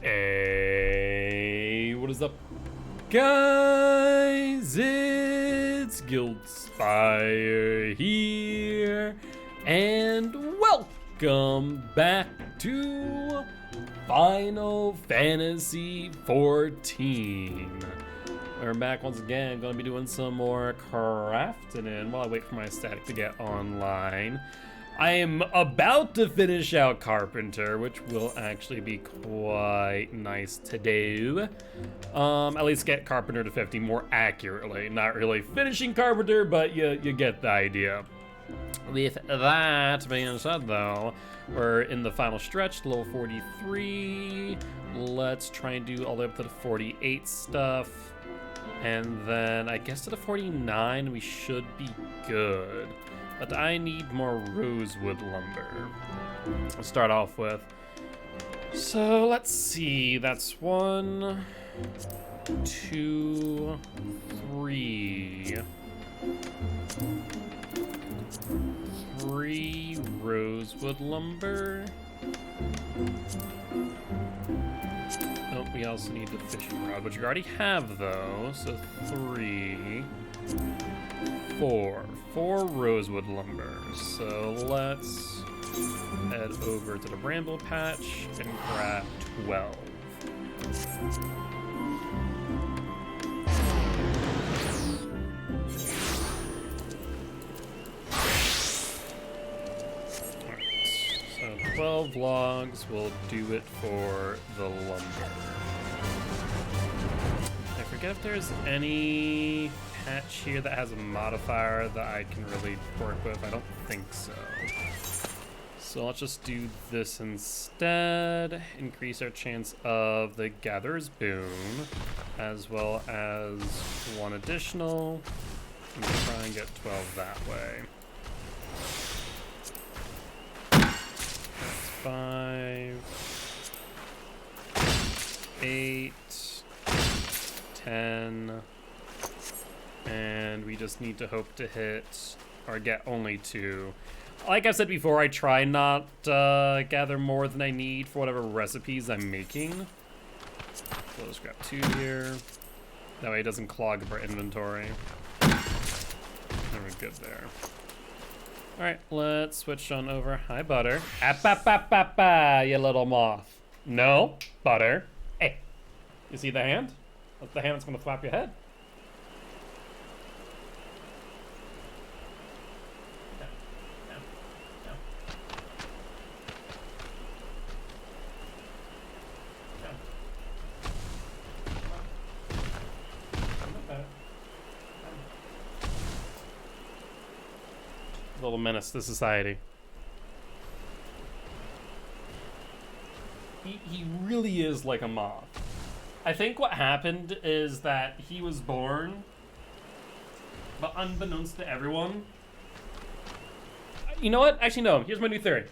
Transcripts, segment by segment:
Hey, what is up, guys? It's Gilty here, and welcome back to Final Fantasy XIV. We're back once again. Going to be doing some more crafting, and while I wait for my static to get online, I am about to finish out Carpenter, which will actually be quite nice to do. At least get Carpenter to 50 more accurately. Not really finishing Carpenter, but you get the idea. With that being said, though, we're in the final stretch, level 43. Let's try and do all the way up to the 48 stuff. And then I guess to the 49 we should be good. But I need more rosewood lumber. I'll start off with. So let's see, that's 1, 2, 3. 3 rosewood lumber. Oh, we also need the fishing rod, which we already have though. So 3, 4 rosewood lumber. So let's head over to the bramble patch and grab 12. Alright, so 12 logs will do it for the lumber. I forget if there's any patch here that has a modifier that I can really work with. I don't think so. So let's just do this instead. Increase our chance of the Gatherer's Boon, as well as 1 additional. And try and get 12 that way. That's 5, 8, 10. And we just need to hope to hit or get only 2. Like I said before, I try not to gather more than I need for whatever recipes I'm making. So let's grab 2 here. That way it doesn't clog up our inventory. And we're good there. Alright, let's switch on over. Hi, Butter. You little moth. No, Butter. Hey, you see the hand? That's the hand that's gonna flap your head. Little menace to society. He really is like a moth. I think what happened is that he was born, but unbeknownst to everyone. You know what? Actually, no. Here's my new theory.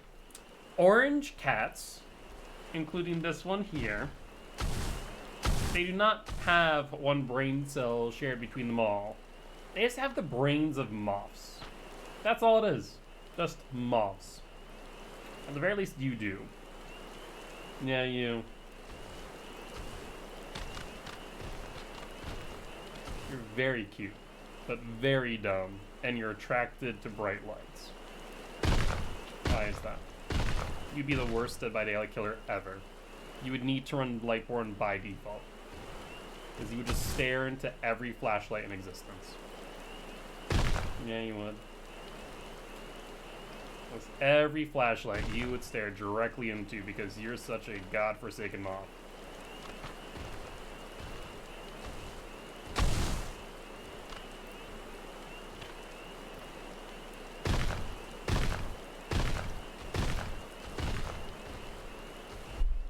Orange cats, including this one here, they do not have one brain cell shared between them all. They just have the brains of moths. That's all it is. Just moths. At the very least, you do. Yeah, you. You're very cute, but very dumb, and you're attracted to bright lights. Why is that? You'd be the worst Dead by Daylight killer ever. You would need to run Lightborn by default, because you would just stare into every flashlight in existence. Yeah, you would. With every flashlight you would stare directly into because you're such a godforsaken moth.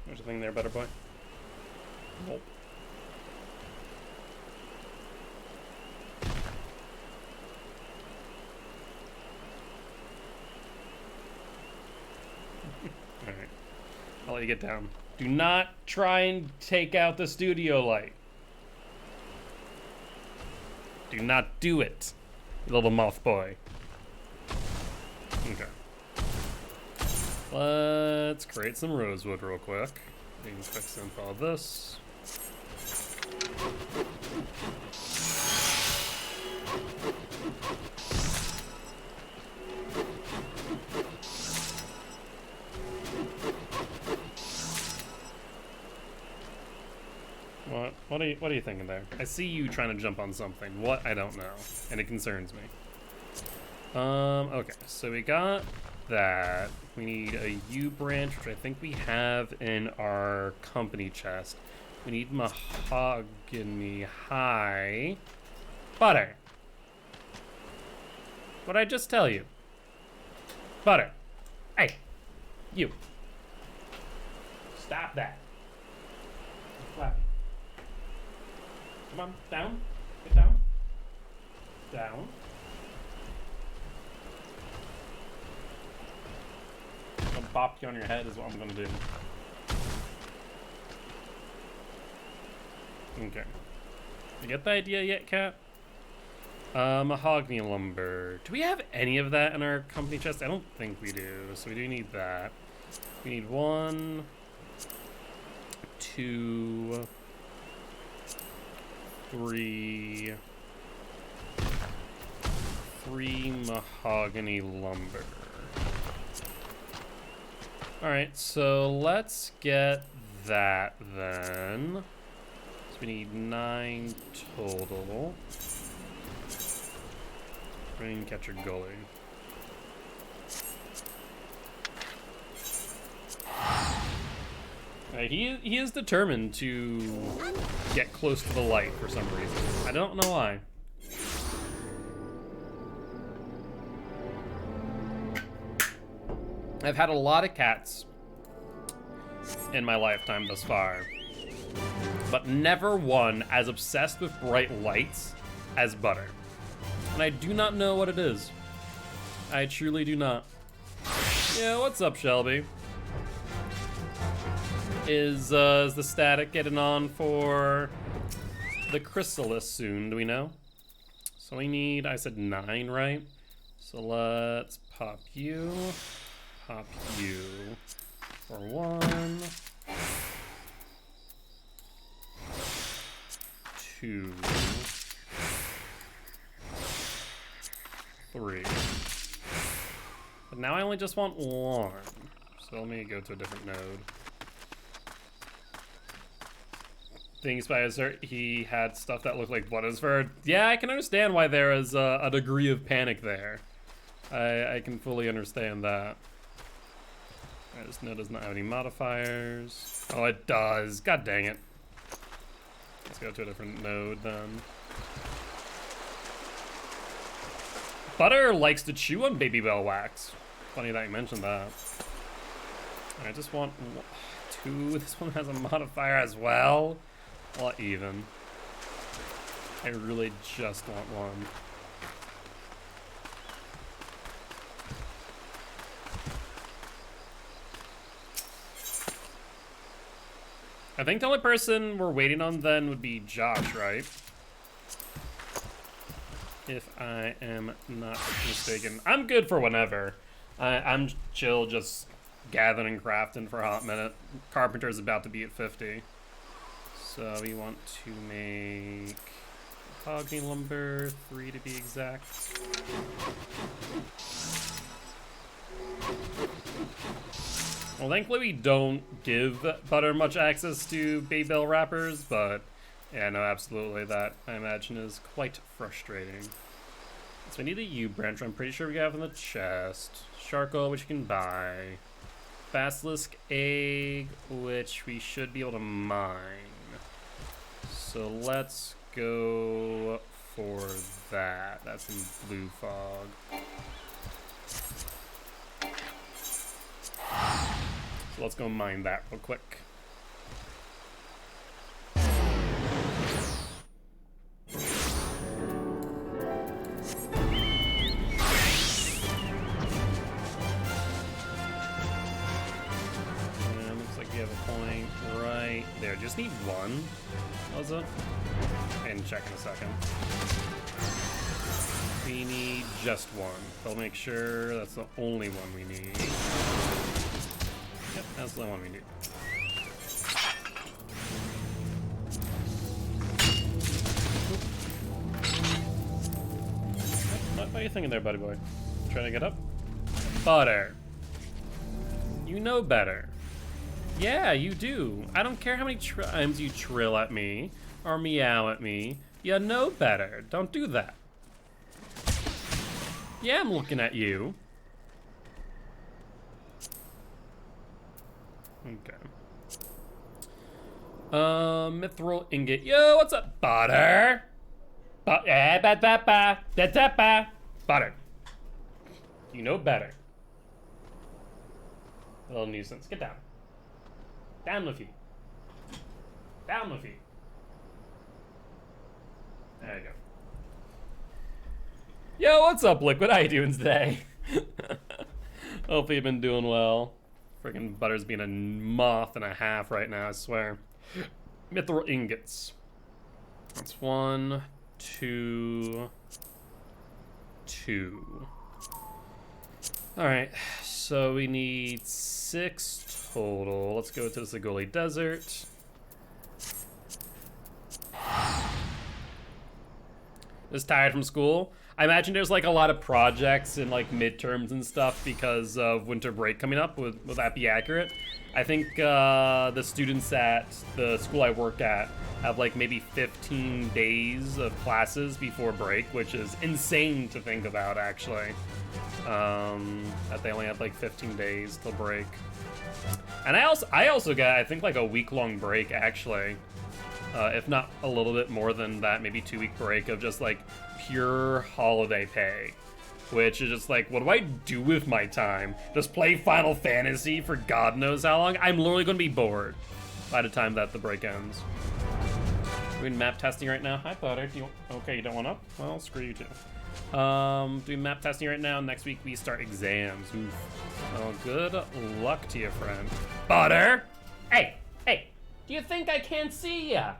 There's a thing there, Better Boy. Nope. Alright. I'll let you get down. Do not try and take out the studio light. Do not do it, little moth boy. Okay. Let's create some rosewood real quick. Being quick synth all this. What are you thinking there? I see you trying to jump on something. What? I don't know. And it concerns me. Okay, so we got that. We need a U branch, which I think we have in our company chest. We need mahogany high. Butter. What'd I just tell you? Butter. Hey, you. Stop that. Flappy. Come on, down. Get down. Down. I'm gonna bop you on your head is what I'm gonna do. Okay. You get the idea yet, Cat? Mahogany lumber. Do we have any of that in our company chest? I don't think we do, so we do need that. We need 1, 2, 3 mahogany lumber. Alright, so let's get that then. So we need 9 total. Raincatcher Gully. He is determined to get close to the light for some reason. I don't know why. I've had a lot of cats in my lifetime thus far, but never one as obsessed with bright lights as Butter. And I do not know what it is. I truly do not. Yeah, what's up, Shelby? Is the static getting on for the chrysalis soon? Do we know? So we need, I said 9, right? So let's pop you for 1, 2, 3. But now I only just want 1. So let me go to a different node. Things by he had stuff that looked like Bloodisford. Yeah, I can understand why there is a degree of panic there. I can fully understand that. Alright, this node does not have any modifiers. Oh, it does. God dang it. Let's go to a different node then. Butter likes to chew on baby bell wax. Funny that you mentioned that. I just want 2. This one has a modifier as well. What even? I really just want 1. I think the only person we're waiting on then would be Josh, right? If I am not mistaken. I'm good for whenever. I'm chill, just gathering and crafting for a hot minute. Carpenter's about to be at 50. So we want to make mahogany lumber, 3 to be exact. Well, thankfully we don't give Butter much access to Baby Bell wrappers, but yeah, no, absolutely, that I imagine is quite frustrating. So we need a U branch, I'm pretty sure we have in the chest. Charcoal, which you can buy. Basilisk egg, which we should be able to mine. So let's go for that. That's in Blue Fog. So let's go mine that real quick. There, just need 1. Was it? And check in a second. We need just 1. I'll make sure that's the only one we need. Yep, that's the one we need. What are you thinking there, buddy boy? Trying to get up? Butter. You know better. Yeah, you do. I don't care how many times you trill at me or meow at me. You know better. Don't do that. Yeah, I'm looking at you. Okay. Mithril ingot. Yo, what's up, Butter? Butter. You know better. A little nuisance. Get down. Down with you. Down with you. There you go. Yo, what's up, Liquid? How you doing today? Hopefully you've been doing well. Freaking Butter's being a moth and a half right now, I swear. Mithril ingots. That's 1, 2, 2. Alright, so we need 6 total. Let's go to the Sigoli Desert. Just tired from school. I imagine there's like a lot of projects and like midterms and stuff because of winter break coming up. Will that be accurate? I think the students at the school I work at have like maybe 15 days of classes before break, which is insane to think about actually. That they only have like 15 days till break. And I also got, I think, like a week-long break actually. If not a little bit more than that, maybe 2-week break of just like pure holiday pay, which is just like, what do I do with my time? Just play Final Fantasy for God knows how long? I'm literally gonna be bored by the time that the break ends. We're in map testing right now. Hi, Butter. Okay, you don't want up? Well, screw you too. Doing map testing right now. Next week we start exams. Oof. Oh, good luck to you, friend. Butter! Hey! Do you think I can't see ya?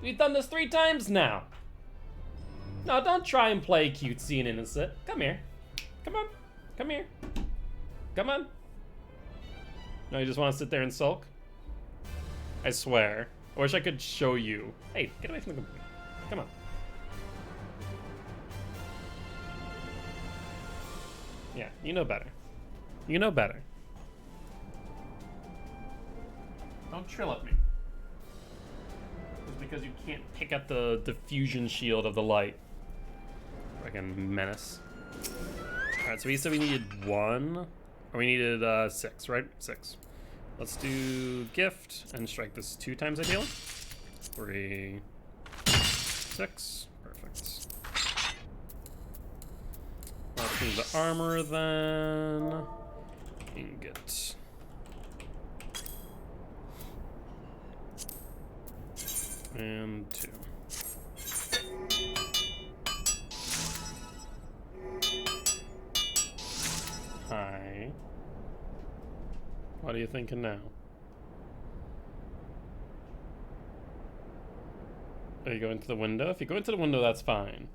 We've done this 3 times now. No, don't try and play cutesy and innocent. Come here. Come on. Come here. Come on. No, you just want to sit there and sulk? I swear. I wish I could show you. Hey, get away from the computer. Come on. Yeah, you know better. You know better. Don't trill at me. It's because you can't pick up the diffusion shield of the light. Freaking menace. Alright, so we said we needed 1. Or we needed 6, right? 6. Let's do gift and strike this 2 times ideally. 3, 6. Perfect. Let's do the armor then. Ingot. And 2. Hi. What are you thinking now? Are you going to the window? If you go into the window, that's fine.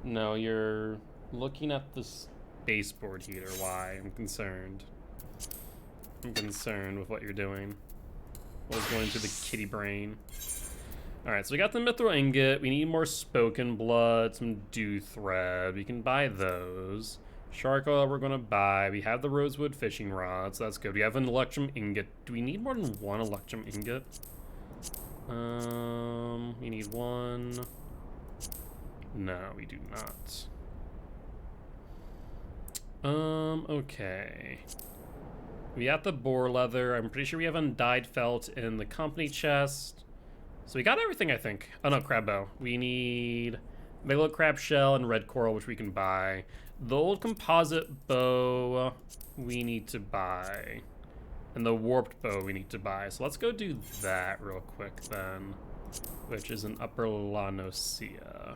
No, you're looking at the baseboard heater. Why? I'm concerned. I'm concerned with what you're doing. What is going through the kitty brain? Alright, so we got the mithril ingot. We need more spoken blood, some dew thread. We can buy those. Shark oil we're gonna buy. We have the rosewood fishing rods, so that's good. We have an electrum ingot. Do we need more than 1 electrum ingot? We need 1. No, we do not. Okay. We got the boar leather. I'm pretty sure we have undyed felt in the company chest. So we got everything, I think. Oh no, crab bow. We need megalo crab shell and red coral, which we can buy. The old composite bow we need to buy. And the warped bow we need to buy. So let's go do that real quick then. Which is an Upper Lanosea.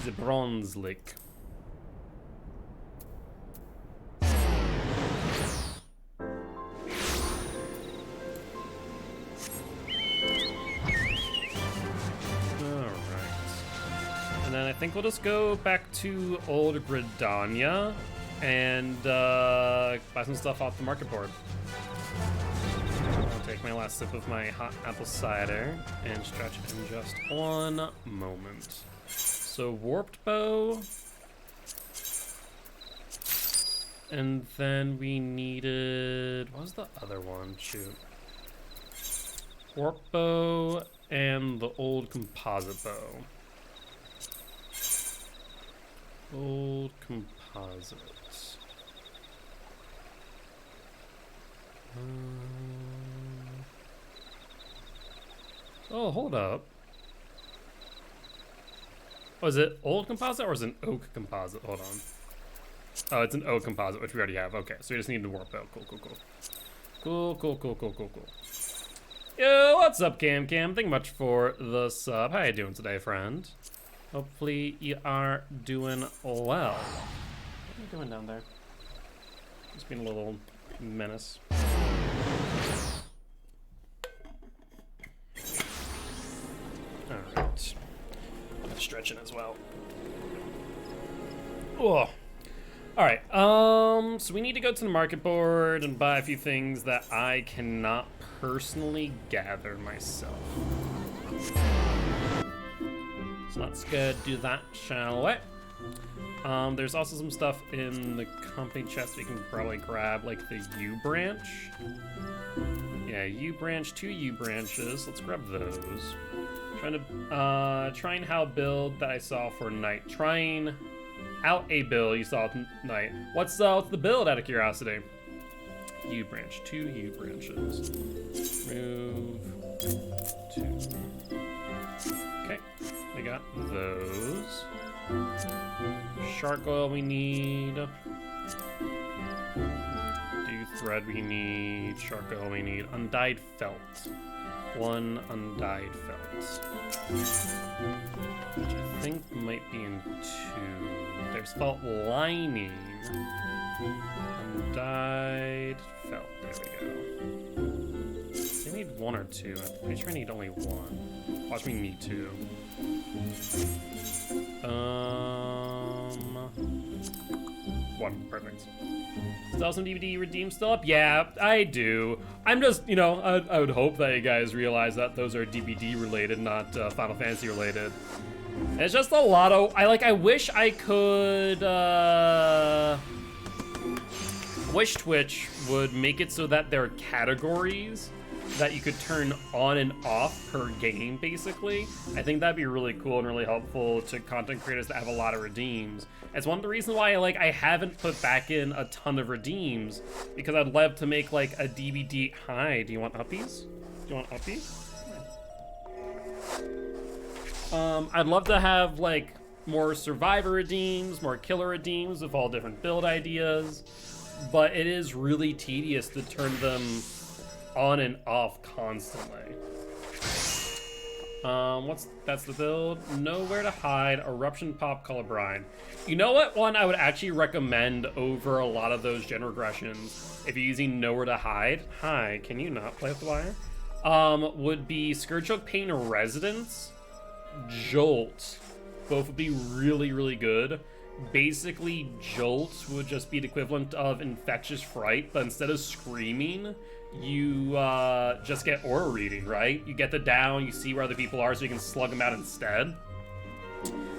The Bronze Lake. And then I think we'll just go back to Old Gridania and buy some stuff off the market board. I'll take my last sip of my hot apple cider and stretch it in just 1 moment. So warped bow. And then we needed, what was the other one? Shoot. Warp bow and the old composite bow. Old composites. Oh, hold up. Was it old composite or is it an oak composite? Hold on. Oh, it's an oak composite, which we already have. Okay, so we just need to warp out. Cool, cool, cool. Cool, cool, cool, cool, cool, cool. Yo, what's up, Cam? Thank you much for the sub. How you doing today, friend? Hopefully you are doing well. What are you doing down there? Just being a little menace. Alright. I'm stretching as well. Oh. Alright, so we need to go to the market board and buy a few things that I cannot personally gather myself. So let's go do that, shall we? There's also some stuff in the company chest we can probably grab, like the U branch. Yeah, U branch, 2 U branches. Let's grab those. Trying how build that I saw for night. Trying out a build you saw tonight. What's the build out of curiosity? U branch, 2 U branches. Move 2. Okay, we got those. Shark oil we need. Do thread we need. Shark oil we need. Undyed felt. 1 undyed felt. Which I think might be in 2. There's felt lining. Undyed felt. There we go. I need 1 or 2. I'm pretty sure I need only 1. Watch me need 2. 1. Perfect. Still some DVD redeems still up? Yeah, I do. I'm just, you know, I would hope that you guys realize that those are DVD related, not Final Fantasy related. It's just a lot of, I wish I could, wish Twitch would make it so that there are categories that you could turn on and off per game, basically. I think that'd be really cool and really helpful to content creators that have a lot of redeems. It's one of the reasons why I haven't put back in a ton of redeems, because I'd love to make like a DVD. Hi, do you want uppies? Do you want uppies? I'd love to have like more survivor redeems, more killer redeems with all different build ideas, but it is really tedious to turn them on and off constantly. That's the build. Nowhere to hide, eruption pop, color brine. You know what one I would actually recommend over a lot of those gen regressions, if you're using nowhere to hide, hi, can you not play with the wire? Would be Scourge Hook Pain Residence, Jolt. Both would be really, really good. Basically, Jolt would just be the equivalent of Infectious Fright, but instead of screaming, you just get aura reading, right? You get the down, you see where other people are, so you can slug them out instead.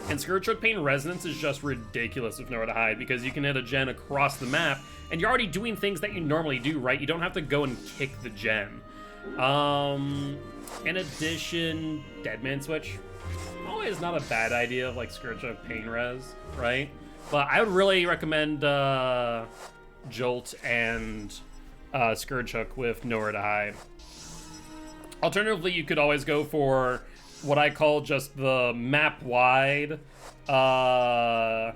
And Scourge Hook Pain Resonance is just ridiculous with nowhere to hide, because you can hit a gen across the map, and you're already doing things that you normally do, right? You don't have to go and kick the gen. In addition, Deadman Switch. Always not a bad idea of like Scourge Hook Pain Res, right? But I would really recommend Jolt and Scourge Hook with nowhere to hide. Alternatively, you could always go for what I call just the map-wide aura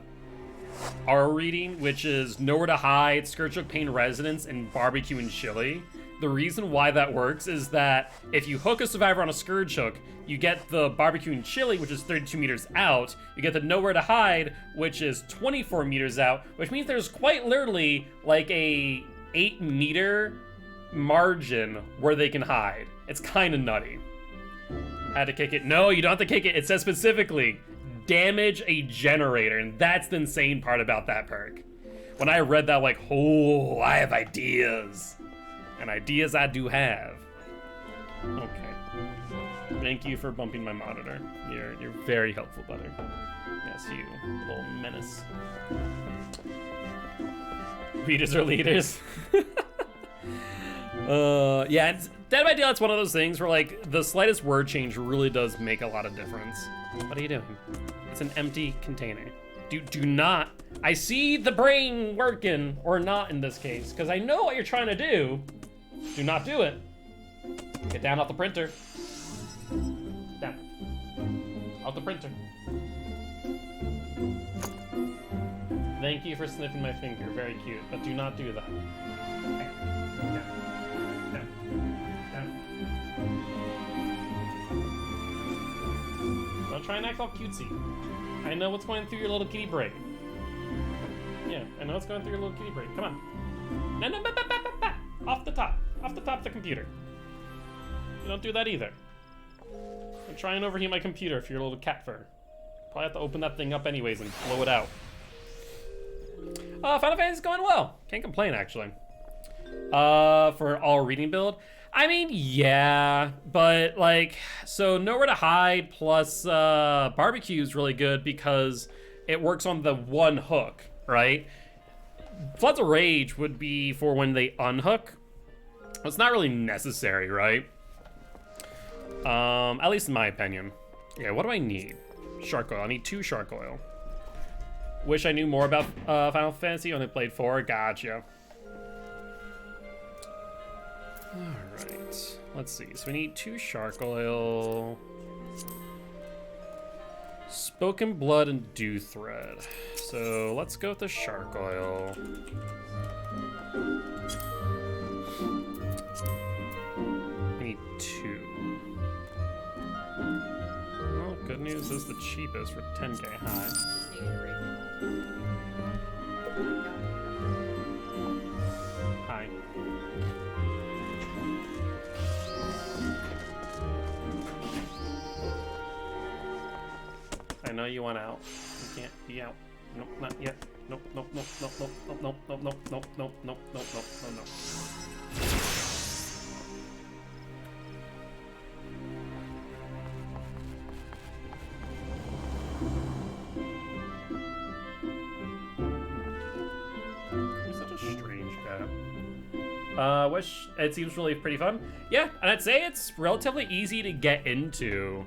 reading, which is nowhere to hide, Scourge Hook Pain Resonance, and barbecue and chili. The reason why that works is that if you hook a survivor on a Scourge Hook, you get the barbecue and chili, which is 32 meters out. You get the nowhere to hide, which is 24 meters out, which means there's quite literally like a 8-meter margin where they can hide. It's kind of nutty. Had to kick it. No, you don't have to kick it. It says specifically, damage a generator, and that's the insane part about that perk. When I read that, like, oh, I have ideas. And ideas I do have. Okay. Thank you for bumping my monitor. You're very helpful, Butter. Yes, you little menace. Readers are leaders. Yeah, it's, Dead by Daylight's one of those things where like the slightest word change really does make a lot of difference. What are you doing? It's an empty container. Do not. I see the brain working, or not in this case, because I know what you're trying to do. Do not do it. Get down off the printer. Down. Off the printer. Thank you for sniffing my finger. Very cute, but do not do that. Okay. Down. Down. Down. Don't try and act all cutesy. I know what's going through your little kitty brain. Yeah, I know what's going through your little kitty brain. Come on. No, no, off the top. Off the top of the computer. You don't do that either. Don't try and overheat my computer if you're a little cat fur. Probably have to open that thing up anyways and blow it out. Final Fantasy's going well. Can't complain, actually. For an all reading build. I mean, yeah, but like, so Nowhere to Hide plus Barbecue is really good because it works on the one hook, right? Floods of Rage would be for when they unhook. It's not really necessary, right? At least in my opinion. Okay, what do I need? Shark oil. I need 2 shark oil. Wish I knew more about Final Fantasy. Only played 4. Gotcha. Alright. Let's see. So we need 2 shark oil. Spoken Blood and Dew Thread. So let's go with the shark oil. We need 2. Well, good news is the cheapest for 10k high. Hi. I know you want out. You can't be out. Nope, not yet. Nope, nope, nope, nope, nope, nope, nope, nope, nope, nope, nope, nope, nope, nope, no, no. Which it seems really pretty fun. Yeah, and I'd say it's relatively easy to get into.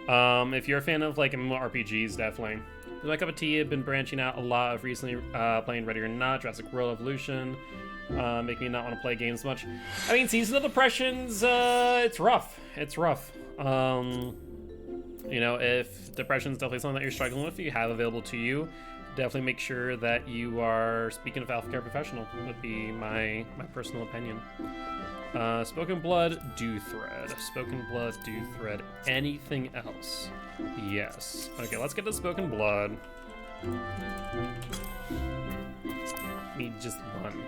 If you're a fan of like MMORPGs, definitely. It's my cup of tea. I've been branching out a lot of recently playing Ready or Not, Jurassic World Evolution. Make me not want to play games much. I mean, Season of Depression's it's rough. It's rough. You know, if depression's definitely something that you're struggling with, you have available to you. Definitely make sure that you are speaking of healthcare professional. Would be my personal opinion. Spoken Blood, Dew Thread. Spoken Blood, Dew Thread. Anything else? Yes. Okay, let's get to Spoken Blood. Need just one.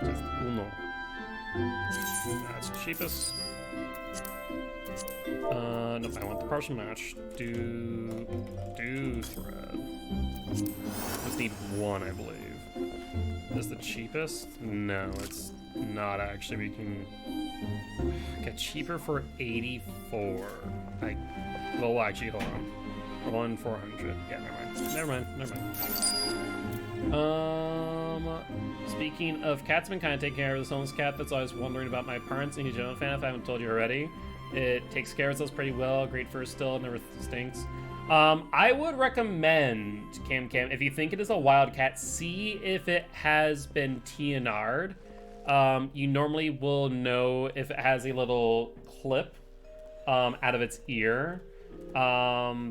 Just uno. That's the cheapest. Nope, I want the partial match. Dew Thread. Just need 1, I believe. Is the cheapest? No, it's not actually. We can get cheaper for 84. Well, actually, hold on. 1,400. Yeah, never mind. Speaking of cats, I've been kind of taking care of this homeless cat that's always wondering about my parents, and he's a fan if I haven't told you already. It takes care of itself pretty well. Great fur still, never stinks. I would recommend, Cam, if you think it is a wildcat, see if it has been TNR'd. You normally will know if it has a little clip out of its ear.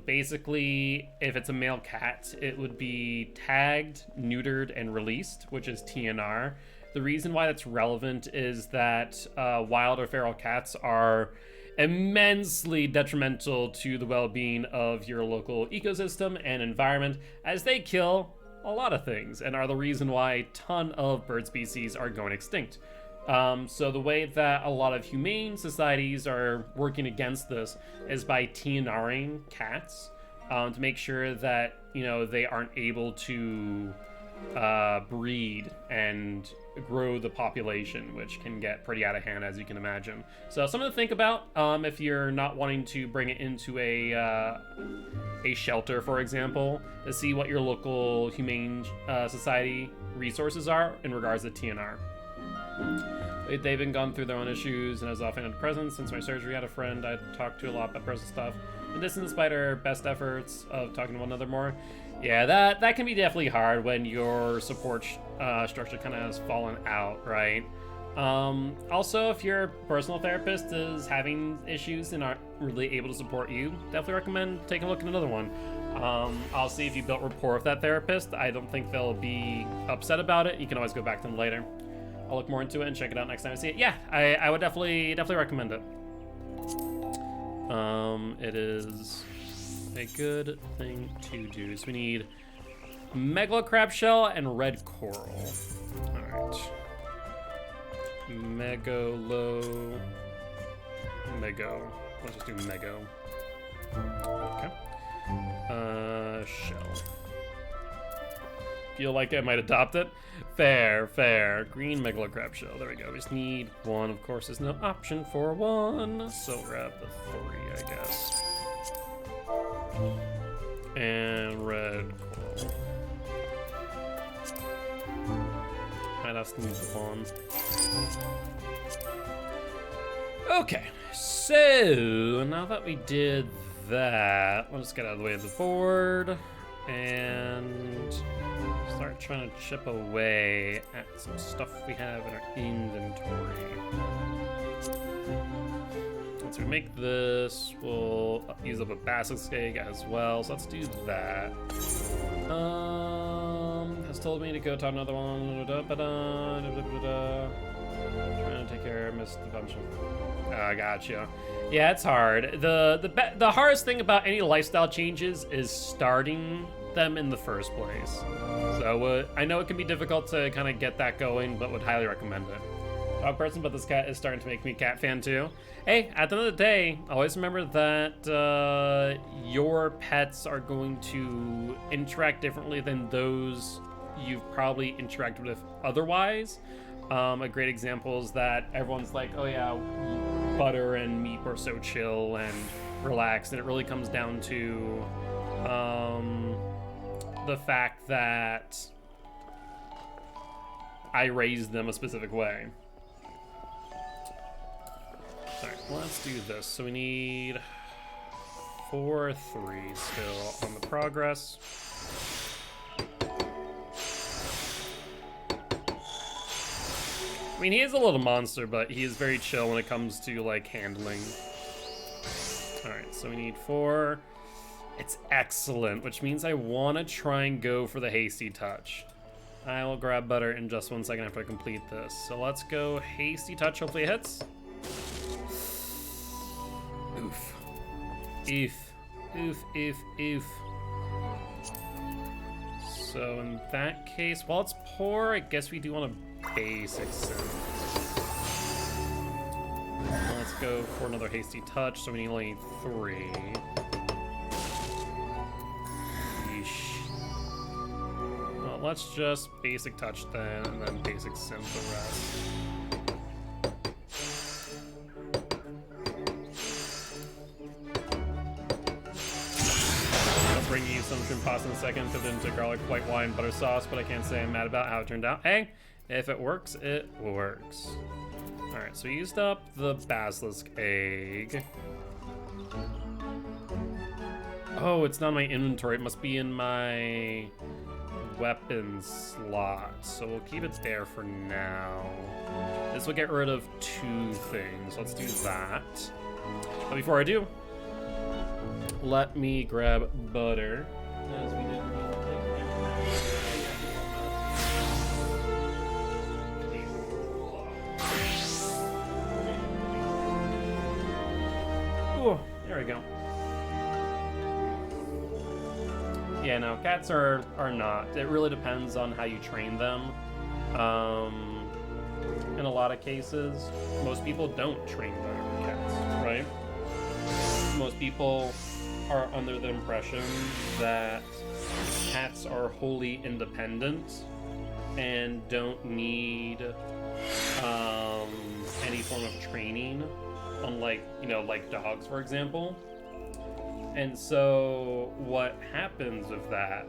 Basically, if it's a male cat, it would be tagged, neutered, and released, which is TNR. The reason why that's relevant is that wild or feral cats are immensely detrimental to the well-being of your local ecosystem and environment, as they kill a lot of things and are the reason why a ton of bird species are going extinct. So the way that a lot of humane societies are working against this is by TNRing cats to make sure that, you know, they aren't able to breed and grow the population, which can get pretty out of hand, as you can imagine. So something to think about if you're not wanting to bring it into a shelter, for example, to see what your local humane society resources are in regards to TNR. They've been gone through their own issues, and as often in present since my surgery, I had a friend I talked to a lot about personal stuff. And this, despite our best efforts of talking to one another more. Yeah, that can be definitely hard when your support structure kind of has fallen out, right? Also, if your personal therapist is having issues and aren't really able to support you, definitely recommend taking a look at another one. I'll see if you built rapport with that therapist. I don't think they'll be upset about it. You can always go back to them later. I'll look more into it and check it out next time I see it. Yeah, I would definitely recommend it. It is a good thing to do. So we need Megalo crab shell and red coral. All right. Megalo. Let's just do Mego. Okay. Shell. Feel like I might adopt it. Fair. Green Megalo crab shell. There we go. We just need one. Of course, there's no option for one, so grab the 3, I guess. And red coral. I just need one. Okay, so now that we did that, let's get out of the way of the board and start trying to chip away at some stuff we have in our inventory. Once we make this, we'll use up a basilisk egg as well, so let's do that. Has told me to go to another one. Trying to take care, missed a bunch of. Gotcha. Yeah, it's hard. The hardest thing about any lifestyle changes is starting them in the first place. So I know it can be difficult to kind of get that going, but would highly recommend it. Dog person, but this cat is starting to make me a cat fan too. Hey, at the end of the day, always remember that your pets are going to interact differently than those you've probably interacted with otherwise. A great example is that everyone's like, oh yeah, Butter and Meep are so chill and relaxed, and it really comes down to the fact that I raised them a specific way. Alright, let's do this. So we need 4, 3 still on the progress. I mean, he is a little monster, but he is very chill when it comes to, like, handling. Alright, so we need 4. It's excellent, which means I want to try and go for the hasty touch. I will grab Butter in just 1 second after I complete this. So let's go hasty touch, hopefully it hits. Oof. Oof. So in that case, while it's poor, I guess we do want a basic synth. Let's go for another hasty touch, so we only need 3. Yeesh. Well, let's just basic touch then, and then basic synth the rest. Bring you some shrimp pasta in a second, put it into garlic, white wine, butter sauce, but I can't say I'm mad about how it turned out. Hey, if it works, it works. Alright, so we used up the basilisk egg. Oh, it's not in my inventory. It must be in my weapons slot. So we'll keep it there for now. This will get rid of 2 things. Let's do that. But before I do, let me grab Butter. As we did Ooh, there we go. Yeah, no, cats are not. It really depends on how you train them. In a lot of cases, most people don't train their cats, right? Most people are under the impression that cats are wholly independent and don't need any form of training, unlike, like dogs, for example. And so what happens with that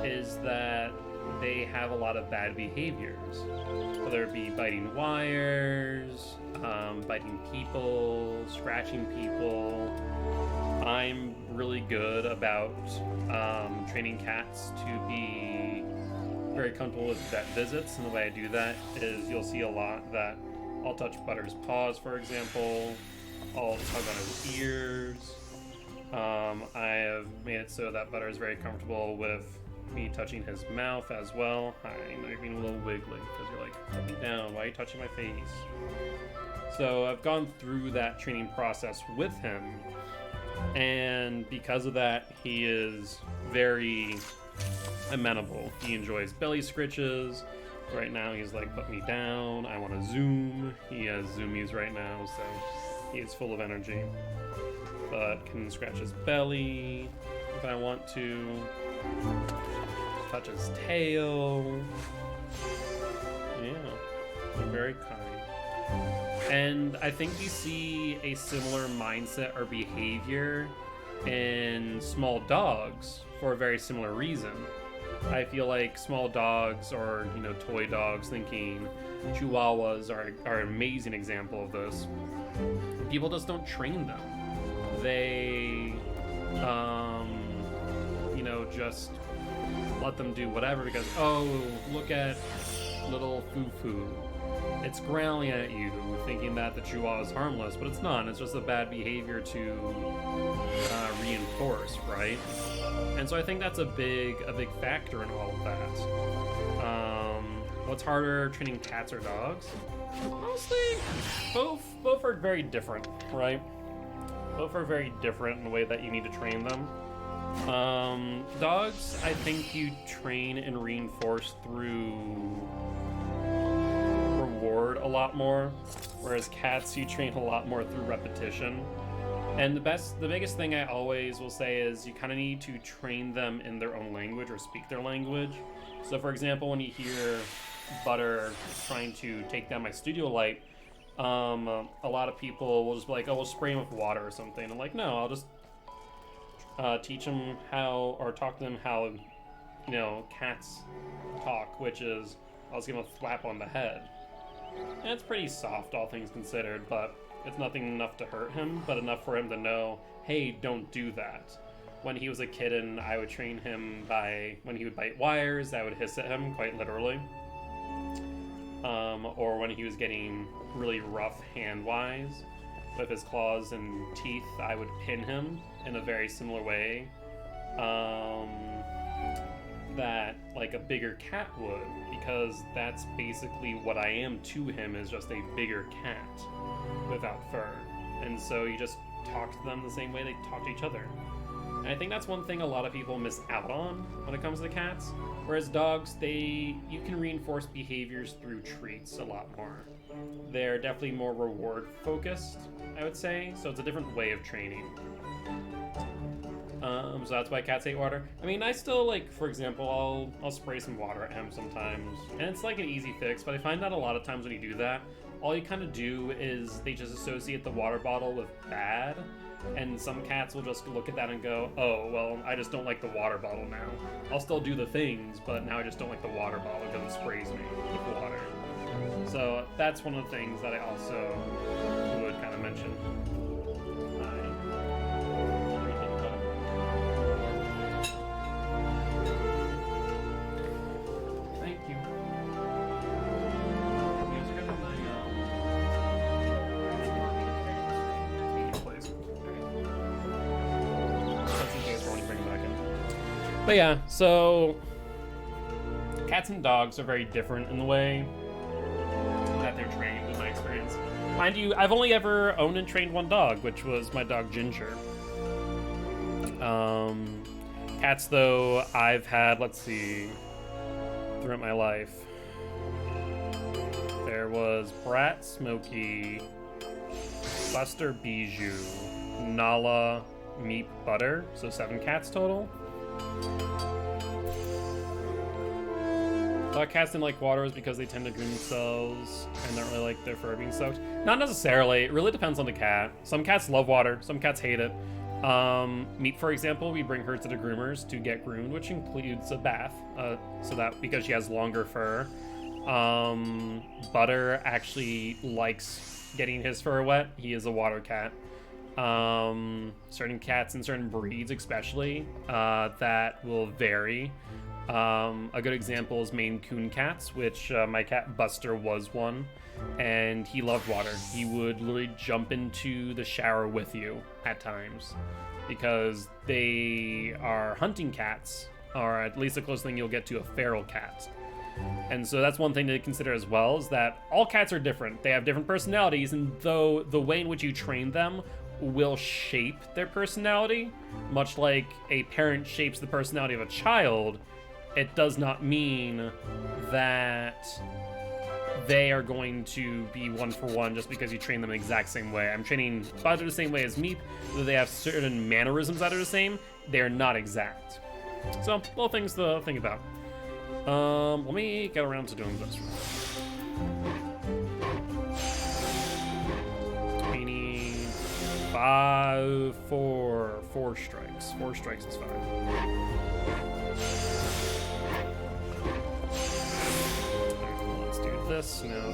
is that they have a lot of bad behaviors, whether it be biting wires, biting people, scratching people. I'm really good about training cats to be very comfortable with vet visits, and the way I do that is you'll see a lot that I'll touch Butter's paws, for example. I'll tug on his ears. I have made it so that Butter is very comfortable with me touching his mouth as well. I know you're being a little wiggly because you're like, put me down, why are you touching my face? So I've gone through that training process with him, and because of that, he is very amenable. He enjoys belly scritches. Right now he's like, put me down, I want to zoom. He has zoomies right now, so he is full of energy. But can scratch his belly if I want to. Touch his tail. Yeah, they're very kind. And I think you see a similar mindset or behavior in small dogs for a very similar reason. I feel like small dogs or, toy dogs, thinking Chihuahuas are an amazing example of this. People just don't train them. They, just let them do whatever because, oh, look at little Foo-Foo. It's growling at you, thinking that the Chihuahua is harmless, but it's not. It's just a bad behavior to reinforce, right? And so I think that's a big factor in all of that. What's harder, training cats or dogs? Mostly, both are very different, right? Both are very different in the way that you need to train them. Dogs, I think you train and reinforce through reward a lot more, whereas cats, you train a lot more through repetition. And the biggest thing I always will say is you kind of need to train them in their own language or speak their language. So for example, when you hear Butter trying to take down my studio light, a lot of people will just be like, oh, we'll spray him with water or something. I'm like, no, I'll just teach them how, or talk to them how, cats talk, which is I'll just give him a slap on the head. And it's pretty soft, all things considered, but it's nothing enough to hurt him, but enough for him to know, hey, don't do that. When he was a kitten, I would train him by, when he would bite wires, I would hiss at him, quite literally. Or when he was getting really rough hand-wise, with his claws and teeth, I would pin him in a very similar way that like a bigger cat would, because that's basically what I am to him, is just a bigger cat without fur. And so you just talk to them the same way they talk to each other. And I think that's one thing a lot of people miss out on when it comes to cats. Whereas dogs, you can reinforce behaviors through treats a lot more. They're definitely more reward focused, I would say. So it's a different way of training. So that's why cats hate water. I mean, I still, like, for example, I'll spray some water at him sometimes. And it's like an easy fix, but I find that a lot of times when you do that, all you kind of do is they just associate the water bottle with bad. And some cats will just look at that and go, oh, well, I just don't like the water bottle now. I'll still do the things, but now I just don't like the water bottle because it sprays me with water. So that's one of the things that I also would kind of mention. Thank you. But yeah, so cats and dogs are very different in the way that they're trained, in my experience. Mind you, I've only ever owned and trained one dog, which was my dog Ginger. Cats, though, I've had, let's see, throughout my life. There was Brat, Smokey, Buster, Bijou, Nala, Meep, Butter, so 7 cats total. A lot of cats didn't like water is because they tend to groom themselves and don't really like their fur being soaked. Not necessarily. It really depends on the cat. Some cats love water. Some cats hate it. Meep, for example, we bring her to the groomers to get groomed, which includes a bath, so that because she has longer fur. Butter actually likes getting his fur wet. He is a water cat. Certain cats and certain breeds especially, that will vary. A good example is Maine Coon cats, which my cat Buster was one, and he loved water. He would literally jump into the shower with you at times because they are hunting cats, or at least the closest thing you'll get to a feral cat. And so that's one thing to consider as well, is that all cats are different. They have different personalities, and though the way in which you train them will shape their personality, much like a parent shapes the personality of a child, it does not mean that they are going to be one for one just because you train them the exact same way. I'm training Butter the same way as Meep, though they have certain mannerisms that are the same. They're not exact. So, little things to think about. Let me get around to doing this. We need 4 strikes. 4 strikes is fine. This now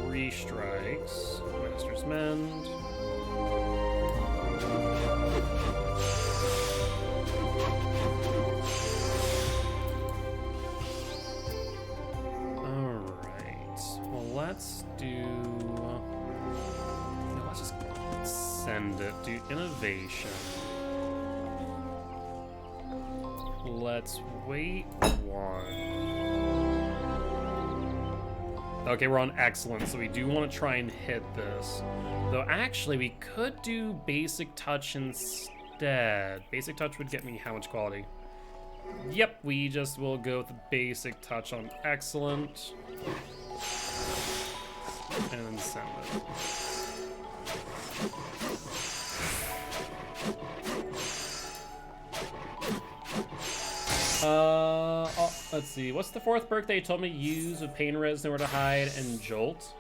3 strikes. Master's Mend. Alright. Well, let's do. Let's just send it. Do innovation. Let's wait 1. Okay, we're on excellent, so we do want to try and hit this. Though actually, we could do basic touch instead. Basic touch would get me how much quality? Yep, we just will go with the basic touch on excellent. And then send it. Let's see. What's the 4th perk they told me to use with Pain Res, Nowhere to Hide, and Jolt?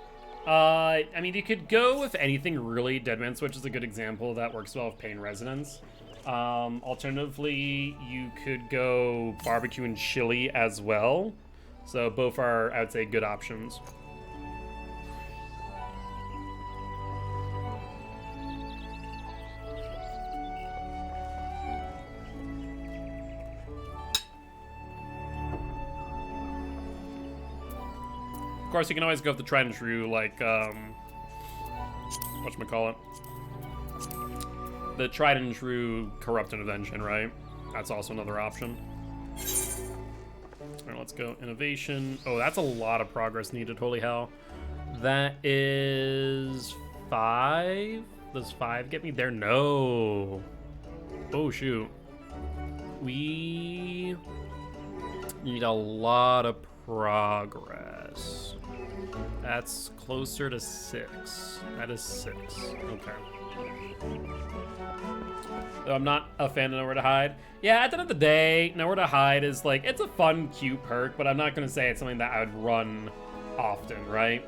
I mean, you could go with anything really. Deadman Switch is a good example that works well with Pain Resonance. Alternatively, you could go Barbecue and Chili as well. So both are, I would say, good options. Of course, you can always go with the tried and true, like, whatchamacallit? The tried and true Corrupt Intervention, right? That's also another option. All right, let's go innovation. Oh, that's a lot of progress needed, holy hell. That is 5? Does 5 get me there? No. Oh, shoot. We need a lot of progress. That's closer to 6. That is 6. Okay. Though I'm not a fan of Nowhere to Hide. Yeah, at the end of the day, Nowhere to Hide is like, it's a fun, cute perk, but I'm not going to say it's something that I would run often, right?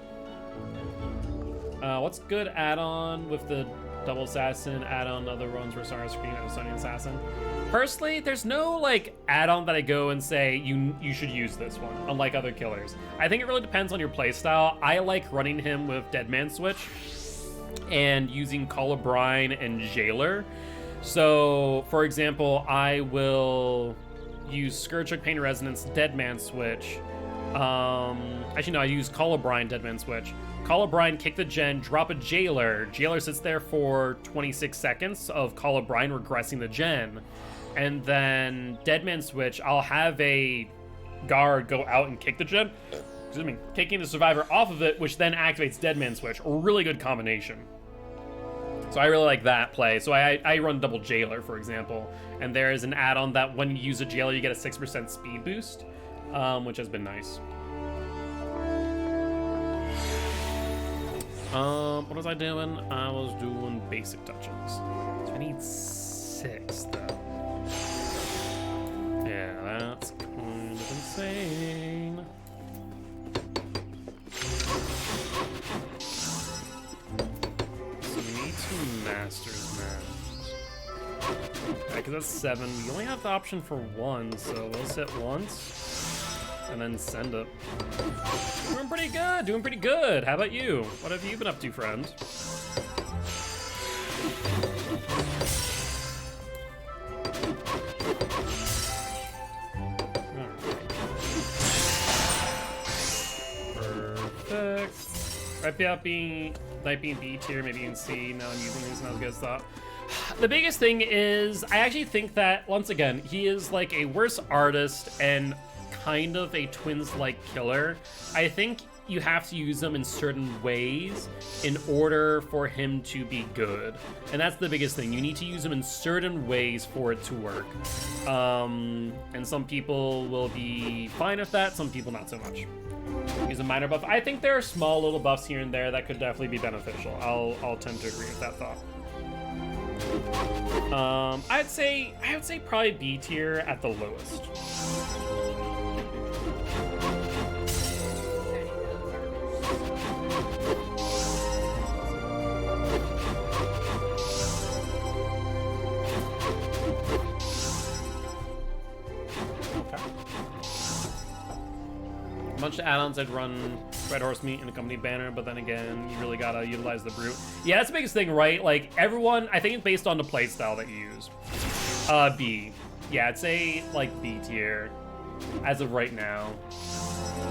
What's good add-on with the Double Assassin, add-on other runs where Sarah Scream and Sunny Assassin? Personally, there's no like add-on that I go and say you should use this one, unlike other killers. I think it really depends on your playstyle. I like running him with Deadman Switch and using Call of Brine and Jailer. So, for example, I will use Scourge Hook, Pain Resonance, Deadman Switch. Actually, no, I use Call of Brine, Deadman Switch. Call of Brine, kick the gen, drop a Jailer. Jailer sits there for 26 seconds of Call of Brine regressing the gen. And then Deadman Switch, I'll have a guard go out and kick the gen. Excuse me, kicking the survivor off of it, which then activates Deadman Switch. A really good combination. So I really like that play. So I run double Jailer, for example. And there is an add-on that when you use a Jailer, you get a 6% speed boost, which has been nice. What was I doing? I was doing basic touches. So I need 6, though. Yeah, that's kind of insane. So we need 2 Masters men. Yeah, because that's 7. We only have the option for 1, so we'll sit once and then send it. Doing pretty good, doing pretty good. How about you? What have you been up to, friend? Right, might be in B tier, maybe in C. Now I'm using these, not as good as thought. The biggest thing is, I actually think that, once again, he is like a worse artist and kind of a twins-like killer. I think you have to use him in certain ways in order for him to be good. And that's the biggest thing. You need to use him in certain ways for it to work. And some people will be fine with that, some people not so much. Use a minor buff. I think there are small little buffs here and there that could definitely be beneficial. I'll tend to agree with that thought. I would say probably B tier at the lowest. A bunch of add-ons, I'd run Red Horse Meat and a company banner, but then again, you really gotta utilize the Brute. Yeah, that's the biggest thing, right? Like, everyone, I think it's based on the playstyle that you use. B. Yeah, I'd say, like, B tier, as of right now.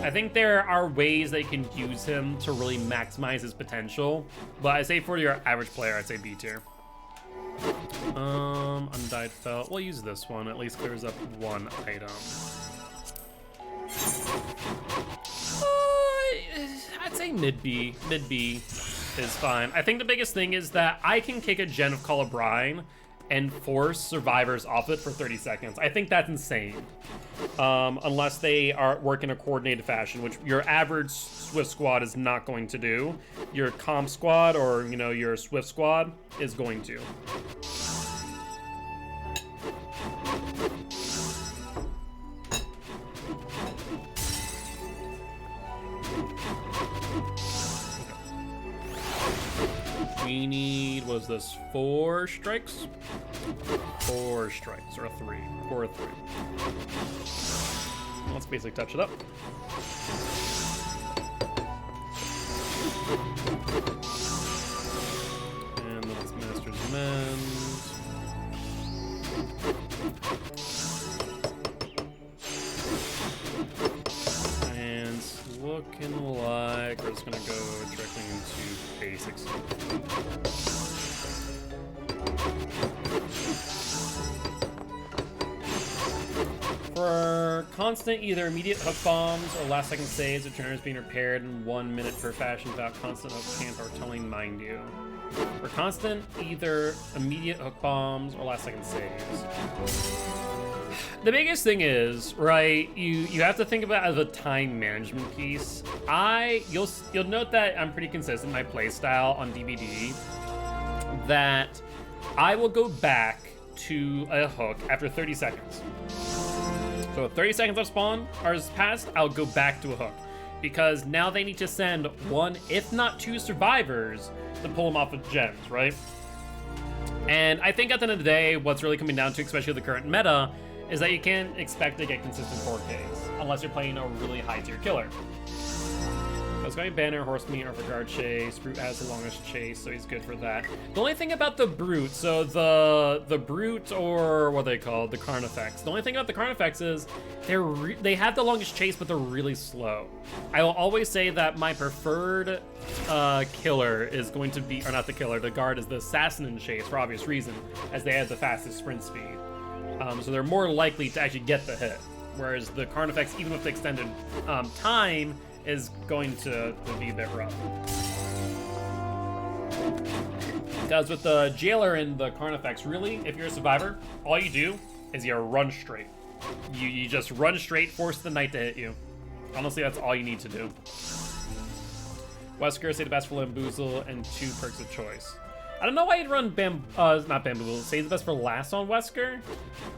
I think there are ways that you can use him to really maximize his potential, but I'd say for your average player, I'd say B tier. Undyed Felt. We'll use this one, at least clears up 1 item. I'd say mid-B. Mid-B is fine. I think the biggest thing is that I can kick a gen of Colubrine and force survivors off it for 30 seconds. I think that's insane. Unless they work in a coordinated fashion, which your average Swift squad is not going to do. Your comp squad or, you know, your Swift squad is going to. We need, what is this, 4 strikes? 4 strikes, or a 3. 4 or 3. Let's basically touch it up. And then let's Master's Mend. And it's looking like we're just gonna go directly into basics. For constant, either immediate hook bombs or last second saves, returns being repaired in 1 minute per fashion without constant hook camp or tunneling, mind you. For constant, either immediate hook bombs or last second saves. The biggest thing is, right, you have to think about it as a time management piece. You'll note that I'm pretty consistent in my playstyle on DBD, that I will go back to a hook after 30 seconds. So 30 seconds of spawn has passed, I'll go back to a hook. Because now they need to send 1, if not 2 survivors to pull them off of gens, right? And I think at the end of the day, what's really coming down to, especially the current meta, is that you can't expect to get consistent 4Ks unless you're playing a really high tier killer. So it's going to be Banner, Horse Meat, or for guard chase. Brute has the longest chase, so he's good for that. The only thing about the Brute, so the Brute, or what are they called, the Carnifex. The only thing about the Carnifex is they have the longest chase, but they're really slow. I will always say that my preferred killer is going to be, or not the killer, the guard is the Assassin in chase for obvious reason, as they have the fastest sprint speed. So they're more likely to actually get the hit. Whereas the Carnifex, even with the extended time, is going to be a bit rough. Because with the Jailer and the Carnifex, really, if you're a survivor, all you do is you run straight. You just run straight, force the knight to hit you. Honestly, that's all you need to do. Wesker, say the best for Lamboozle, and 2 perks of choice. I don't know why you'd run not Bamboo, save the best for last on Wesker.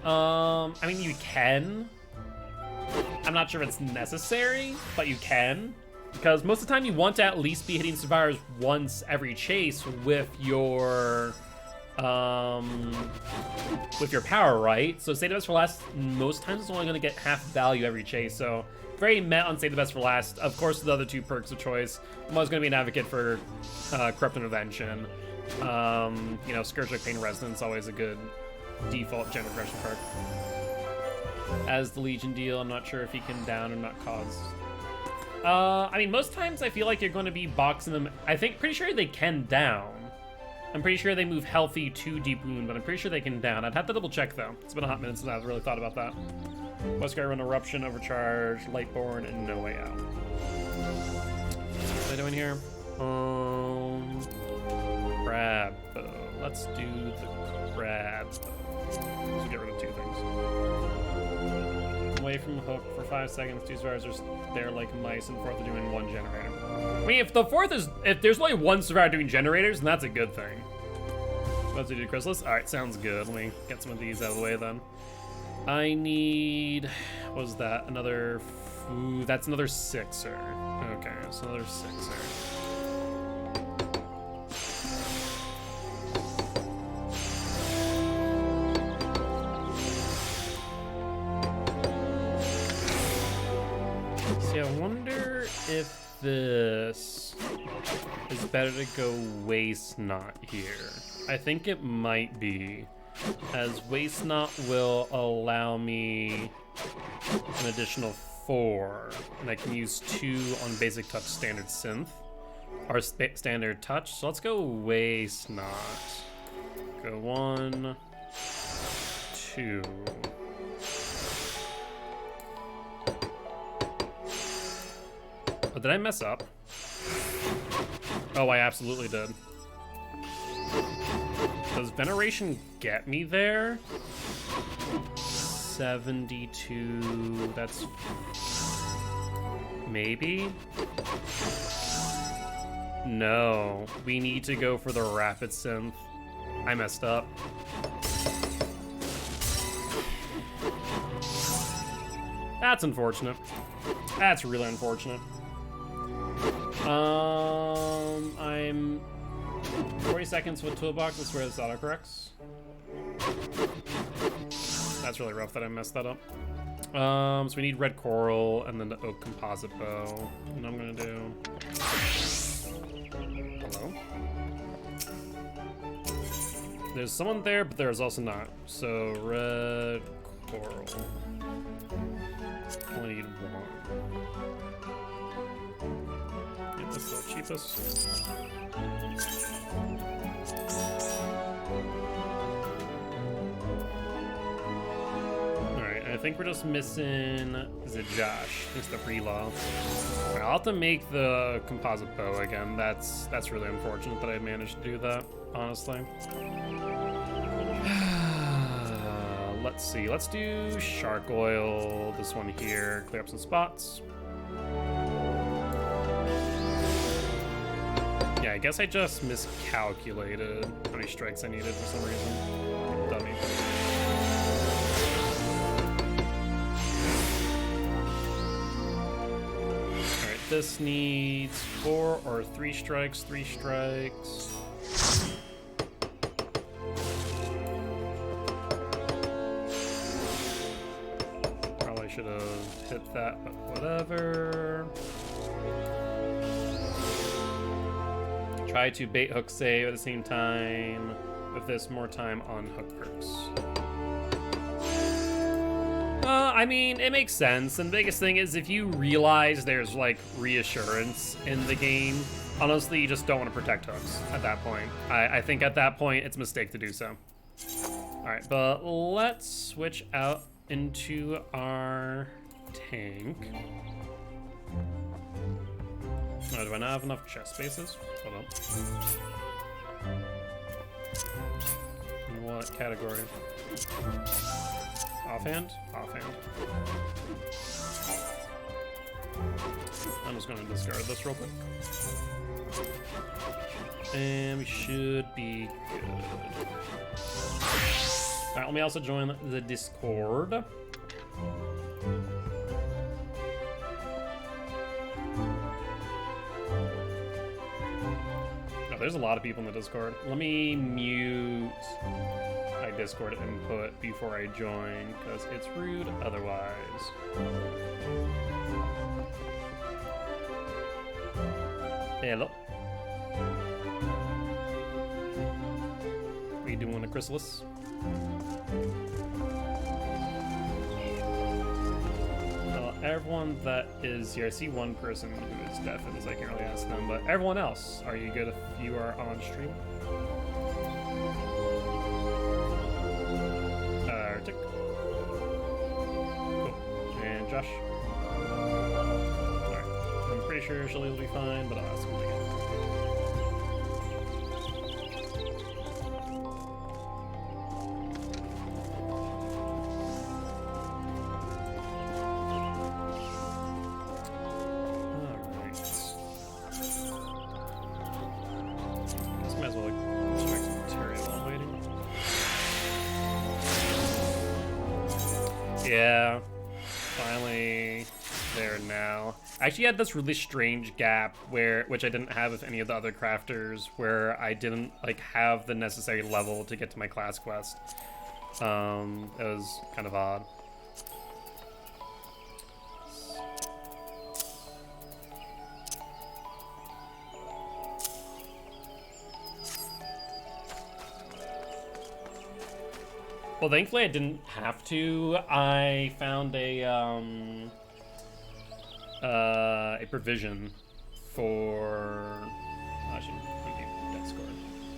I mean, you can. I'm not sure if it's necessary, but you can. Because most of the time you want to at least be hitting survivors once every chase with your power, right? So save the best for last, most times it's only gonna get half value every chase, so very met on save the best for last. Of course, the other two perks of choice. I'm always gonna be an advocate for Corrupt Intervention. You know, Scourge of Pain Resonance, always a good default general aggression perk. As the Legion deal, I'm not sure if he can down or not cause. I mean, most times I feel like you're going to be boxing them. Pretty sure they can down. I'm pretty sure they move healthy to deep wound, but I'm pretty sure they can down. I'd have to double check though. It's been a hot minute since I've really thought about that. Wesker run Eruption, Overcharge, Lightborn, and No Way Out. What am I doing here? Crab bow. Let's do the crab bow. Let's get rid of two things. Away from hook for 5 seconds. Two survivors are there like mice, and fourth are doing one generator. I mean, if there's only one survivor doing generators, then that's a good thing. Let's do Chrysalis. All right, sounds good. Let me get some of these out of the way then. I need, what was that? Another, ooh, that's another sixer. Okay, so another sixer. See, I wonder if this is better to go Waste Knot here. I think it might be, as Waste Knot will allow me an additional 4, and I can use 2 on Basic Touch Standard Synth, or Standard Touch. So let's go Waste Knot. Go 1, 2. Oh, did I mess up? Oh, I absolutely did. Does Veneration get me there? 72, that's... maybe? No, we need to go for the Rapid Synth. I messed up. That's unfortunate. That's really unfortunate. I'm 40 seconds with toolbox. That's where this autocorrects. That's really rough that I messed that up. So we need red coral and then the oak composite bow. And I'm gonna do. Hello. There's someone there, but there's also not. So red coral. Only need 1. That's the cheapest. Alright, I think we're just missing, is it Josh? It's the pre-law. Right, I'll have to make the composite bow again. That's really unfortunate that I managed to do that, honestly. Let's see, let's do shark oil, this one here, clear up some spots. Yeah, I guess I just miscalculated how many strikes I needed for some reason. Dummy. Alright, this needs 4 or 3 strikes, 3 strikes. Probably should have hit that, but whatever. Try to bait hook save at the same time with this more time on hook perks. I mean, it makes sense. And the biggest thing is if you realize there's like reassurance in the game, honestly, you just don't want to protect hooks at that point. I think at that point, it's a mistake to do so. All right, but let's switch out into our tank. Oh, do I not have enough chest spaces? Hold on. In what category? Offhand? Offhand. I'm just going to discard this real quick. And we should be good. Alright, let me also join the Discord. Oh, there's a lot of people in the Discord. Let me mute my Discord input before I join, because it's rude otherwise. Hello. What are you doing, a Chrysalis? Well, everyone that is here, I see one person who is deaf, so I can't really ask them, but everyone else, are you good if you are on stream? Tick. Cool. And Josh? Alright. I'm pretty sure Shelly will be fine, but I'll ask him again. Yeah, finally there now. I actually had this really strange gap which I didn't have with any of the other crafters, where I didn't like have the necessary level to get to my class quest. It was kind of odd. Well, thankfully I didn't have to. I found a provision for.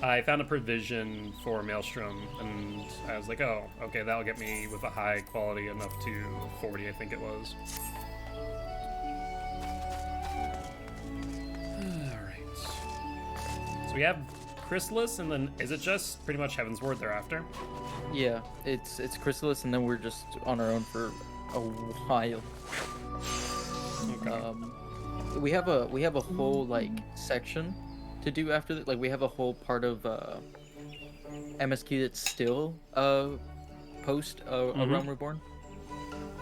I found a provision for Maelstrom, and I was like, oh, okay, that'll get me with a high quality enough to 40, I think it was. All right. So we have Chrysalis, and then is it just pretty much Heaven's Ward thereafter? Yeah, it's Chrysalis, and then we're just on our own for a while. Okay. We have a whole like section to do after that. Like we have a whole part of MSQ that's still post Realm Reborn.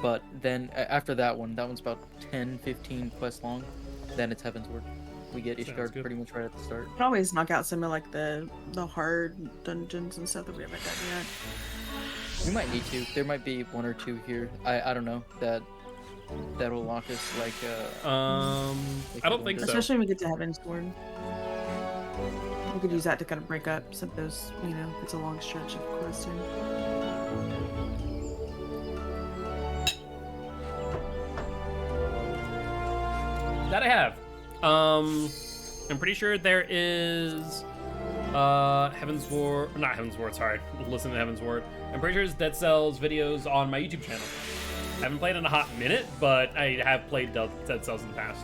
But then after that one's about 10-15 quests long. Then it's Heaven's Ward. We get Ishgard pretty much right at the start. We can always knock out some of like the hard dungeons and stuff that we haven't done yet. We might need to. There might be one or two here. I don't know that'll lock us like I don't think so. Especially when we get to Heaven's Ward. We could use that to kind of break up some of those, you know, it's a long stretch of questing. That I have. I'm pretty sure there is Heaven's Ward, not Heaven's Ward, sorry. Listen to Heaven's Ward. I'm pretty sure it's Dead Cells videos on my YouTube channel. I haven't played in a hot minute, but I have played Dead Cells in the past.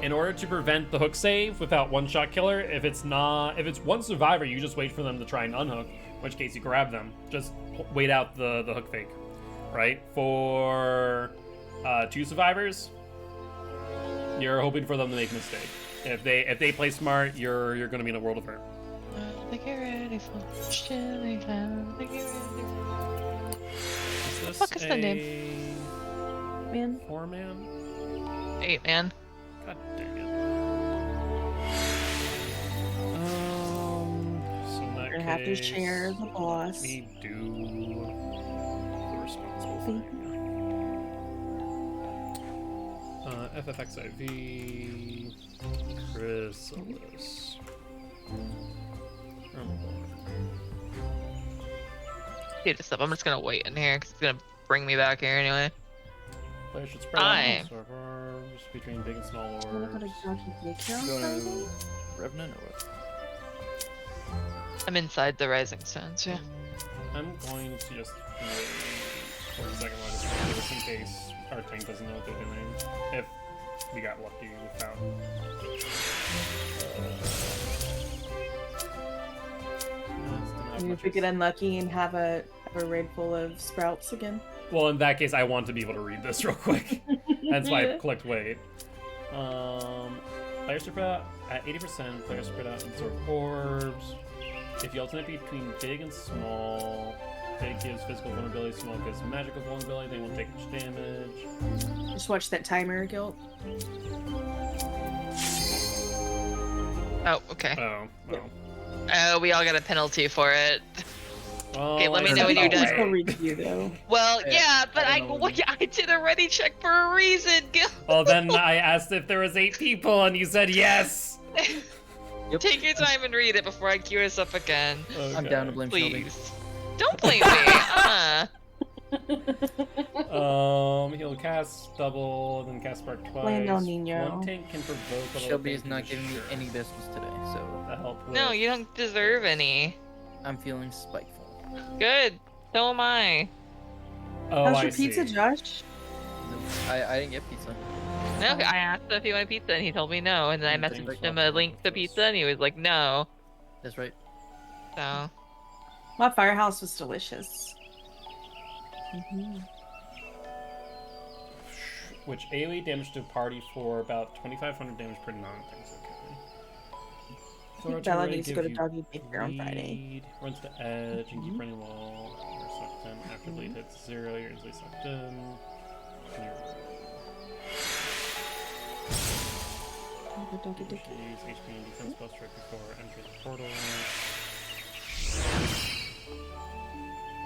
In order to prevent the hook save without one-shot killer, if it's one survivor, you just wait for them to try and unhook, in which case you grab them. Just wait out the hook fake, right? For 2 survivors, you're hoping for them to make a mistake. If they play smart, you're gonna be in a world of hurt. Get ready for chilly time. Get ready. What the fuck is the name? Man. 4-man? 8-man. God dang it. So in that You're gonna have to case, share the boss. let me do the responsible thing. FFXIV, Chrysalis. Dude, this up. I'm just gonna wait in here because it's gonna bring me back here anyway. Players should spread out on servers between big and small What about a wars. Gilty Going to Revenant or what? I'm inside the Rising Stones, yeah. I'm going to just wait for a second while just in case our tank doesn't know what they're doing. If we got lucky without. Maybe if we get unlucky and have a raid full of sprouts again. Well, in that case, I want to be able to read this real quick. That's why I clicked wait. Players spread out at 80%. Players spread out and absorb orbs. If you alternate between big and small, big gives physical vulnerability, small gives magical vulnerability. They won't take much damage. Just watch that timer, Guilt. Oh, okay. Oh, well. Oh, we all got a penalty for it. Well, Okay, let me I know when don't you're done. Still know. read you though. Well, Yeah, yeah, but I I, don't know what, I did a ready check for a reason, Gil. Well, then I asked if there was 8 people, and you said yes. Yep. Take your time and read it before I queue us up again. I'm down to blame Shelby. Please. Don't blame me. He'll cast double, then cast spark twice. Blame El Nino. One tank can provoke. a little Shelby is tank not to giving me sure. any biscuits today, so To help with... No, you don't deserve any. I'm feeling spiteful. Good. So am I. Oh, How's I your pizza, see. Josh? I didn't get pizza. No, I asked him if he wanted pizza and he told me no, and then I Thanks, messaged him a link to pizza and he was like no. That's right. So My firehouse was delicious. Which AoE damage to a party for about 2,500 damage per non-things. Okay. Bella Artillery needs to give go to you Doggy Daycare on Friday. bleed, runs to edge and keep running while you're sucked in. After bleed hits 0, you're instantly sucked in. And use HP and defense buffs right before entering the portal.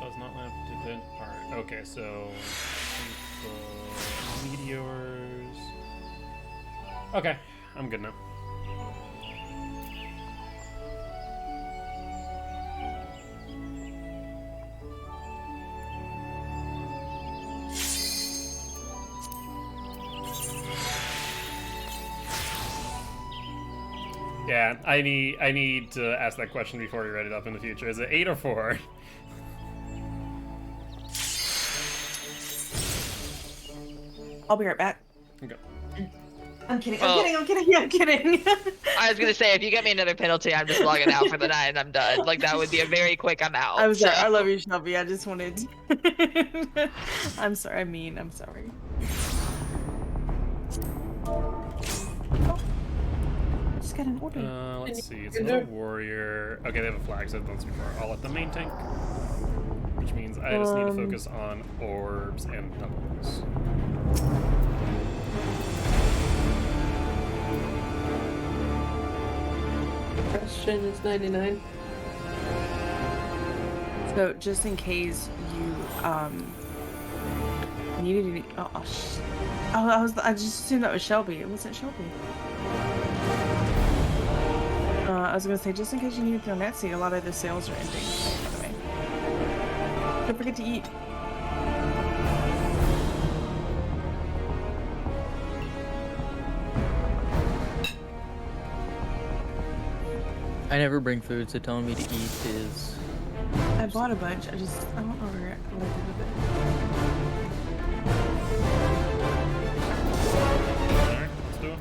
Does not have to hit part. Okay, so meteors. Okay, I'm good now. Yeah, I need to ask that question before we write it up in the future. Is it 8 or 4? I'll be right back. Okay. I'm kidding. Well- I'm kidding. I was gonna say if you get me another penalty, I'm just logging out for the night and I'm done. Like that would be a very quick I'm out. I'm sorry. I so. love you, Shelby. I just wanted. I'm sorry. I'm sorry. I just got an order. Let's see. It's another warrior. Okay, they have a flag, so that's before. I'll let the main tank. Which means I just need to focus on orbs and doubles. Question is 99. So just in case you needed any. I just assumed that was Shelby. It wasn't Shelby. I was gonna say just in case you needed to on Etsy, a lot of the sales are ending. By the way, don't forget to eat. I never bring food, so telling me to eat is. I bought a bunch. I don't know what I did with it. Alright, let's do it.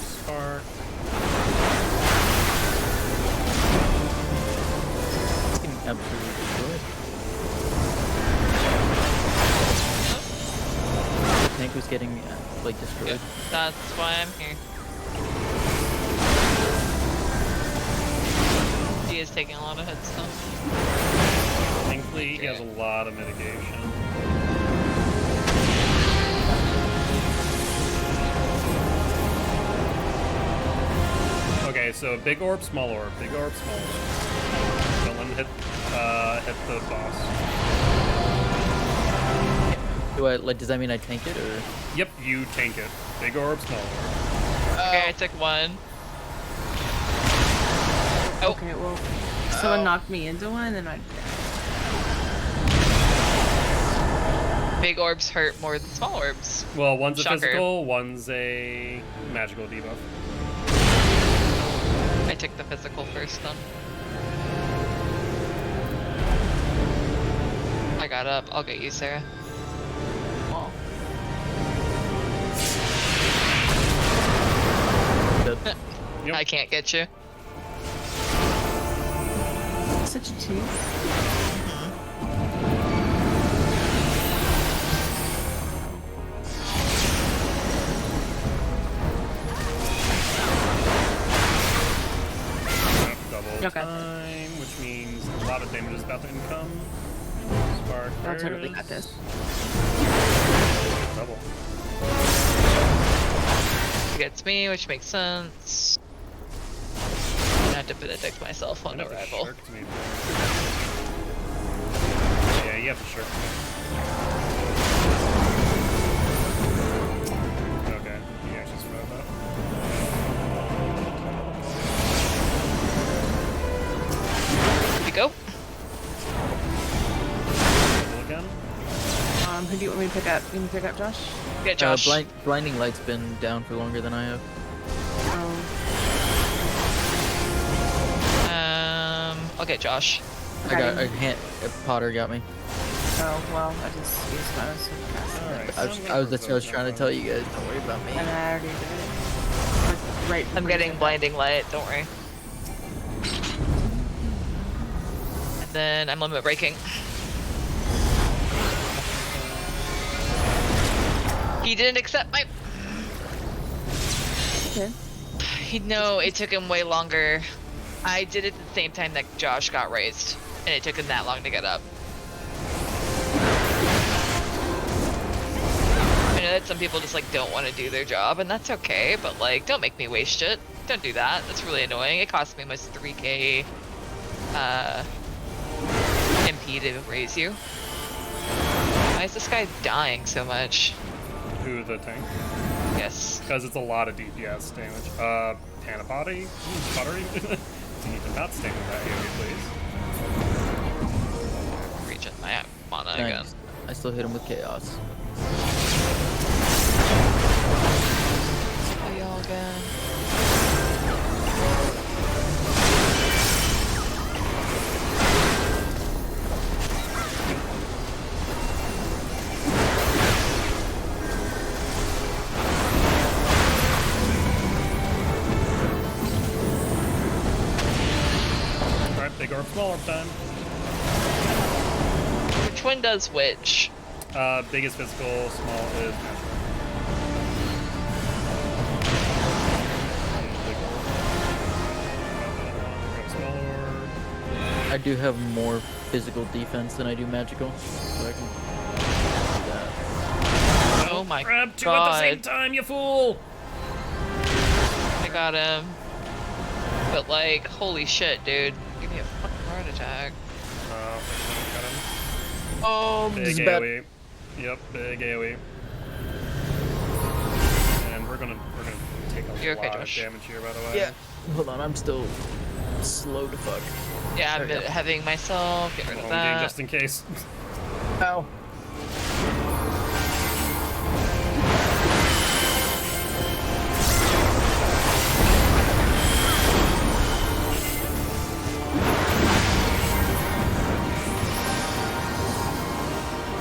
Spark. It's getting absolutely destroyed. The tank was getting like destroyed. Yeah, that's why I'm here. He is taking a lot of hits though. Thankfully, he has a lot of mitigation. Okay, so big orb, small orb, big orb, small orb. Don't let him hit the boss. Does that mean I tank it or? Yep, you tank it. Big orb, small orb. Okay, I took one. Oh. Okay, well, someone knocked me into one, and I. Big orbs hurt more than small orbs. Well, one's a Shocker. physical, one's a magical debuff. I took the physical first then. I got up. I'll get you, Sarah. Well, Yep. I can't get you. Such a tease. Double Okay. time, which means a lot of damage is about to income. Spark I'll totally got first. this. Double. Gets me, which makes sense. I have to benedict myself on Might have to arrival. shirk to me. Yeah, you have to shirk to me. Okay, you actually survived that. Here we go. Double again. Who do you want me to pick up? You want me to pick up Josh? Get Josh. Blinding light's been down for longer than I have. I'll get Josh. I got Potter got me. Oh, well, I just used my Alright, That's what I was trying to tell you guys. Don't worry about me. and I already did it. Right. I'm getting blinding light, don't worry. And then I'm limit breaking. He didn't accept my. Okay. No, it took him way longer. I did it at the same time that Josh got raised, and it took him that long to get up. I know that some people just like don't want to do their job, and that's okay, but like don't make me waste it. Don't do that. That's really annoying. It cost me almost 3k MP to raise you. Why is this guy dying so much? Who, the tank? Yes. Because it's a lot of DPS damage. Panna pottery? Pottery? You need to not stay with that AoE, please. Regen my mana again. Nice. I still hit him with chaos. Oh, y'all again. Alright, big orb, small orb time. Which one does which? Big is physical, small is natural. Grab small orb. I do have more physical defense than I do magical, so I can do that. Oh my Grab two at the same god. time, you fool! I got him. But like, holy shit, dude. Give me a fucking heart attack. Got him. Oh, Big AoE. Yep, big AoE. And we're gonna take a You're lot okay, of Josh. damage here, by the way. Yeah. Hold on, I'm still slow to fuck. Yeah, I'm There we go. having myself. Get rid of Home game that. just in case. Ow.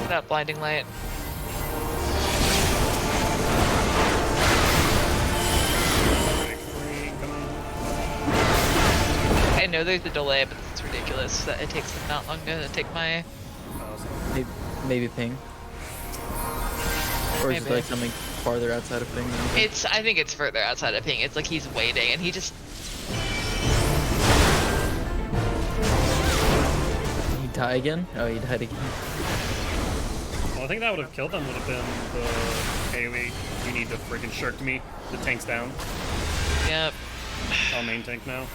That blinding light. Big three coming. I know there's a delay, but it's ridiculous that it takes them that long to take my. Maybe ping. Or is it Maybe. like something farther outside of ping? than anything? I think it's further outside of ping. It's like he's waiting, and he just. He die again? Oh, he died again. Well, I think that would have killed them. Would have been the AoE. You need to freaking shirk me. The tank's down. Yep. I'll main tank now.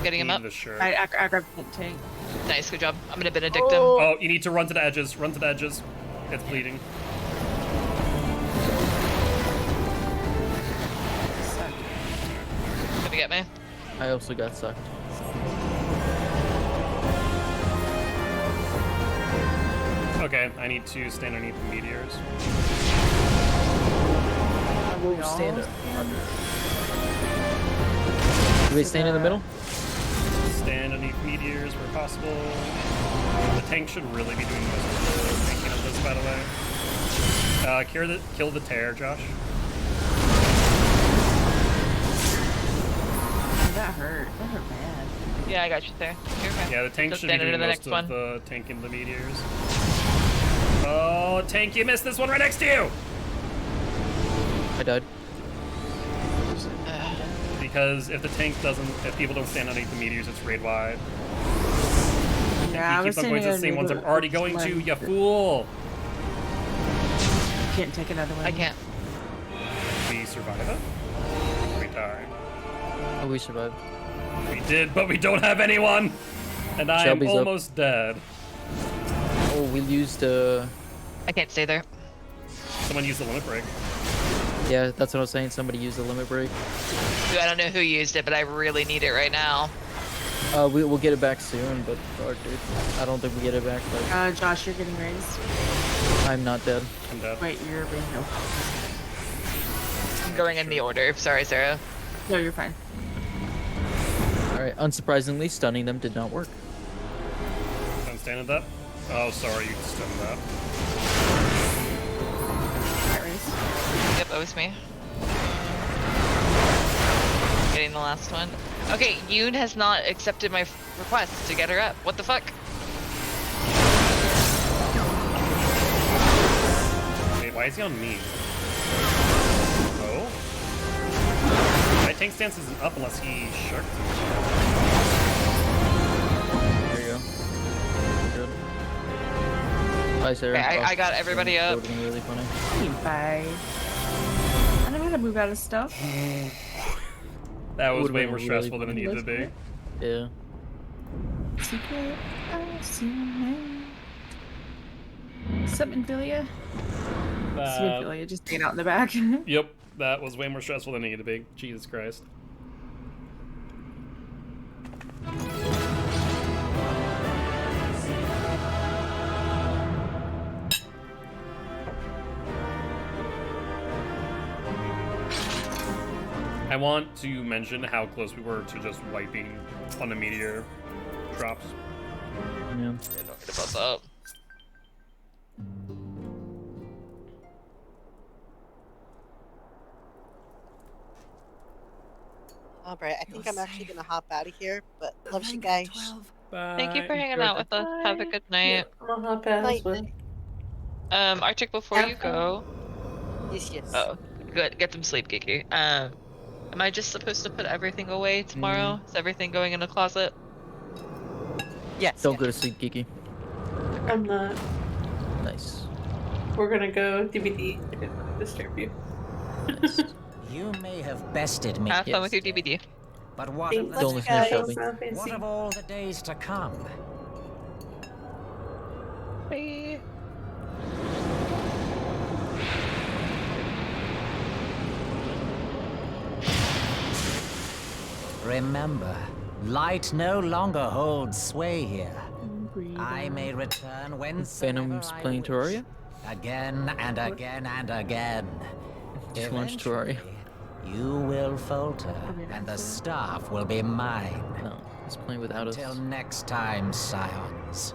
Getting him Need up. the shirk. I grabbed the tank. Nice, good job. I'm gonna benedict him. Oh, you need to run to the edges. Run to the edges. It's bleeding. Gonna get me. I also got sucked. Okay, I need to stand underneath the meteors. We'll stand up. Do we stand in the middle? Stand underneath meteors where possible. The tank should really be doing most of the tanking of this, by the way. Kill the tear, Josh. Yeah, I got you there. You're okay. Yeah, the tank Just should be stand into doing the most next of one. the tanking the meteors. Oh, tank, you missed this one right next to you! I died. Because if the tank doesn't, if people don't stand underneath the meteors, it's raid wide. Yeah, I Keep was on going to the saying same ones I'm maybe already going to, like- you fool! Can't take another one. I can't. We survive it? We die. Oh, we survived. We did, but we don't have anyone! And I am Shelby's up. almost dead. Oh, we used I can't stay there. Someone used the limit break. yeah, that's what I was saying. Somebody used the limit break. Dude, I don't know who used it, but I really need it right now. We'll get it back soon, but fuck, dude, I don't think we get it back. Like, Josh, you're getting raised. I'm not dead. I'm dead. Wait, you're being no. I'm going in the order. Sorry, Sarah. No, you're fine. All right. Unsurprisingly, stunning them did not work. I'm standing that. Oh, sorry, you stunned that. Got raised. Yep, that was me. Getting the last one. Okay, Yoon has not accepted my request to get her up. What the fuck? Wait, why is he on me? Oh? My tank stance isn't up unless he sharked me. There you go. Good. Bye, Sarah. Okay, I got everybody That up. would've been really funny. Bye. I know how to move out of stuff. That was Would've way been more really stressful than it needed to be. Yeah. Secret. Subinfilia. Subinfilia, just being out in the back. Yep, that was way more stressful than it needed to be. Jesus Christ. I want to mention how close we were to just wiping on the meteor drops. Yeah. Yeah, don't get about that. Alright, I think I'm actually gonna hop out of here, but love you guys. Thank you for Bye. hanging out with us. Have a good night. I'm gonna hop out as well. Arctic, before you go. Yes, yes. Oh, good. Get some sleep, Kiki. Am I just supposed to put everything away tomorrow? Is everything going in a closet? Yes. Don't yes. go to sleep, Kiki. I'm not. Nice. We're gonna go DVD. I didn't want to disturb you. Nice. You may have bested me, Have fun with your Yes. DVD. but what Thanks, of, Don't the, listen to guys. Shelby. Not fancy. what of all the days to come? Bye. Remember, light no longer holds sway here. I may return when Phantom's playing Terraria? Again and again and again. Just launched Terraria. Eventually, you will falter, and the staff will be mine. No, he's playing without us. Till next time, scions.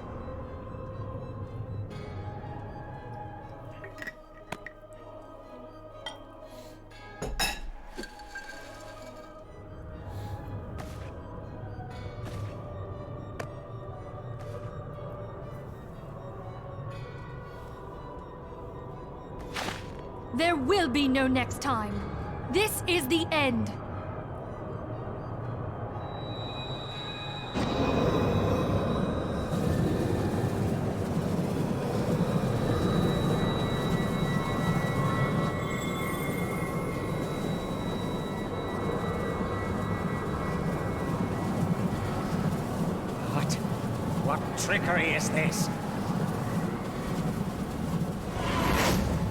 There will be no next time. This is the end. What trickery is this?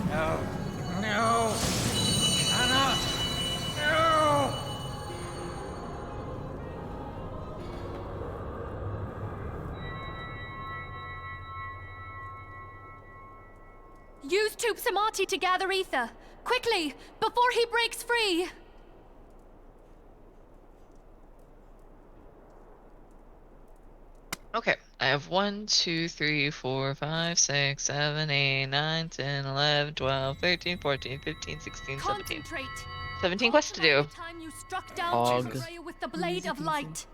No. No. Cannot. No. Use Tube Samati to gather ether. Quickly, before he breaks free. Okay, I have 1, 2, 3, 4, 5, 6, 7, 8, 9, 10, 11, 12, 13, 14, 15, 16, 17. Concentrate. 17 quests to do. The time you struck down Og. Terraria with the blade of light.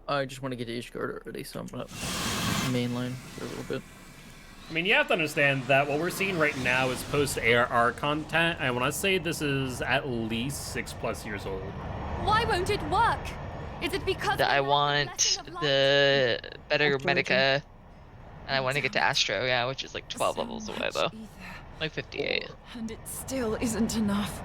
I just want to get to Ishgard already, so I'm gonna mainline for a little bit. I mean, you have to understand that what we're seeing right now is post-ARR content, and when I say this is at least 6+ years old. Why won't it work? Is it because That I we lack want blessing of light? the better Astro Medica, and I want to get to Astro, yeah, which is like 12 levels away though. Like 58. And it still isn't enough.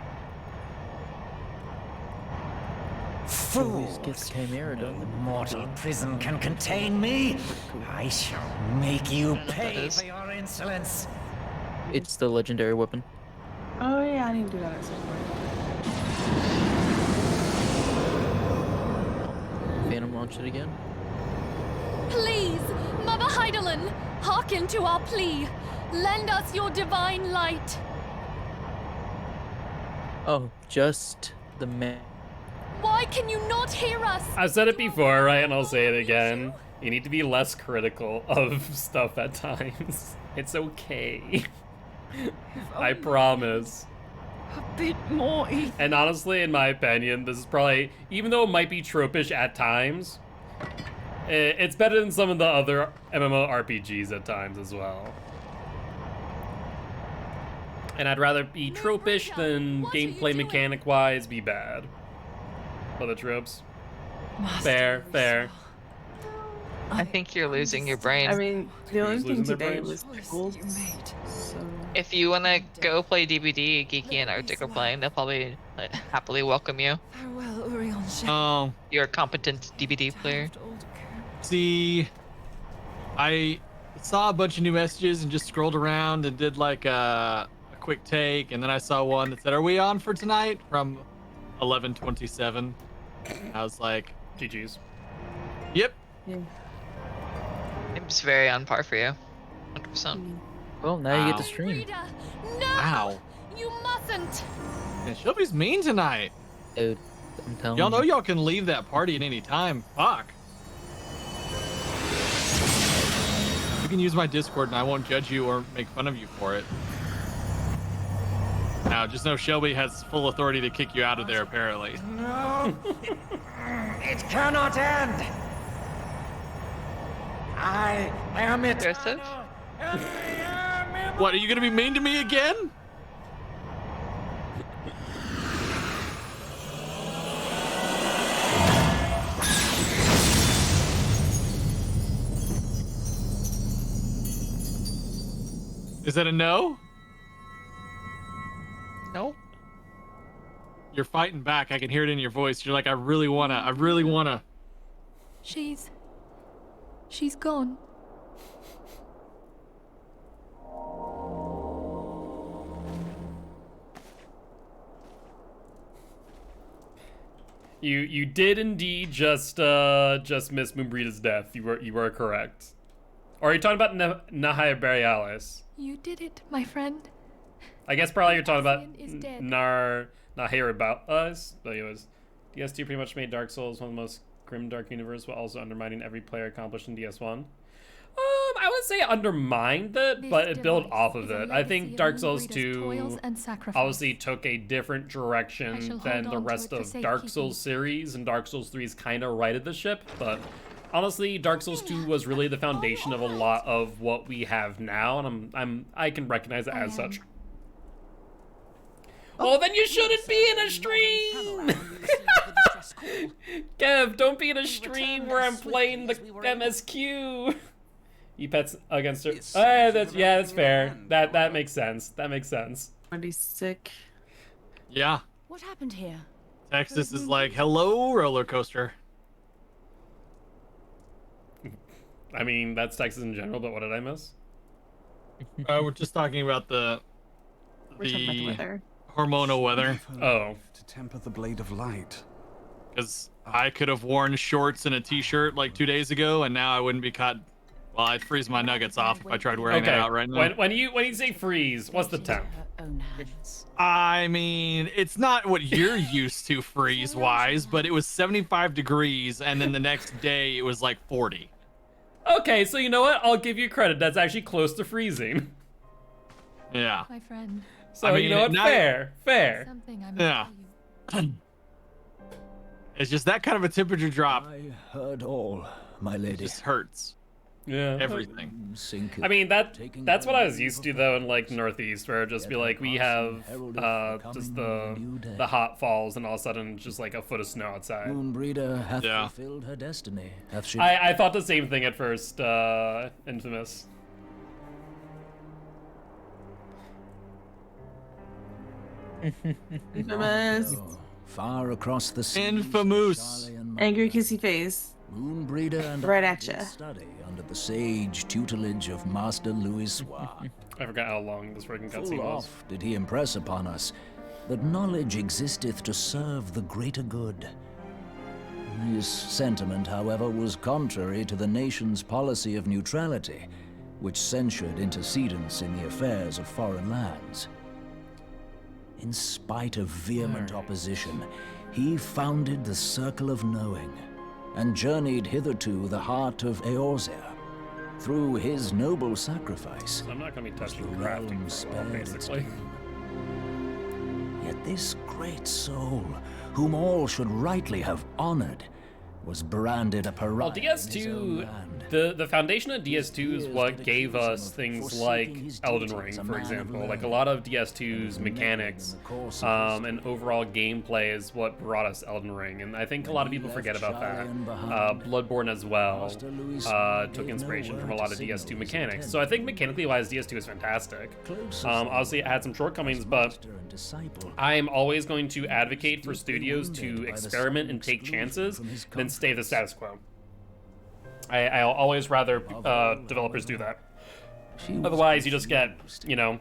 Always Fools! gets Chimera No done. mortal prison can contain me. I shall make you that pay is. for your insolence. It's the legendary weapon. Oh yeah, I need to do that at some point. Phantom launched it again. Please, Mother Heidelin, hearken to our plea. Lend us your divine light. Oh, just the man. Why can you not hear us? I've said it before, right, and I'll say it again. You need to be less critical of stuff at times. It's okay. I promise. A bit more ether. And honestly, in my opinion, this is probably, even though it might be tropish at times, it's better than some of the other MMORPGs at times as well. And I'd rather be tropish than gameplay mechanic-wise be bad. Other tropes. Fair, fair. I think you're losing your brain. I mean, the only Who's thing losing their today brains? was pickles, so If you want to go play DBD, Geeky and Arctic are playing, they'll probably happily welcome you. Farewell, Uriel. Oh, You're a competent DBD player. see, I saw a bunch of new messages and just scrolled around and did like a quick take, and then I saw one that said, "Are we on for tonight?" from 11:27. I was like, GG's. "Yep." It's very on par for you. 100%. Well, now you get to Wow. stream. Frida, no! Wow. You mustn't! And Shelby's mean tonight. Dude, I'm telling Y'all know you. y'all can leave that party at any time. Fuck. You can use my Discord and I won't judge you or make fun of you for it. Now, just know Shelby has full authority to kick you out of there, apparently. No, it cannot end. I am it. Joseph? What, are you gonna be mean to me again? Is that a no? No. You're fighting back. I can hear it in your voice. You're like, I really wanna. She's gone. You did indeed just miss Mumbrida's death. You were correct. Or are you talking about Nahaya Borealis? You did it, my friend. I guess probably you're talking about Is dead. Nahaya Borealis. But anyways, DS2 pretty much made Dark Souls one of the most grim dark universe while also undermining every player accomplished in DS1. I would say undermined it, This but it built device off of is a it. I legacy think of Dark Souls Mumbrida's 2 toils and sacrifice. obviously took a different I direction shall than hold the on to rest it of for Dark safekeeping. Souls series, and Dark Souls 3 is kind of righted the ship, but honestly, Dark Souls 2 was really the foundation of a lot of what we have now, and I can recognize it as such. Well, then you shouldn't be in a stream! Kev, don't be in a stream where I'm playing the MSQ! You pets against her. That's fair. That makes sense. That makes sense. already sick. Yeah. What happened here? Texas is like, hello, roller coaster. I mean, that's Texas in general, but what did I miss? We're just talking about We're talking about the weather. hormonal weather. Oh. To temper the blade of light. Because I could have worn shorts and a t-shirt like 2 days ago, and now I wouldn't be caught. Well, I'd freeze my nuggets off if I tried wearing Okay. it out right now. When you say freeze, what's the temp? Her own hands. I mean, it's not what you're used to freeze-wise, but it was 75 degrees, and then the next day it was like 40. Okay, so you know what? I'll give you credit. That's actually close to freezing. Yeah. My friend. So I you know mean, what? not- Fair. Something I must Yeah. tell you. It's just that kind of a temperature drop. I heard all, my It lady. just hurts. Yeah. Everything. I mean that's what I was used to though in like Northeast, where it'd just be like we have just the hot falls and all of a sudden just like a foot of snow outside. Moonbreeder hath Yeah. fulfilled her destiny. Hath she? I thought the same thing at first, Infamous. Infamous. Far across the sea. Infamous. Angry kissy face. Moonbreeder and Right I at did ya. study under the sage tutelage of Master Louis Soir. I forgot how long this freaking cutscene Full was. oft did he impress upon us that knowledge existeth to serve the greater good. This sentiment, however, was contrary to the nation's policy of neutrality, which censured intercedence in the affairs of foreign lands. In spite of vehement opposition, he founded the Circle of Knowing, and journeyed hitherto the heart of Eorzea. Through his noble sacrifice, So I'm not gonna be touching the crafting realm for a while, spared its basically. king. Yet this great soul, whom all should rightly have honored, was branded a pariah Well, in his own DS2, land. the foundation of DS2 is what gave us things like Elden Ring, for example. Like a lot of DS2's mechanics and overall gameplay is what brought us Elden Ring, and I think a lot of people forget about that. Bloodborne as well took inspiration from a lot of DS2 mechanics. So I think mechanically wise, DS2 is fantastic. Obviously, it had some shortcomings, but I'm always going to advocate for studios to experiment and take chances than stay the status quo. I'll always rather developers do that. Otherwise, you just get, you know,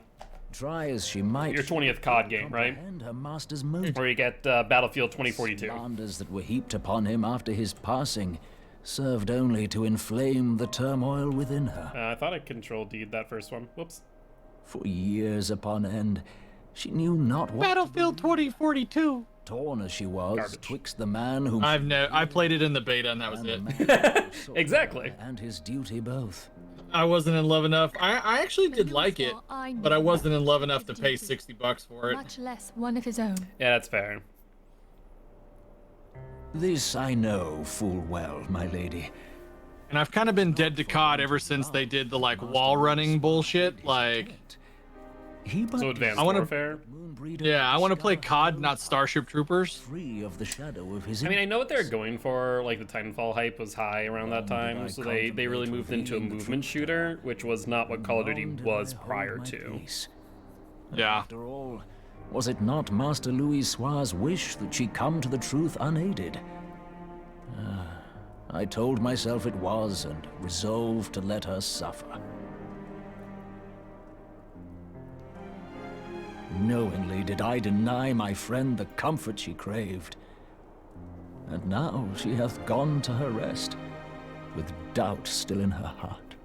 Try as she might, your 20th COD game, right? her master's mood. Or you get Battlefield 2042. Slanders that were heaped upon him after his passing served only to inflame the turmoil within her. I thought I control-D'd that first one. Whoops. For years upon end, she knew not what Battlefield 2042. torn as she was Garbage. twixt the man whom I played it in the beta and that was it. Exactly. and his duty both. I wasn't in love enough. I actually did like it, but I wasn't in love enough to pay $60 for it. Much less one of his own. Yeah, that's fair. This I know full well, my lady. And I've kind of been dead to COD ever since they did the like wall running bullshit. Like, So Advanced I wanna- Warfare. yeah, I want to play COD, not Starship Troopers. Free of the shadow of his I mean, I know what they're going for. Like, the Titanfall hype was high around that time, so they really moved into a movement shooter, which was not what Call of Duty was prior to. Yeah. After all, was it not Master Louis Soir's wish that she come to the truth unaided? I told myself it was, and resolved to let her suffer. Knowingly did I deny my friend the comfort she craved. And now she hath gone to her rest, with doubt still in her heart.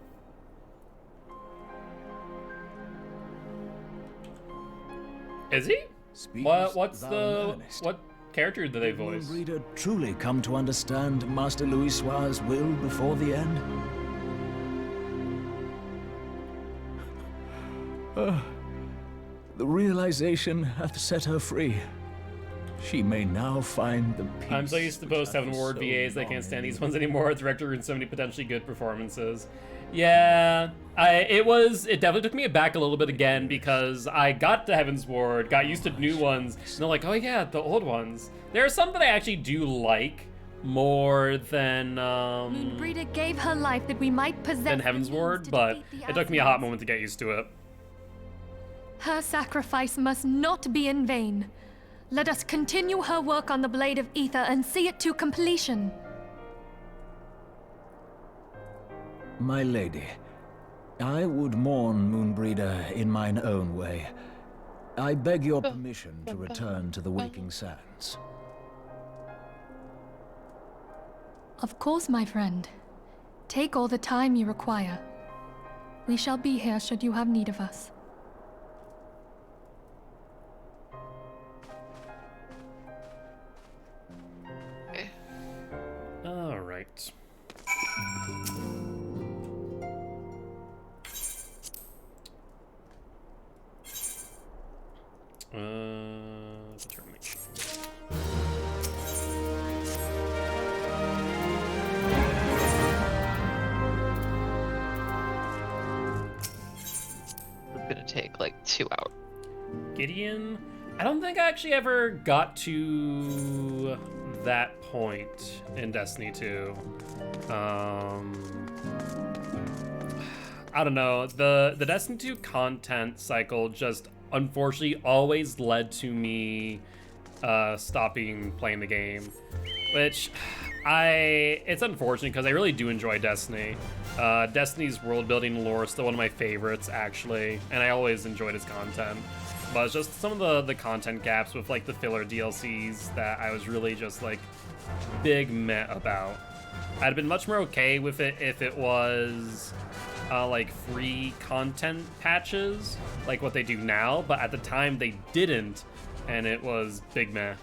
Is he? Speakest What's thou the in earnest? what character do they voice? Reader truly come to understand Master Louis Soir's will before the end? The realization hath set her free. She may now find the peace. I'm so used to which post hath 7 word so VAs, I long can't stand these eluded ones anymore. Director ruined so many potentially good performances. Yeah, it definitely took me aback a little bit again because I got to Heaven's Ward, got used to new ones, and they're like, oh yeah, the old ones. There are some that I actually do like more than Moonbreeder gave her life that we might possess than the Heaven's means Ward, to but defeat the it took me a hot Asmodees. moment to get used to it. Her sacrifice must not be in vain. Let us continue her work on the Blade of Ether and see it to completion. My lady, I would mourn Moonbreeder in mine own way. I beg your permission to return to the Waking Sands. Of course, my friend. Take all the time you require. We shall be here should you have need of us. All right. Determination. take like 2 hours. Gideon, I don't think I actually ever got to that point in Destiny 2. I don't know. The Destiny 2 content cycle just unfortunately always led to me stopping playing the game, which it's unfortunate because I really do enjoy Destiny. Destiny's world building lore is still one of my favorites actually, and I always enjoyed its content. But it's just some of the content gaps with like the filler DLCs that I was really just like big meh about. I'd have been much more okay with it if it was like free content patches, like what they do now, but at the time they didn't, and it was big meh.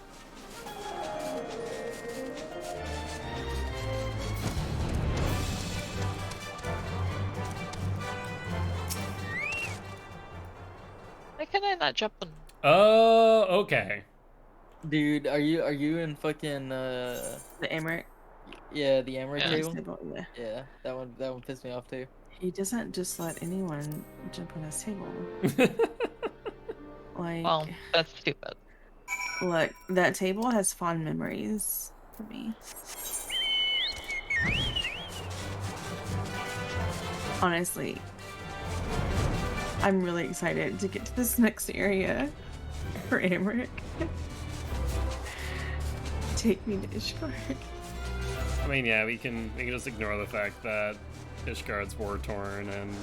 Why can I not jump on? Oh, okay. Dude, are you in fucking The Emmerich. yeah, the Emery Yeah. table? Yeah. Yeah, that one pissed me off too. He doesn't just let anyone jump on his table. Like, Well, that's stupid. look, that table has fond memories for me. Honestly, I'm really excited to get to this next area for Emmerich. Take me to Ishgard. I mean, yeah, we can just ignore the fact that Ishgard's war torn and,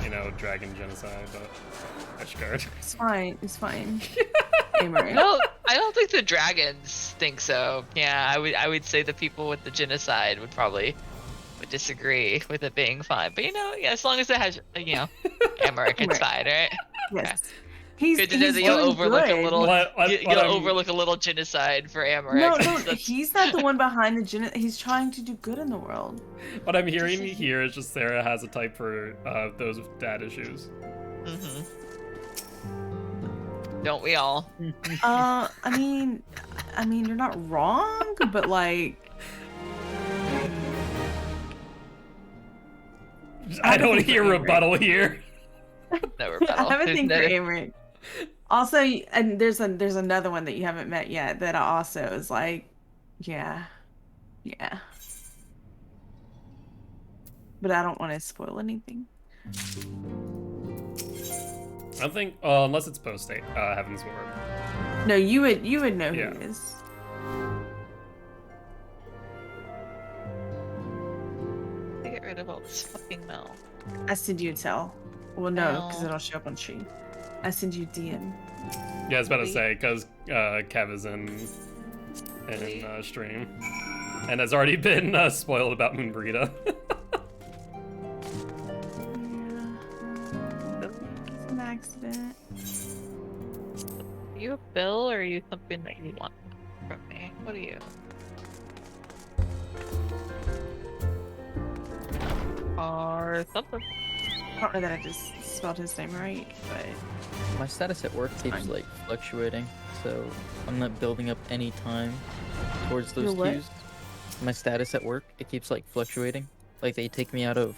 you know, dragon genocide, but Ishgard. It's fine. It's fine. Emmerich. No, I don't think the dragons think so. Yeah, I would say the people with the genocide would disagree with it being fine. But you know, yeah, as long as it has, you know, Emmerich, it's fine, right? Yes. He's Good to know he's that you'll doing overlook good. a little. What You'll I'm- overlook a little genocide for Emmerich. No, That's- he's not the one behind the he's trying to do good in the world. What I'm hearing here is just Sarah has a type for those with dad issues. Mhm. Don't we all? I mean, you're not wrong, but like, I don't hear rebuttal here. No I rebuttal. have a There's thing for no- Emmerich. Also, and there's another one that you haven't met yet that also is like, yeah. But I don't want to spoil anything. I don't think, unless it's post Heaven's Ward. No, you would know who Yeah. it is. To get rid of all this fucking mail. I send you a tell. Well, no, because No. it'll show up on stream. I send you DM. Yeah, I was about to say, because Kev is in stream. And has already been spoiled about Moonbrita. It's an accident. Are you a bill or are you something that you want from me? What are you? Or something. I don't know that I just spelled his name right, but My status at work keeps Fine. like fluctuating, so I'm not building up any time towards those Your what? queues. My status at work, it keeps like fluctuating. Like they take me out of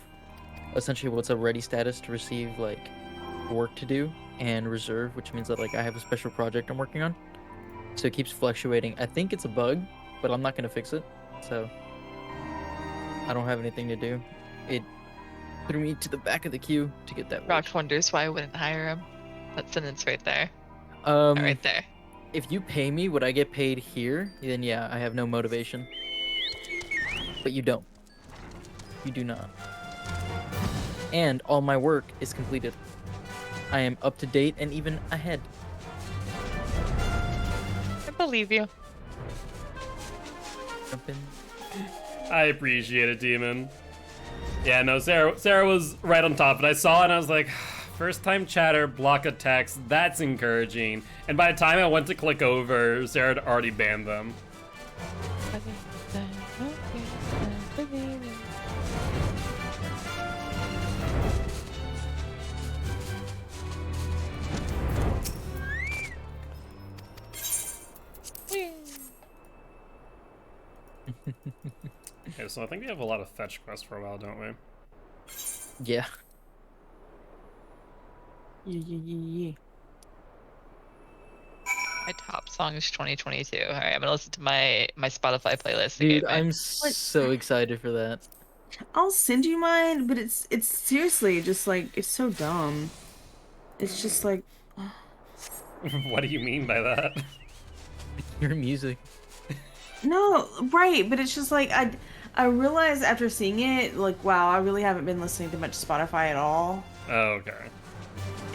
essentially what's a ready status to receive like work to do and reserve, which means that like I have a special project I'm working on. So it keeps fluctuating. I think it's a bug, but I'm not gonna fix it. So I don't have anything to do. It threw me to the back of the queue to get that work. Rock wonders why I wouldn't hire him. That sentence right there. Right there. If you pay me what I get paid here, then yeah, I have no motivation. But you don't. You do not. And all my work is completed. I am up to date and even ahead. I believe you. Jump in. I appreciate it, Demon. Yeah, no, Sarah was right on top, and I saw it and I was like, first time chatter, block of text, that's encouraging. And by the time I went to click over, Sarah had already banned them. Okay, so I think we have a lot of fetch quests for a while, don't we? Yeah. Yeah. My top song is 2022. All right, I'm gonna listen to my Spotify playlist. Dude, me. I'm so excited for that. I'll send you mine, but it's seriously just like it's so dumb. It's just like What do you mean by that? Your music. no, right, but it's just like I realized after seeing it, like wow, I really haven't been listening to much Spotify at all Oh, okay.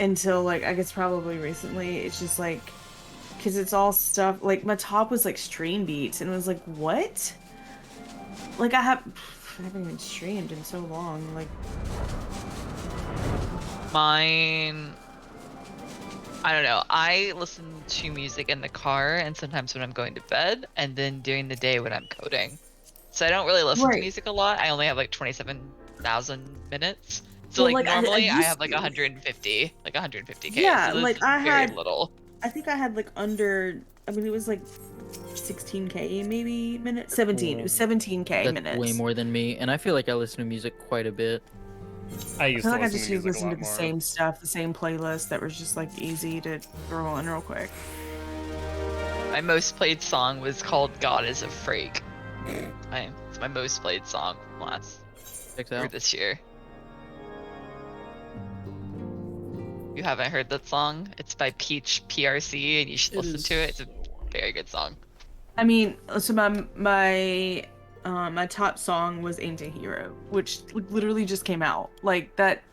until like I guess probably recently. It's just like because it's all stuff like my top was like stream beats and it was like what? Like I haven't even streamed in so long. Like Mine. I don't know. I listen to music in the car and sometimes when I'm going to bed and then during the day when I'm coding. So I don't really listen to music a lot. I only have like 27,000 minutes. So well, like normally I used have like to. 150, like 150k. Yeah, so like I very had little. I think I had like under. I mean, it was like 16k maybe minutes. 17. It was 17k That's minutes. way more than me, and I feel like I listen to music quite a bit. I feel like I just used to listen to the same stuff, the same playlist that was just like easy to throw on real quick. My most played song was called "God Is a Freak." It's my most played song from last or this year. You haven't heard that song? It's by Peach PRC, and you should listen to it. It's a very good song. I mean, so my top song was Anti-Hero, which like, literally just came out. Like that,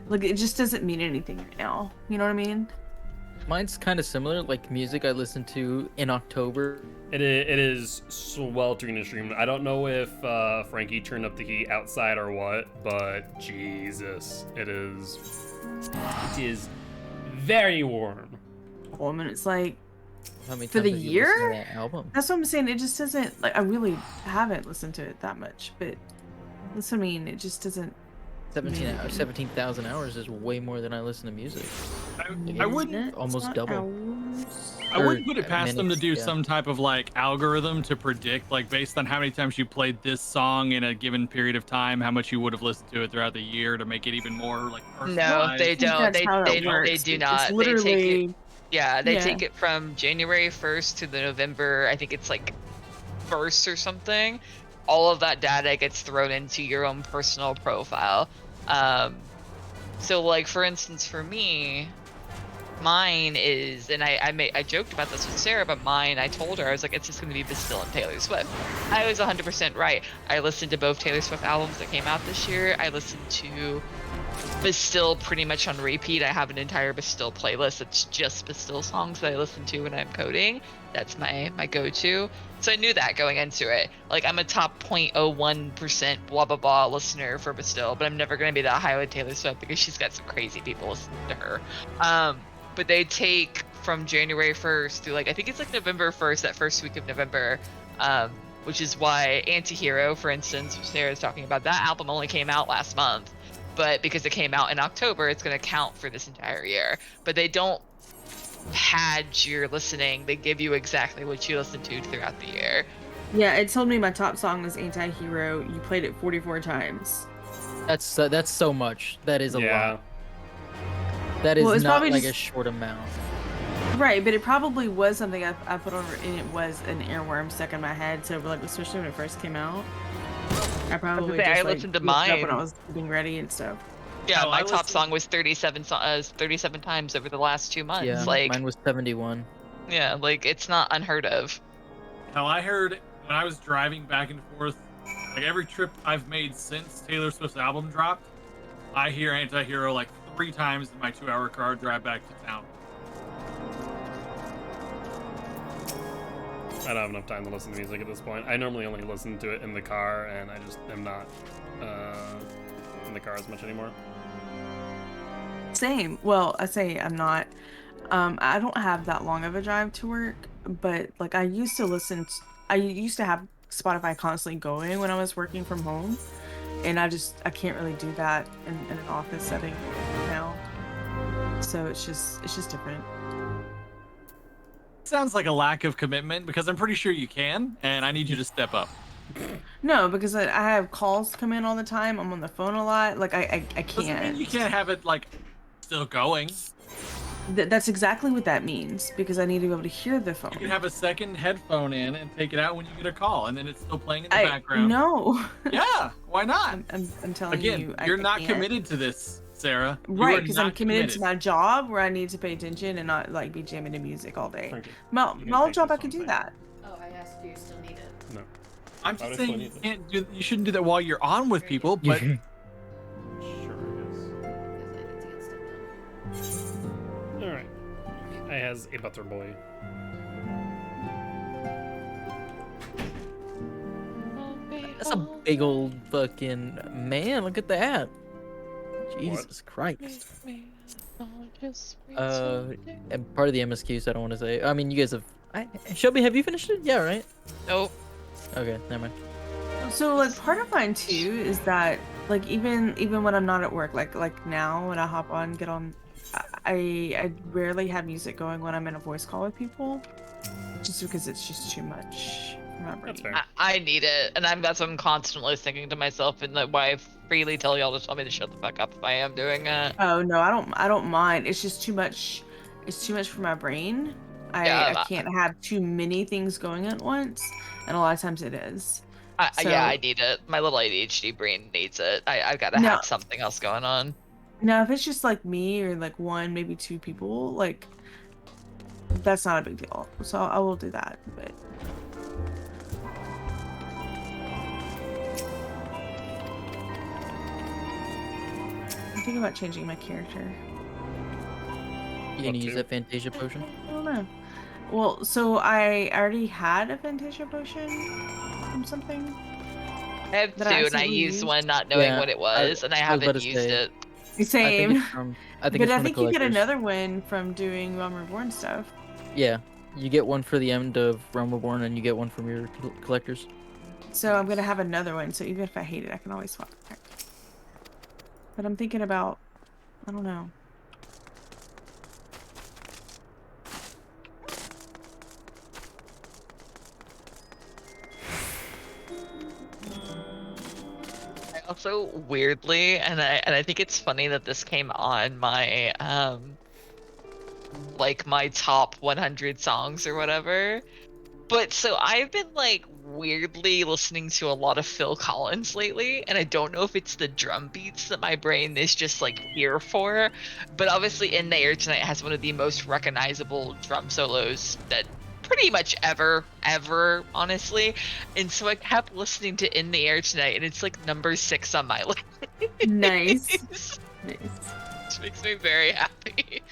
like it just doesn't mean anything right now. You know what I mean? Mine's kind of similar, like music I listened to in October. It is sweltering and streaming. I don't know if Frankie turned up the heat outside or what, but Jesus, it is very warm. Oh, I mean, it's like How many for the times have you listened to year. that album? That's what I'm saying. It just doesn't like I really haven't listened to it that much, but that's what I mean. It just doesn't. 17,000 hours is way more than I listen to music. I wouldn't almost double. I wouldn't put it past them to minutes, do yeah. some type of like algorithm to predict, like based on how many times you played this song in a given period of time, how much you would have listened to it throughout the year to make it even more like personalized. No, they don't. They works. do It's not. literally. They take it. Yeah, they Yeah. take it from January 1st to the November. I think it's like 1st or something. All of that data gets thrown into your own personal profile. So like for instance, for me, mine is, and I joked about this with Sarah, but mine, I told her, I was like, it's just going to be Bastille and Taylor Swift. I was 100% right. I listened to both Taylor Swift albums that came out this year. I listened to Bastille pretty much on repeat. I have an entire Bastille playlist that's just Bastille songs that I listen to when I'm coding. That's my go-to. So I knew that going into it. Like I'm a top 0.01% blah blah blah listener for Bastille, but I'm never gonna be that high with Taylor Swift because she's got some crazy people listening to her. But they take from January 1st through like I think it's like November 1st, that first week of November, which is why Anti-Hero, for instance, which Sarah's talking about, that album only came out last month. But because it came out in October, it's going to count for this entire year. But they don't pad your listening. They give you exactly what you listen to throughout the year. Yeah, it told me my top song was Anti-Hero. You played it 44 times. That's so much. That is a lot. That Well, is it's not probably like a just- short amount. Right, but it probably was something I put over, and it was an earworm stuck in my head. So, like, especially when it first came out, I probably I just like, listened to looked it up mine. when I was getting ready and stuff. Yeah, Oh, my I top listened- song was 37 times over the last 2 months. Yeah, Like, mine was 71. yeah, like it's not unheard of. Hell, I heard when I was driving back and forth, like every trip I've made since Taylor Swift's album dropped, I hear Anti-Hero like 3 times in my 2-hour car drive back to town. I don't have enough time to listen to music at this point. I normally only listen to it in the car, and I just am not in the car as much anymore. Same. Well, I say I'm not. I don't have that long of a drive to work, but like I used to I used to have Spotify constantly going when I was working from home, and I can't really do that in an office setting now. So it's just different. Sounds like a lack of commitment because I'm pretty sure you can, and I need you to step up. No, because I have calls come in all the time. I'm on the phone a lot. Like I Doesn't mean can't. you can't have it like still going. That's exactly what that means, because I need to be able to hear the phone. You can have a second headphone in and take it out when you get a call, and then it's still playing in the background. No. Yeah, why not? I'm telling Again, you. you're I not can't. committed to this, Sarah. You Right, are because not I'm committed to my job where I need to pay attention and not like be jamming to music all day. Frankie, My you can old take job, this I could phone do back. that. Oh, I asked, do you still need it? No. I'm Thought I just still saying need you shouldn't do that while you're on with people, but Sure, All right. I has a butter boy. That's a big old fucking man. Look at that. Jesus Christ. And part of the MSQs I don't want to say. I mean, you guys have. Shelby, have you finished it? Yeah, right. Nope. Okay, never mind. So like part of mine too is that like even when I'm not at work, like now when I hop on, get on, I rarely have music going when I'm in a voice call with people, just because it's just too much for my brain. That's fair. I need it, and that's what I'm constantly thinking to myself, and like why I freely tell y'all to tell me to shut the fuck up if I am doing it. Oh no, I don't mind. It's just too much. It's too much for my brain. I can't have too many things going at once, and a lot of times it is. Yeah, I need it. My little ADHD brain needs it. I've got to have something else going on. Now, if it's just like me or like one, maybe two people, like that's not a big deal. So I will do that. But I'm thinking about changing my character. You gonna use that Fantasia potion? I don't know. Well, so I already had a Fantasia potion from something. I have two, and I used one not knowing what it was, and I haven't used it. Same. I think but I think you get another one from doing Realm Reborn stuff. Yeah, you get one for the end of Realm Reborn, and you get one from your collectors. So I'm gonna have another one. So even if I hate it, I can always swap it back. But I'm thinking about, I don't know. Also, weirdly, and I think it's funny that this came on my like my top 100 songs or whatever. But so I've been like weirdly listening to a lot of Phil Collins lately, and I don't know if it's the drum beats that my brain is just like here for, but obviously In the Air Tonight has one of the most recognizable drum solos that pretty much ever, honestly. And so I kept listening to In the Air Tonight, and it's like number 6 on my list. Nice. Nice. Which makes me very happy.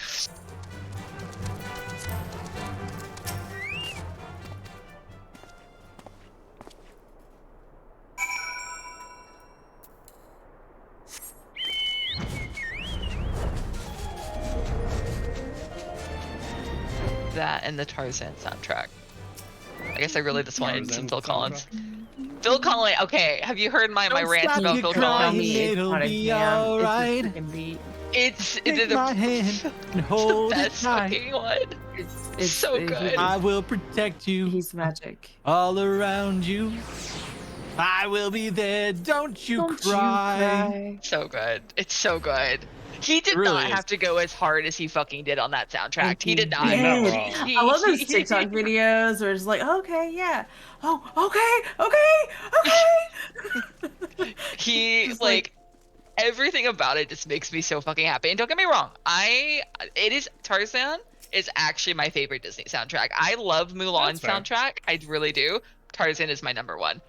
That and the Tarzan soundtrack. I guess I really just wanted some Phil Collins. Phil Collins. Okay, have you heard my rant about Phil Collins? It'll be alright. It's my hand and hold the it best tight. fucking one. It's so good. I will protect you. He's magic. All around you. I will be there. Don't you cry. So good. It's so good. He did not have to go as hard as he fucking did on that soundtrack. He did not. I love those TikTok videos where it's like, okay, yeah. Oh, okay. He like everything about it just makes me so fucking happy. And don't get me wrong, Tarzan is actually my favorite Disney soundtrack. I love Mulan soundtrack. I really do. Tarzan is my number one.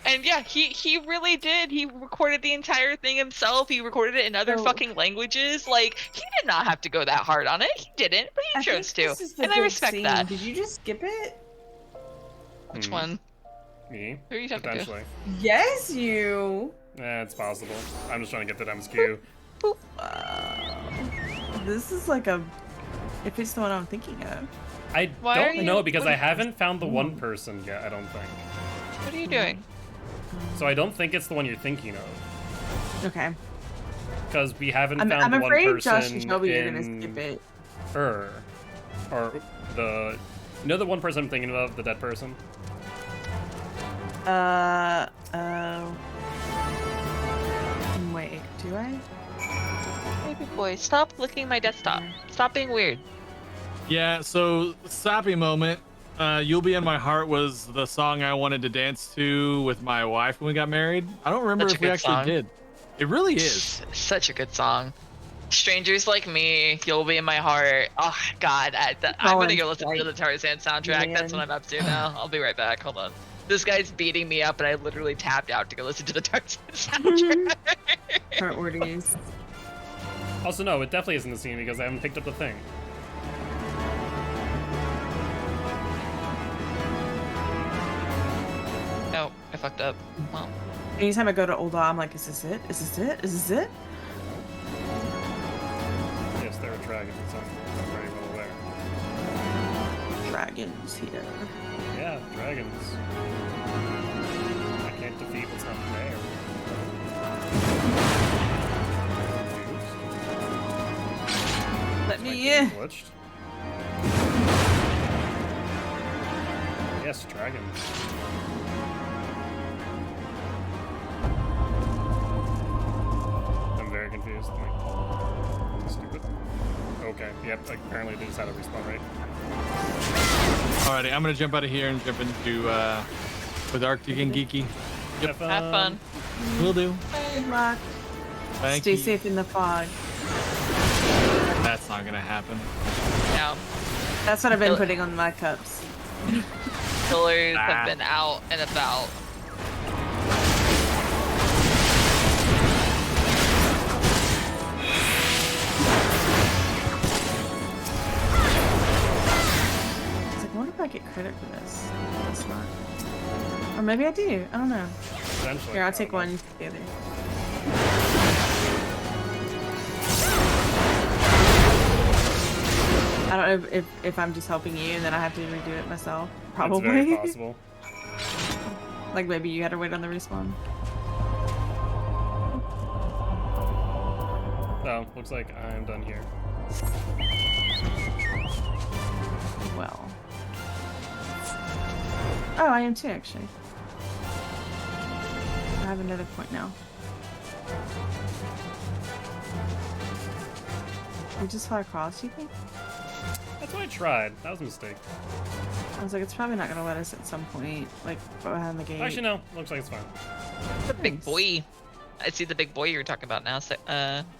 And yeah, he really did. He recorded the entire thing himself. He recorded it in other fucking languages. Like, he did not have to go that hard on it. He didn't, but he chose to. And I respect that. Did you just skip it? Which one? Me? Who are you talking Potentially. Yes, you. It's possible. I'm just trying to get the MSQ. This is like if it's the one I'm thinking of. I don't know because I haven't found the one person yet, I don't think. What are you doing? So I don't think it's the one you're thinking of. Okay. Because we haven't found I'm the one afraid person Josh and Shelby are gonna skip it. Or the... You know the one person I'm thinking of? The dead person? Wait, do I? Hey, big boy, stop licking my desktop. Stop being weird. Yeah, so sappy moment. You'll Be in My Heart was the song I wanted to dance to with my wife when we got married. I don't remember Such a if we good actually song. did. It really is. Such a good song. Strangers Like Me, You'll Be in My Heart. Oh, God. I'm going to go listen to the Tarzan soundtrack. That's what I'm up to now. I'll be right back. Hold on. This guy's beating me up, and I literally tapped out to go listen to the Tarzan soundtrack. Heart orgies. Also, no, it definitely isn't the scene because I haven't picked up the thing. Oh, I fucked up. Well. Anytime I go to Ul'dah, I'm like, is this it? Is this it? Is this it? Yes, there are dragons. I'm very well aware. Dragons here. Yeah, dragons. I can't defeat what's not there. Let me in. Glitched. Yes, dragons. I'm very confused. Like, stupid. Okay, yep, like, apparently they just had a respawn rate. Alrighty, I'm gonna jump out of here and jump into with Arctic and Geeky. Yep. Have fun. Will do. Good luck. Thank Stay you. safe in the fog. That's not gonna happen. No. That's what I've been putting on my cups. Killers have been out and about. It's like, I wonder if I get credit for this. That's not. Or maybe I do. I don't know. Essentially, Here, I'll take one, you take the other. I don't know if I'm just helping you and then I have to redo it myself. Probably. That's very possible. Like maybe you had to wait on the respawn. Oh, looks like I'm done here. Well. Oh, I am too, actually. I have another point now. We just fly across, you think? That's what I tried. That was a mistake. I was like, it's probably not gonna let us at some point, like behind the gate. Actually, no. Looks like it's fine. The big boy. I see the big boy you were talking about now,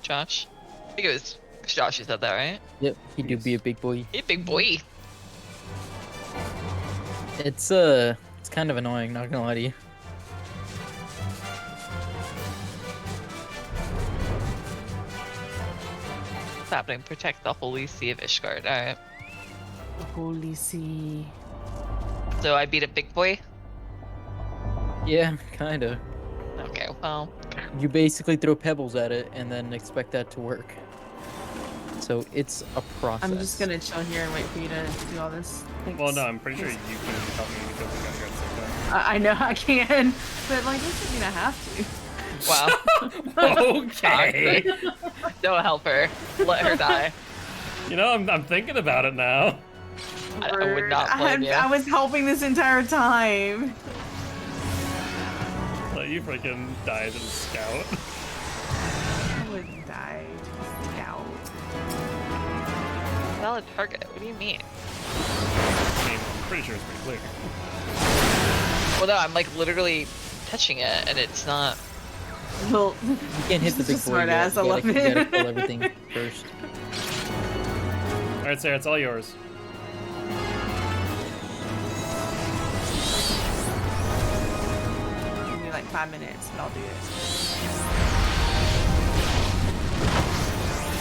Josh. I think it was Josh who said that, right? Yep, he do be a big boy. Hey, big boy. It's kind of annoying, not gonna lie to you. What's happening? Protect the holy sea of Ishgard. Alright. The holy sea. So I beat a big boy? Yeah, kinda. Okay, well. You basically throw pebbles at it and then expect that to work. So it's a process. I'm just gonna chill here and wait for you to do all this. Thanks. Well, no, I'm pretty sure you can help me because we got here at the same time. I know I can, but like this doesn't mean I have to. Wow. Okay. Don't help her. Let her die. You know, I'm thinking about it now. I would not blame you. I was helping this entire time. Let you freaking die as a scout. I would die to scout. Valid target. What do you mean? I mean, I'm pretty sure it's pretty clear. Well, no, I'm like literally touching it, and it's not. Well, you can't hit the big boy smart yet. ass. I love You gotta it. kill everything first. All right, Sarah, it's all yours. Give me like 5 minutes, and I'll do it.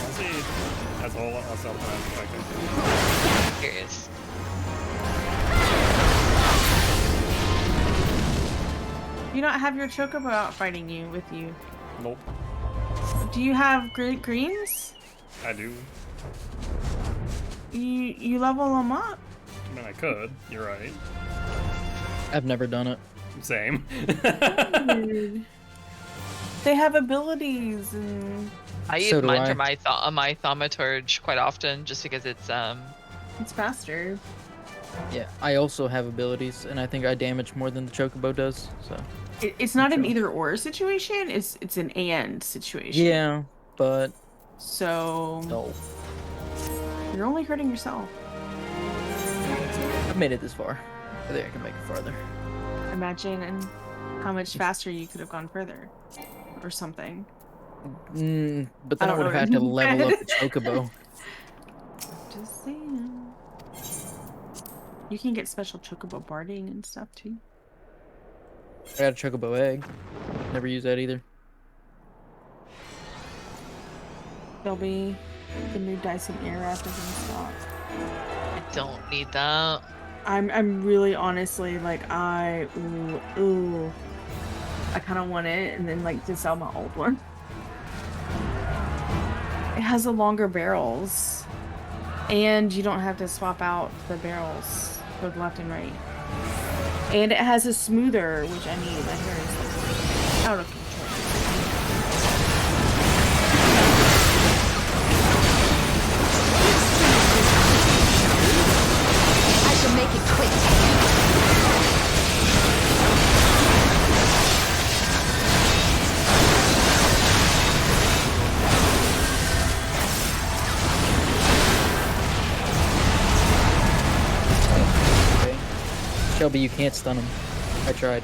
I'll see. That's all. I'll sell the perspective. Curious. You don't have your chocobo out fighting you with you. Nope. Do you have great greens? I do. You level them up? I mean, I could. You're right. I've never done it. Same. They have abilities and. I use So do mine I. for my thaumaturge quite often, just because it's It's faster. Yeah, I also have abilities, and I think I damage more than the chocobo does. So. It's not an either or situation. It's an and situation. Yeah, but So No. you're only hurting yourself. I've made it this far. I think I can make it farther. Imagine and how much faster you could have gone further, or something. But then I don't would have know. had to level up the chocobo. Just saying. You can get special chocobo barding and stuff too. I got a chocobo egg. Never use that either. There'll be the new Dyson Airwrap is in stock. I don't need that. I'm really honestly like I kind of want it and then like to sell my old one. It has a longer barrels, and you don't have to swap out the barrels both left and right. And it has a smoother, which I need. My hair is like out of control. I shall make it quick. Okay. Shelby, you can't stun him. I tried.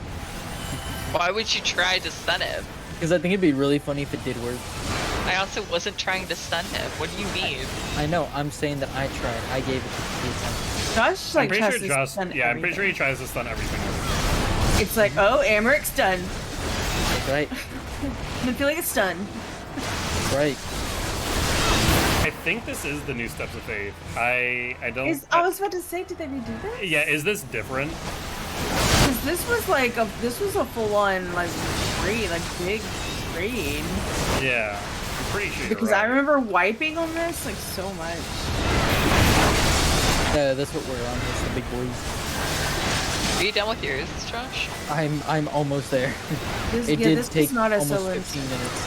Why would you try to stun him? Because I think it'd be really funny if it did work. I also wasn't trying to stun him. What do you mean? I know. I'm saying that I tried. I gave it the attempt. Josh I'm like pretty tries sure to Josh. stun Yeah, I'm pretty sure he everything. tries to stun everything. It's like, oh, Amaric's done. That's right. I feel like it's done. That's right. I think this is the new Steps of Faith. I don't. I was about to say, did they redo this? Yeah, is this different? Because this was like a full-on like raid, like big raid. Yeah, I'm pretty sure. Because you're I right. remember wiping on this like so much. That's what we're on. It's the big boys. Are you done with yours, Josh? I'm almost there. This, It yeah, did this take was not as almost so 15 minutes.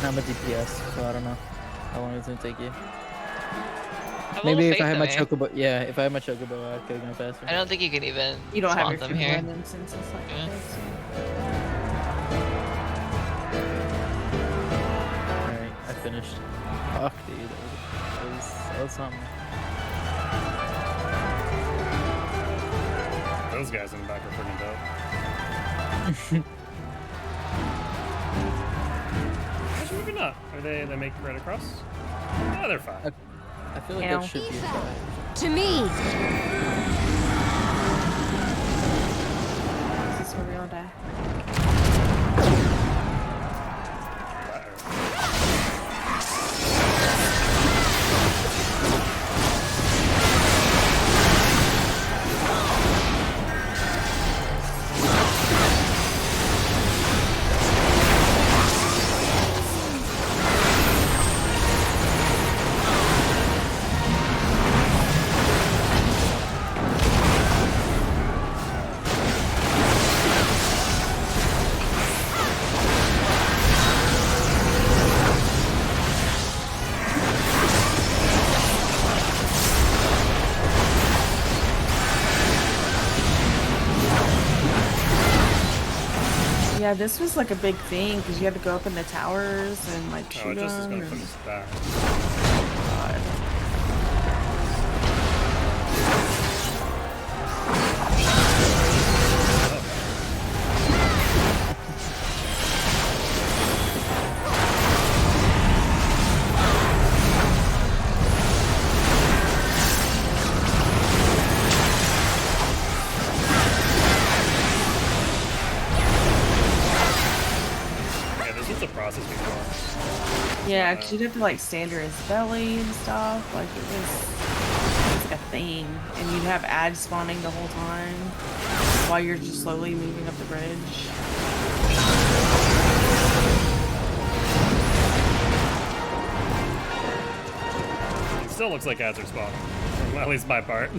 I'm a DPS, so I don't know how long it's gonna take you. Have a Maybe little if I had my faith in me. chocobo, yeah, if I had my chocobo, I could have gone faster. I don't think you can even You don't have spawn your them food here. blend since it's like Yeah. this. Alright, I finished. Fuck, dude, that was something. Those guys in the back are freaking dope. Actually, maybe not. Are they make right across? Yeah, they're fine. I feel like Ow. that should be a try. To me. This is where we all die. Yeah, this was like a big thing because you had to go up in the towers and like Oh, shoot it just is them. gonna and- put us back. God. Yeah, this was a process before. Yeah, because you'd have to like sander his belly and stuff. Like it was like a thing, and you'd have ads spawning the whole time while you're just slowly moving up the bridge. It still looks like ads are spawning. Well, at least my part.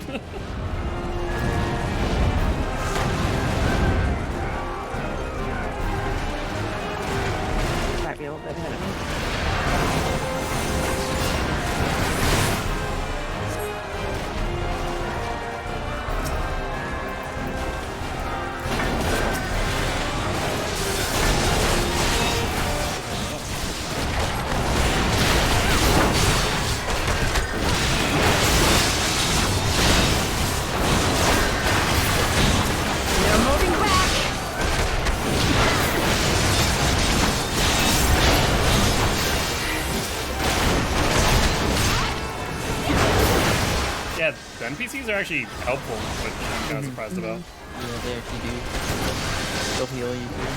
Might be a little bit ahead of me. Yeah, the NPCs are actually helpful, which I'm kind of surprised about. Yeah, they actually do. They'll heal you too.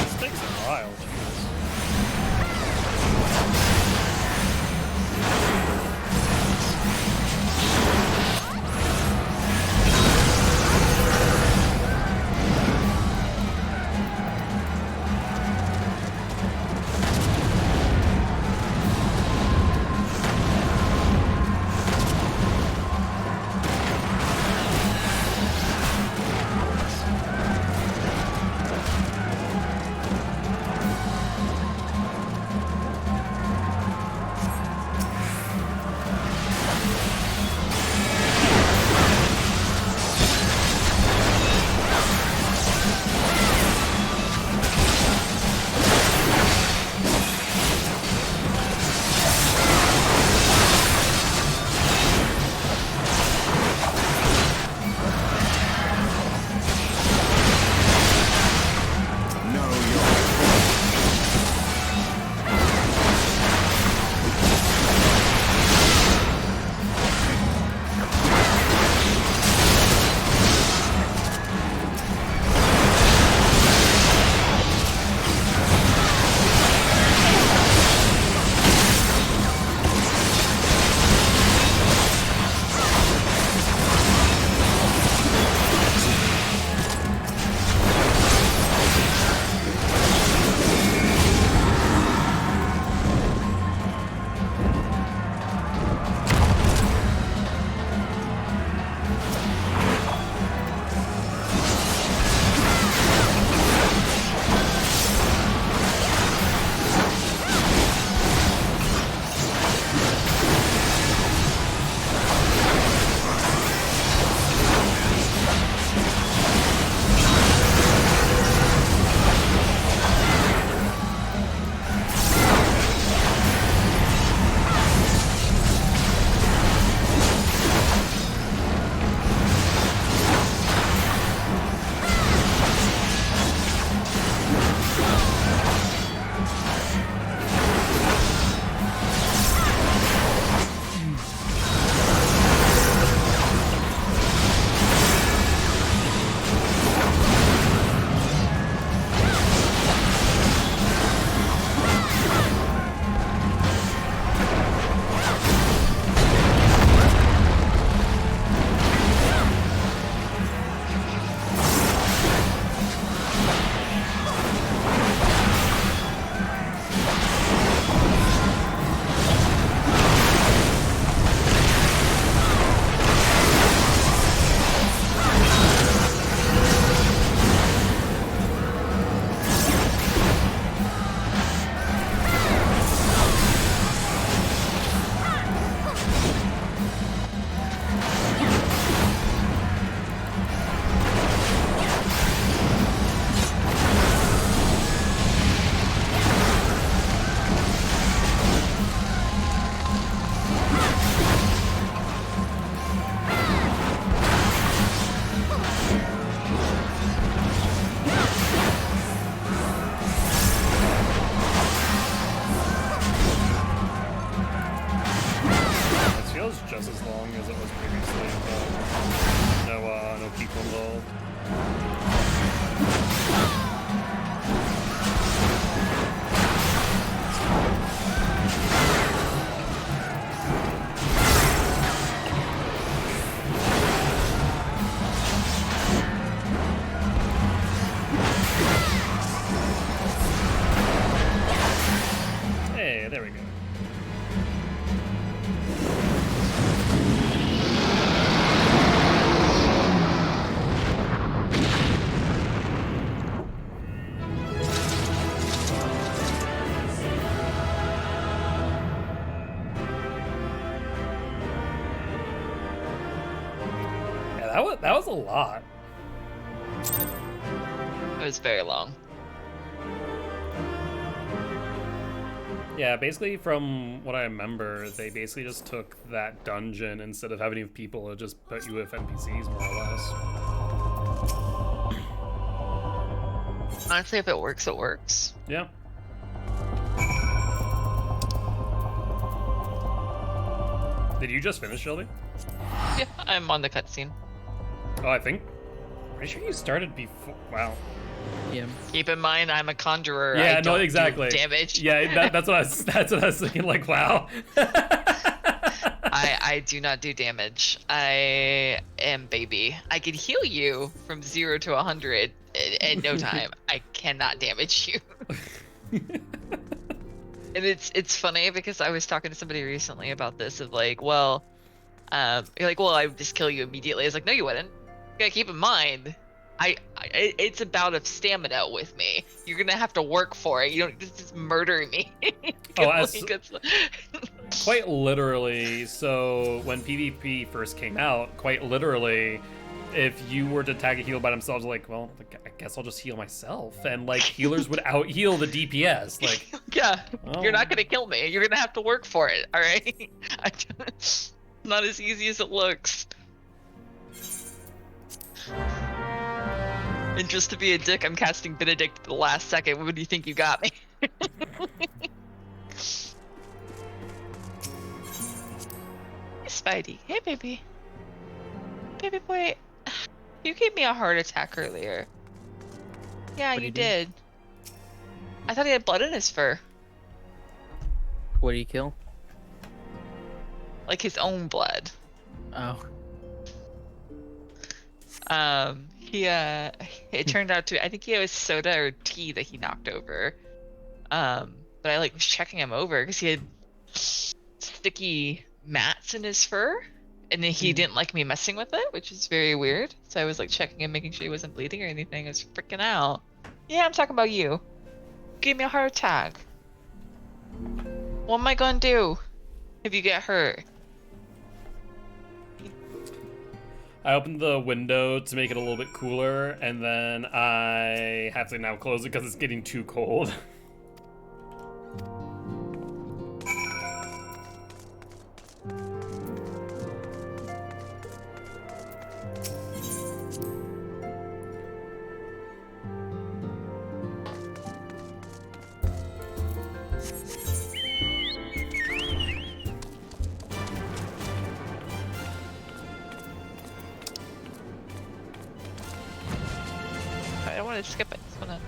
This takes a while. Jesus. there we go. Yeah, that was a lot. It was very long. Yeah, basically from what I remember, they basically just took that dungeon instead of having people, it just put you with NPCs more or less. Honestly, if it works, it works. Yeah. Did you just finish, Gilty? Yeah, I'm on the cutscene. Oh, I think. Pretty sure you started before. Wow. Yeah. Keep in mind, I'm a conjurer. Yeah, I no, don't exactly. do damage. Yeah, that's what I was thinking. Like, wow. I do not do damage. I am baby. I can heal you from 0 to 100 in no time. I cannot damage you. And it's funny because I was talking to somebody recently about this of like, well, you're like, well, I would just kill you immediately. I was like, no, you wouldn't. You gotta keep in mind, it's about a stamina with me. You're gonna have to work for it. You don't just murder me. Oh, quite literally. So when PvP first came out, quite literally, if you were to tag a heal by themselves, like, well, I guess I'll just heal myself, and like healers would out heal the DPS. Like, yeah, oh. You're not gonna kill me. You're gonna have to work for it. All right. Not as easy as it looks. And just to be a dick, I'm casting Benedict at the last second. What do you think you got me? Hey, Spidey. Hey, baby. Baby boy. You gave me a heart attack earlier. Yeah, you did. I thought he had blood in his fur. What did he kill? Like his own blood. Oh. It turned out to, I think he had soda or tea that he knocked over. But I like was checking him over because he had sticky mats in his fur, and then he didn't like me messing with it, which is very weird. So I was like checking him, making sure he wasn't bleeding or anything. I was freaking out. Yeah, I'm talking about you. Give me a heart attack. What am I gonna do if you get hurt? I opened the window to make it a little bit cooler, and then I have to now close it because it's getting too cold. I don't want to skip it. I just wanna...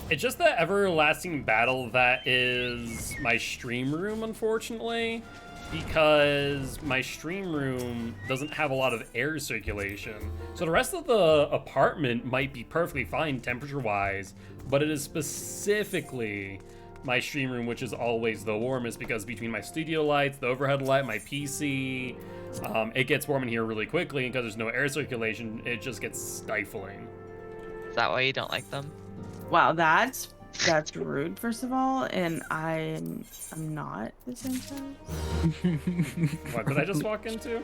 It's just the everlasting battle that is my stream room, unfortunately, because my stream room doesn't have a lot of air circulation. So the rest of the apartment might be perfectly fine temperature-wise, but it is specifically my stream room which is always the warmest, because between my studio lights, the overhead light, my PC, it gets warm in here really quickly, and because there's no air circulation, it just gets stifling. Is that why you don't like them? Wow, that's rude, first of all, and I'm not the same size. What did I just walk into?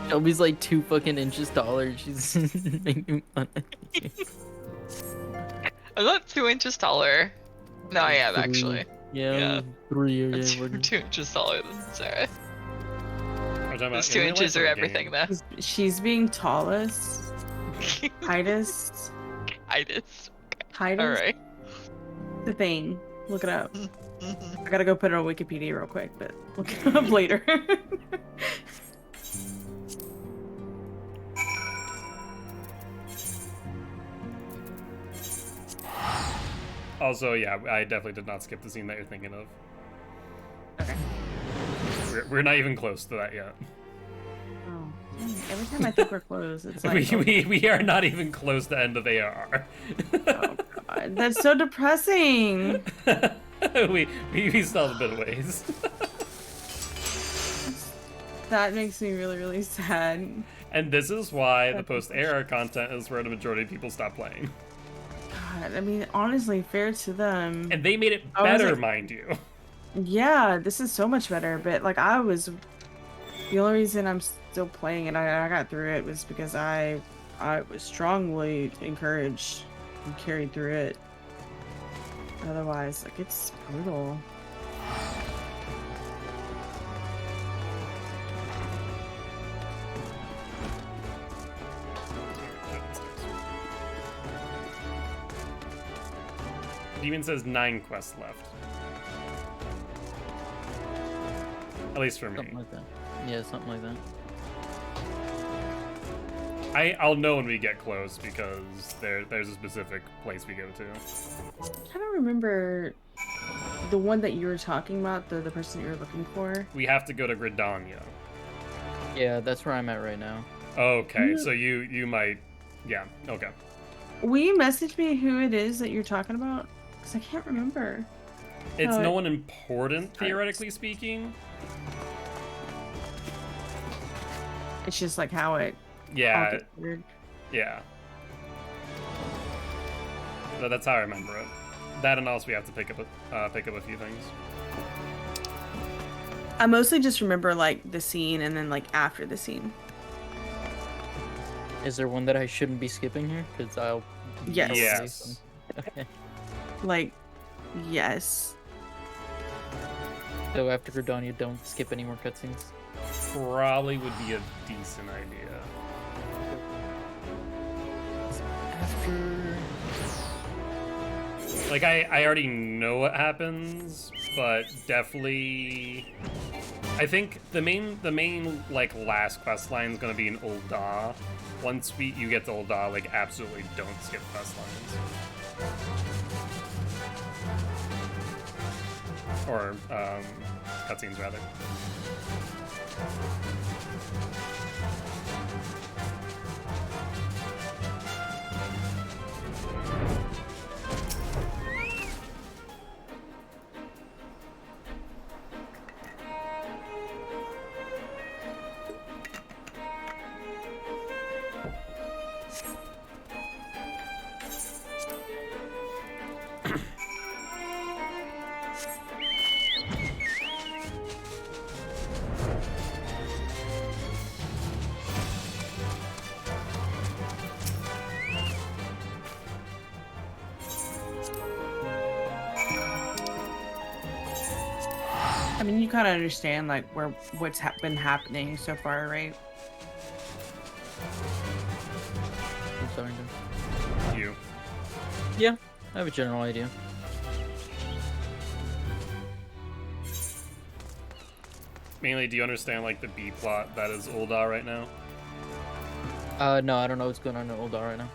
Shelby's like 2 fucking inches taller. She's making fun of you. I'm not 2 inches taller. No, I am actually. Yeah. 3 or I'm 2 inches taller than Sarah. Those 2 in real inches life or are a everything, game? though. She's being tallest. Heightest. All right. The thing. Look it up. I gotta go put it on Wikipedia real quick, but look it up later. Also, yeah, I definitely did not skip the scene that you're thinking of. Okay. We're not even close to that yet. Oh. Every time I think we're close, it's like we are not even close to end of AR. oh god, that's so depressing. we still have a bit of ways. That makes me really, really sad. And this is why the post-AR content is where the majority of people stop playing. God, I mean, honestly, fair to them. And they made it better, mind you. Yeah, this is so much better, but like the only reason I'm still playing it, I got through it was because I was strongly encouraged and carried through it. Otherwise, like, it's brutal. Demon says 9 quests left. At least for me. Something like that. Yeah, something like that. I'll know when we get close because there's a specific place we go to. I don't remember the one that you were talking about, the person that you were looking for. We have to go to Gridania. Yeah, that's where I'm at right now. Okay, so you might, yeah, okay. Will you message me who it is that you're talking about? Because I can't remember. It's no one important, theoretically speaking. It's just like how it. Yeah. Yeah. So that's how I remember it. That and also we have to pick up a few things. I mostly just remember like the scene and then like after the scene. Is there one that I shouldn't be skipping here? Because I'll. Yes. Yes. Okay. Like, yes. So after Gridania, don't skip any more cutscenes. Probably would be a decent idea. After. Like I already know what happens, but definitely, I think the main like last quest line is gonna be in Ul'dah. Once you get to Ul'dah, like absolutely don't skip quest lines. Or cutscenes rather. I mean, you kind of understand like what's been happening so far, right? I'm sorry. You. Yeah, I have a general idea. Mainly, do you understand like the B plot that is Ul'dah right now? No, I don't know what's going on in Ul'dah right now.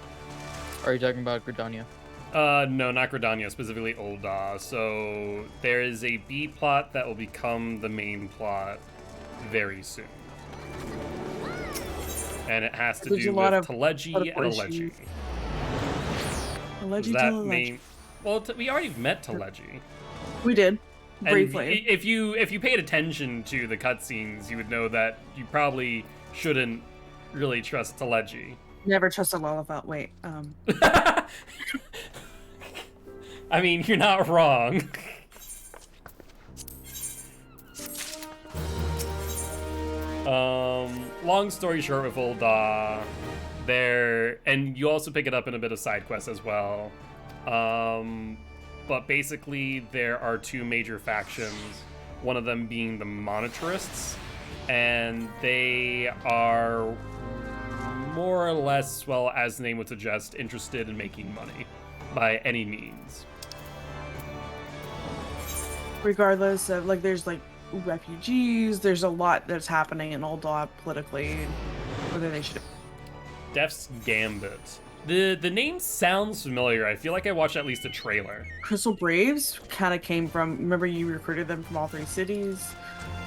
Are you talking about Gridania? No, not Gridania, specifically Ul'dah. So there is a B plot that will become the main plot very soon. And it has to do with Teleji and Aleji. Aleji that to main... Well, we already met Teleji. We did. And Briefly. if you paid attention to the cutscenes, you would know that you probably shouldn't really trust Teleji. Never trust a Lullabout. Wait, I mean, you're not wrong. Long story short with Ul'dah, and you also pick it up in a bit of side quests as well. But basically, there are two major factions, one of them being the Monetarists, and they are more or less, well, as the name would suggest, interested in making money by any means. regardless of like, there's like refugees. There's a lot that's happening in Ul'dah politically. Whether they should. Death's Gambit. The name sounds familiar. I feel like I watched at least a trailer. Crystal Braves kind of came from. Remember, you recruited them from all three cities.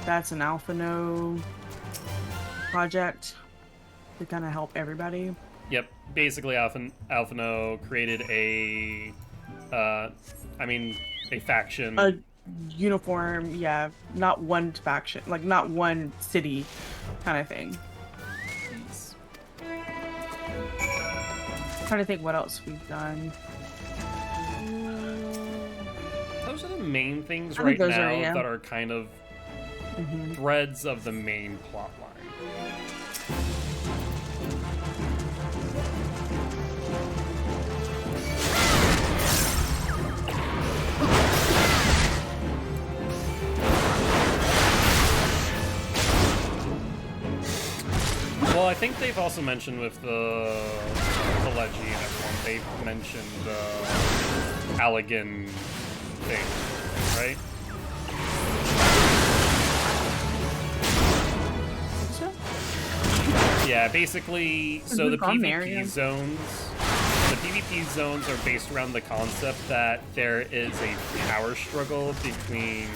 That's an Alphano project. to kind of help everybody. Yep. Basically, Alphino created a faction. A uniform, yeah, not one faction, like not one city kind of thing. Trying to think what else we've done. Those are the main things I right think those now are, yeah. that are kind of threads of the main plot line. Well, I think they've also mentioned with the Leggy and everyone, they've mentioned the Allegan thing, right? Yeah, basically, so the PvP zones are based around the concept that there is a power struggle between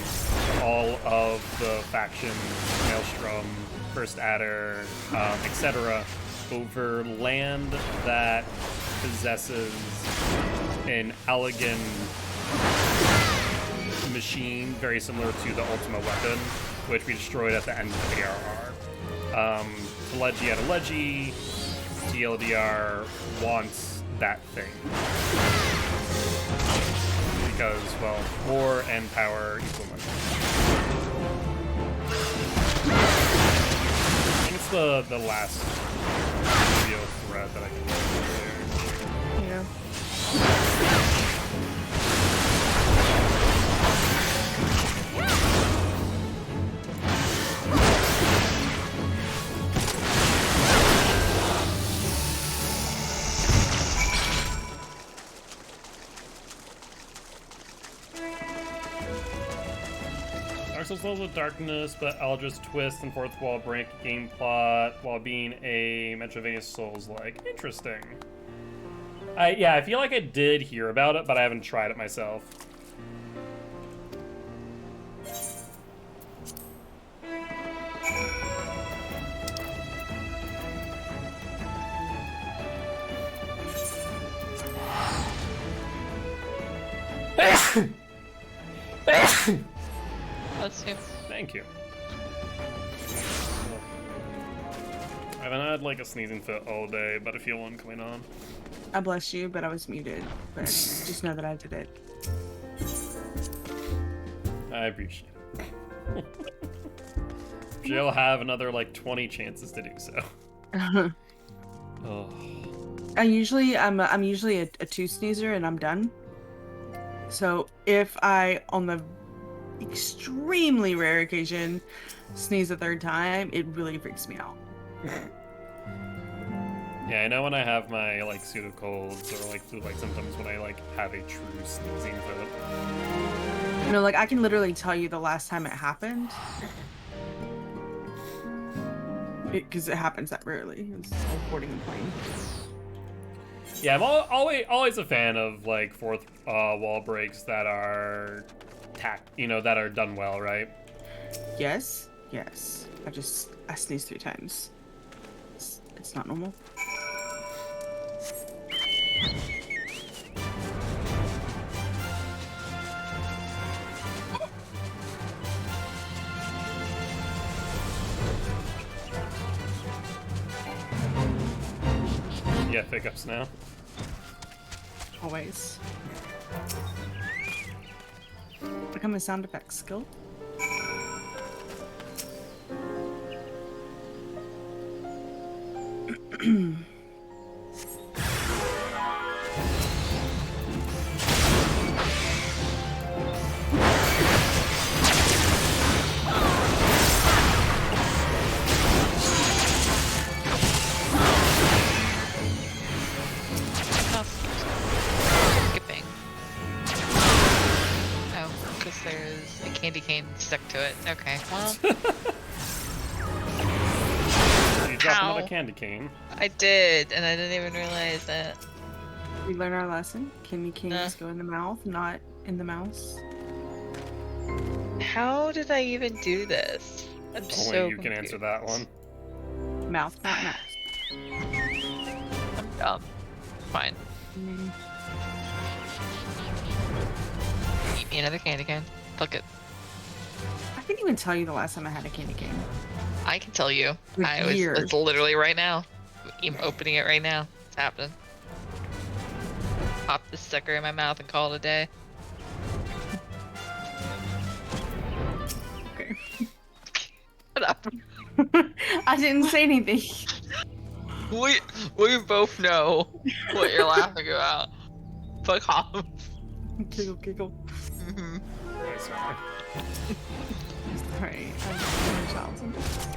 all of the factions, Maelstrom, First Adder, etc., over land that possesses an Allegan machine very similar to the Ultima weapon, which we destroyed at the end of the ARR. Teleggi at a Leggy, TLDR wants that thing. Because, well, war and power equal money. I think it's the last video thread that I can do there. Yeah. Dark Souls levels with darkness, but Aldra's twist and fourth wall break game plot while being a Metroidvania Souls-like. Interesting. I feel like I did hear about it, but I haven't tried it myself. Let's see. Thank you. I haven't had like a sneezing fit all day, but I feel one coming on. I bless you, but I was muted. But just know that I did it. I appreciate it. She'll have another like 20 chances to do so. Oh. I'm usually a 2 sneezer and I'm done. So if I, on the extremely rare occasion, sneeze a third time, it really freaks me out. Yeah, I know when I have my like pseudo colds or like flu-like symptoms when I like have a true sneezing fit. You know, like I can literally tell you the last time it happened. Because it happens that rarely. It's boarding the plane. Yeah, I'm always a fan of like fourth wall breaks that are that are done well, right? Yes. I sneezed 3 times. It's not normal. Yeah, pickups now. Always. Become a sound effects skill. Skipping. Oh, because there's a candy cane stuck to it. Okay, well. You dropped another candy cane. I did, and I didn't even realize that. We learned our lesson. Candy canes go in the mouth, not in the mouse. How did I even do this? I'm Only so you can answer that one. Mouth, not mouse. I'm dumb. Fine. Eat me another candy cane. Fuck it. I can't even tell you the last time I had a candy cane. I can tell you. Like It's literally right now. I'm opening it right now. It's happening. Pop this sucker in my mouth and call it a day. Okay. Shut up. I didn't say anything. We both know what you're laughing about. Fuck off. Giggle, giggle. Mm-hmm. Alright, I'm a child sometimes.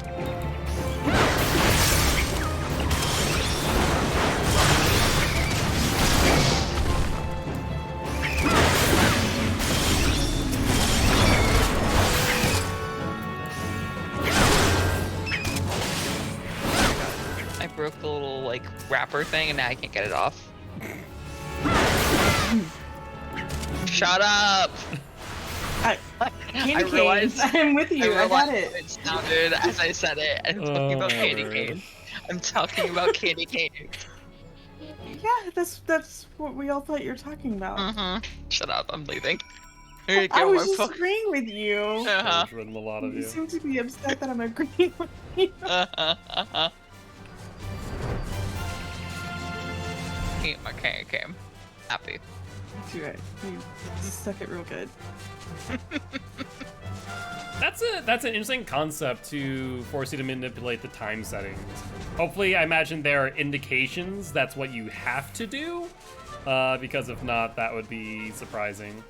I broke the little like wrapper thing and now I can't get it off. Shut up! Candy canes. I'm with you. I got it. It sounded as I said it. I'm talking about candy cane. I'm talking about candy cane. Yeah, that's what we all thought you were talking about. Mm-hmm. Shut up. I'm leaving. Here you go. I was my just phone. agreeing with you. Uh-huh. There's been a lot of You you. seem to be upset that I'm agreeing with you. Uh-huh. Eat my candy cane. Happy. Do it. You suck it real good. That's an interesting concept to force you to manipulate the time settings. Hopefully, I imagine there are indications that's what you have to do, because if not, that would be surprising.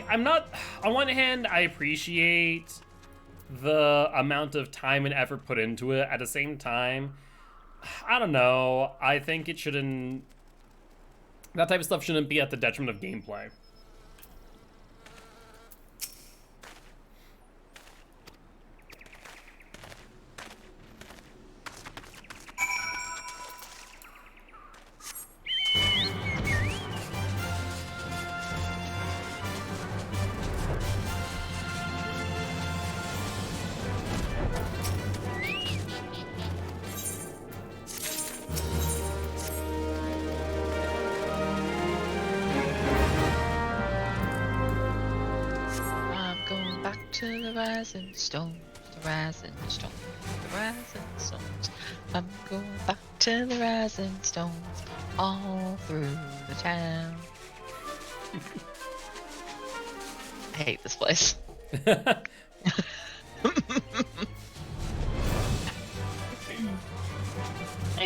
I'm not, on one hand, I appreciate the amount of time and effort put into it. At the same time, I don't know. I think it shouldn't, that type of stuff shouldn't be at the detriment of gameplay. To the rising stones, the rising stones, the rising stones. I'm going back to the rising stones, all through the town. I hate this place. Hey,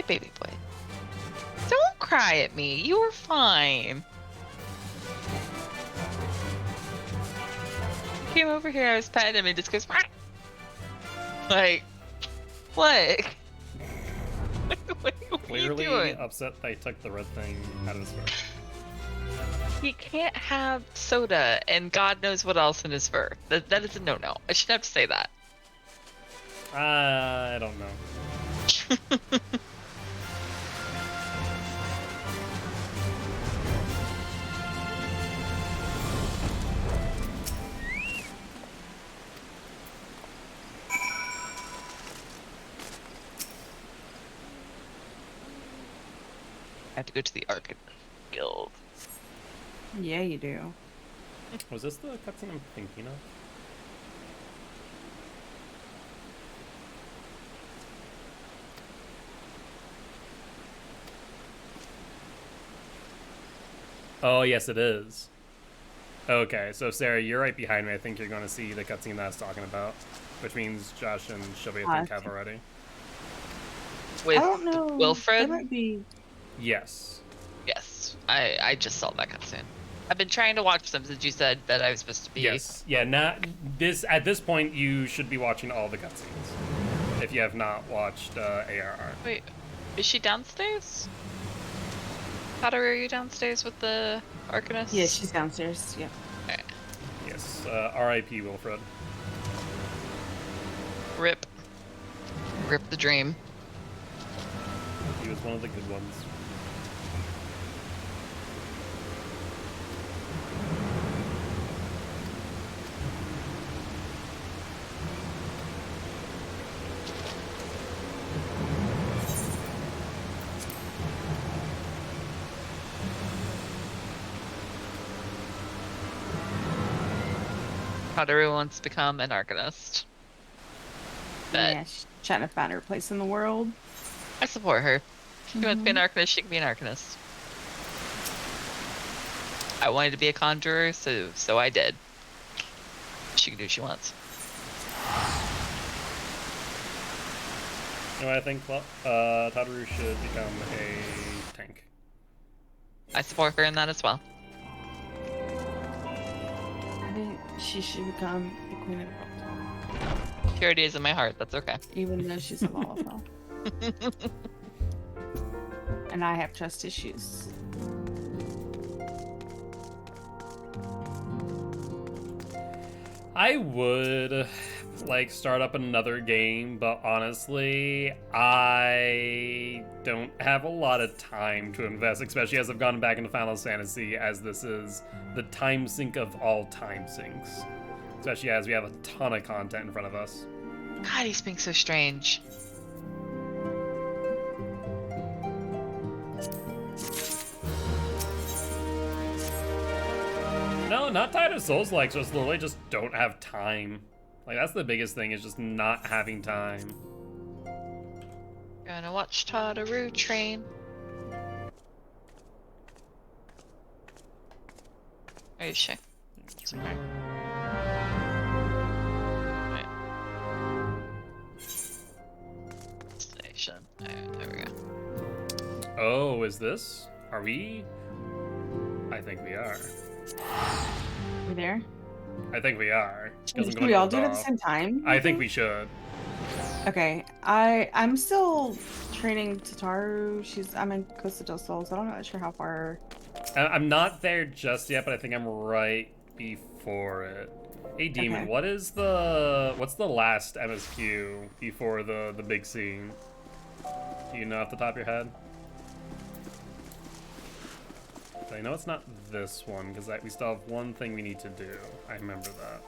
baby boy. Don't cry at me. You were fine. Came over here, I was petting him, and just goes, like, what? What are Clearly you doing? upset they took the red thing out of his fur. He can't have soda and God knows what else in his fur. That is a no-no. I should have to say that. I don't know. I have to go to the Arcanist Guild. Yeah, you do. Was this the cutscene I'm thinking of? Oh, yes, it is. Okay, so Sarah, you're right behind me. I think you're going to see the cutscene that I was talking about, which means Josh and Shelby, I think, have already. With I don't know. Wilfred? That might be. Yes. Yes, I just saw that cutscene. I've been trying to watch them since you said that I was supposed to be. Yes. Yeah. At this point, you should be watching all the cutscenes. If you have not watched ARR. Wait, is she downstairs? Potter, are you downstairs with the Arcanist? Yeah, she's downstairs. Yeah. Okay. Yes. R.I.P. Wilfred. Rip. Rip the dream. He was one of the good ones. Potter wants to become an Arcanist. But Yeah, she's trying to find her place in the world. I support her. If she wants to be an Arcanist, she can be an Arcanist. I wanted to be a Conjurer, so I did. She can do what she wants. You know what I think? Tadaru should become a tank. I support her in that as well. I think she should become the queen of Volatile, She already is in my heart. That's okay. even though she's a volatile. And I have trust issues. I would like start up another game, but honestly, I don't have a lot of time to invest, especially as I've gone back into Final Fantasy, as this is the time sink of all time sinks. Especially as we have a ton of content in front of us. God, he's being so strange. No, not tied to Souls-likes, just literally just don't have time. Like, that's the biggest thing, is just not having time. Gonna watch Tadaru train. Are you sure? Sorry. Right. Station. There we go. Oh, is this? Are we? I think we are. You there? I think we are. Should we all do it at the same time? I think we should. Okay, I'm still training Tataru. I'm in Costa del Sol, so I'm not sure how far. I'm not there just yet, but I think I'm right before it. Hey, Demon, Okay. what's the last MSQ before the big scene? Do you know off the top of your head? I know it's not this one, because we still have one thing we need to do. I remember that.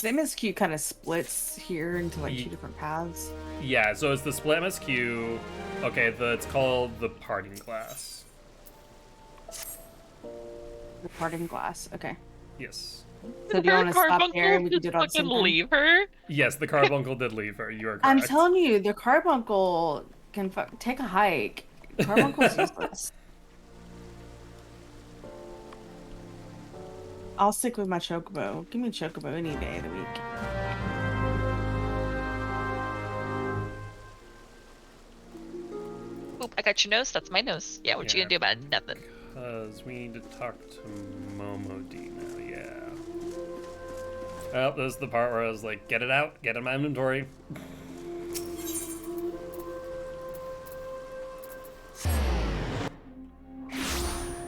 The MSQ kind of splits here into like two different paths. Yeah, so it's the split MSQ. Okay, it's called the parting class. The parting glass. Okay. Yes. So do you want to stop there and we can do it all at the same time? Leave her? Yes, the carbuncle did leave her. You are correct. I'm telling you, the carbuncle can take a hike. Carbuncle's useless. I'll stick with my chocobo. Give me a chocobo any day of the week. Oop, I got your nose. That's my nose. Yeah, what you Yeah. gonna do about it? Nothing. Because we need to talk to Momodi now, yeah. Well, this is the part where I was like, get it out, get it in my inventory.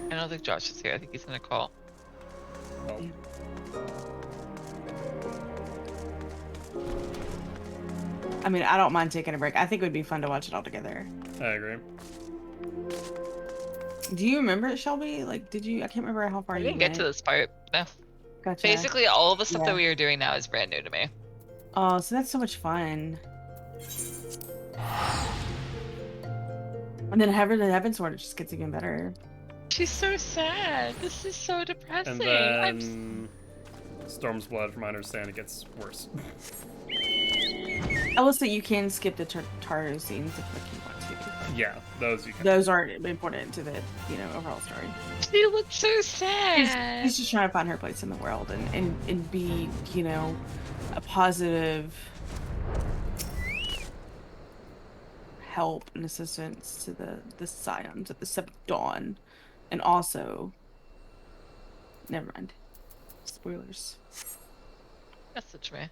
I don't think Josh is here. I think he's gonna call. Oh. I mean, I don't mind taking a break. I think it would be fun to watch it all together. I agree. Do you remember it, Shelby? Like, did you? I can't remember how far I you didn't get went. to this part. No. Gotcha. Basically, all of the stuff Yeah. that we are doing now is brand new to me. Oh, so that's so much fun. And then the Heaven Sword just gets even better. She's so sad. This is so depressing. And then Storm's Blood, from my understanding, it gets worse. I will say you can skip the Taru scenes if like, you want to. Yeah, those you can. Those aren't important to the overall story. She looks so sad. She's just trying to find her place in the world and be a positive help and assistance to the Scions of the Seventh Dawn, and also, never mind, spoilers. Message me.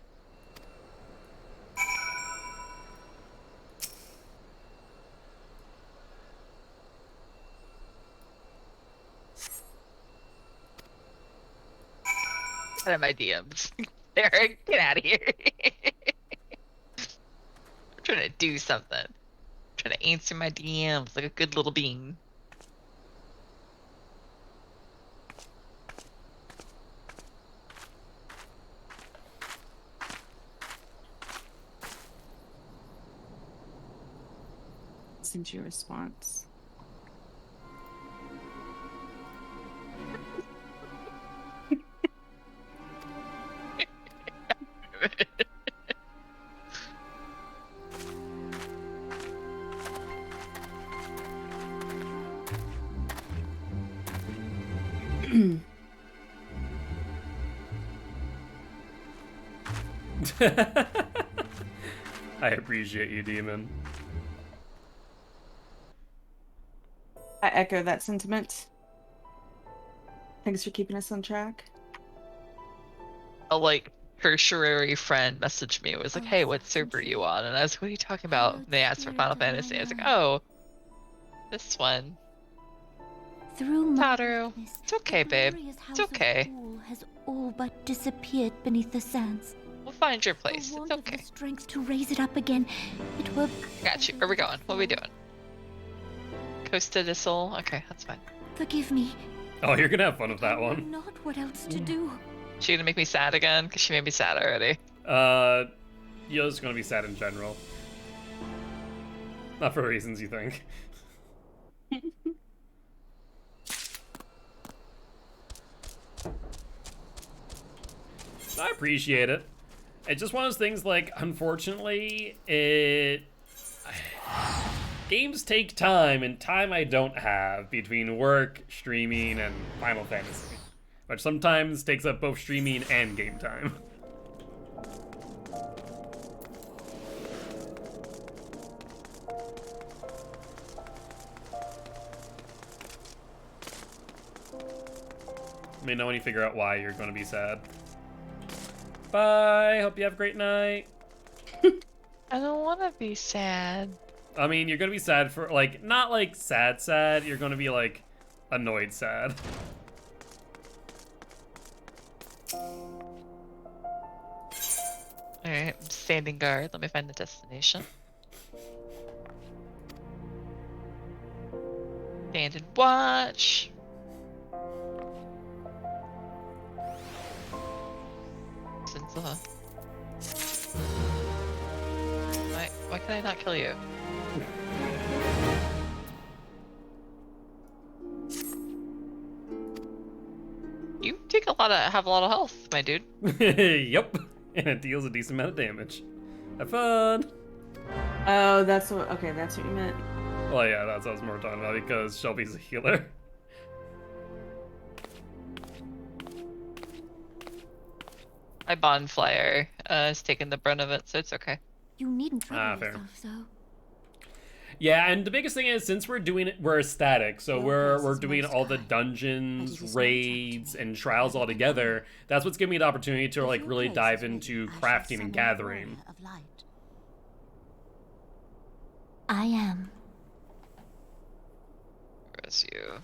Out of my DMs. Eric, get out of here. I'm trying to do something. I'm trying to answer my DMs like a good little bean. Send you a response. I appreciate you, Demon. I echo that sentiment. Thanks for keeping us on track. A tertiary friend messaged me. It was like, "Hey, what server are you on?" And I was like, "What are you talking about?" And they asked for Final Fantasy. I was like, "Oh, this one." Taru, it's okay, babe. It's okay. Has all but disappeared beneath the sands. We'll find your place. It's okay. The strength to raise it up again. It will. Got you. Where are we going? What are we doing? Costa del Sol? Okay, that's fine. Forgive me. Oh, you're gonna have fun with that one. Not what else to do. She gonna make me sad again? Because she made me sad already. You're just gonna be sad in general. Not for reasons you think. I appreciate it. It's just one of those things, unfortunately, games take time, and time I don't have between work, streaming, and Final Fantasy. Which sometimes takes up both streaming and game time. Let me know when you figure out why you're going to be sad. Bye. Hope you have a great night. I don't want to be sad. I mean, you're going to be sad for, not sad. You're going to be, annoyed sad. Alright, I'm standing guard. Let me find the destination. Stand and watch. Why can I not kill you? You have a lot of health, my dude. Yep. And it deals a decent amount of damage. Have fun. Oh, that's what you meant. Well, yeah, that's what I was more talking about because Shelby's a healer. My bonfire is taking the brunt of it, so it's okay. You needn't trouble fair. yourself, so. Yeah, and the biggest thing is since we're static, so we're doing all the dungeons, raids, and trials all together. That's what's giving me the opportunity to really dive into crafting and gathering. I am. Where's you?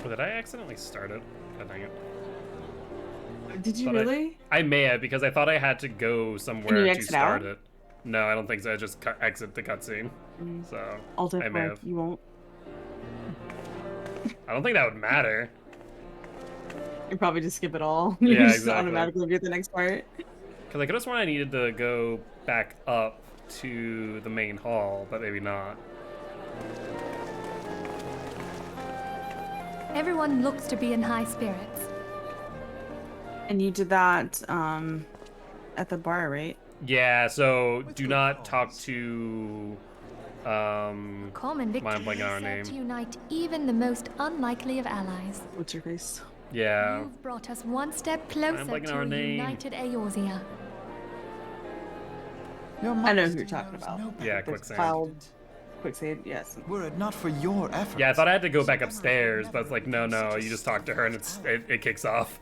Oh, did I accidentally start it? God dang it. Did you really? I may have, because I thought I had to go somewhere to start it. No, I don't think so. I just exit the cutscene. So Alt I may F5, have. you won't. I don't think that would matter. You probably just skip it all. Yeah, You just exactly. automatically get the next part. Because I could have sworn I needed to go back up to the main hall, but maybe not. Everyone looks to be in high spirits. And you did that at the bar, right? Yeah, so do not talk to Calm and mind blanking on her victory serve to name. unite even the most unlikely of allies. What's your face? Yeah. You've brought us one step closer blanking to on her a name. united Eorzea. I know who you're talking about. Yeah, The quicksand. cloud. Quicksand, yes. Were it not for your efforts. Yeah, I thought I had to go back upstairs, but it's like, no, you just talk to her and it kicks off.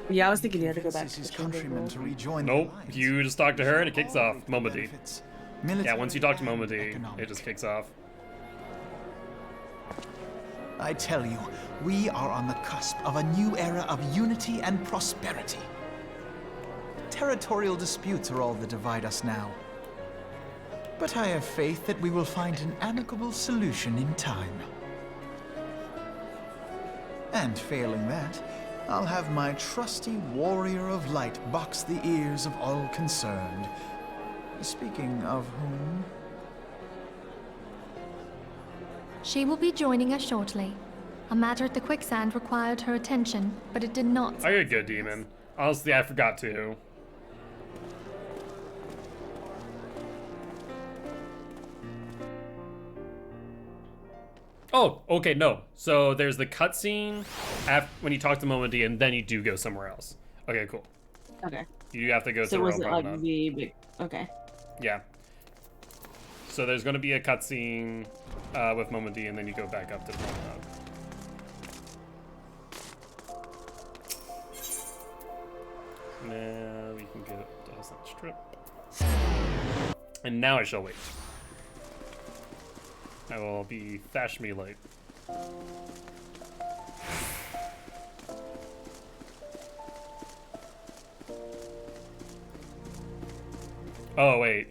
Yeah, I was thinking you had to go back to his the countrymen to rejoin Nope, the alliance. you just talk to her and it kicks off. Momody. Benefits, Yeah, military once you talk to and Momody, economic. it just kicks off. I tell you, we are on the cusp of a new era of unity and prosperity. Territorial disputes are all that divide us now. But I have faith that we will find an amicable solution in time. And failing that, I'll have my trusty warrior of light box the ears of all concerned. Speaking of whom... She will be joining us shortly. A matter at the quicksand required her attention, but it did not. Oh, you're good, demon. Honestly, I forgot to. Oh, okay, no. So there's the cutscene when you talk to Momody, and then you do go somewhere else. Okay, cool. Okay. You have to go to So the was Royal it like Promenade. the big... Okay. Yeah. So there's going to be a cutscene with Momody, and then you go back up to the promenade. Now we can get up to Hassan Strip. And now I shall wait. I will be Fash Me Light. Oh, wait.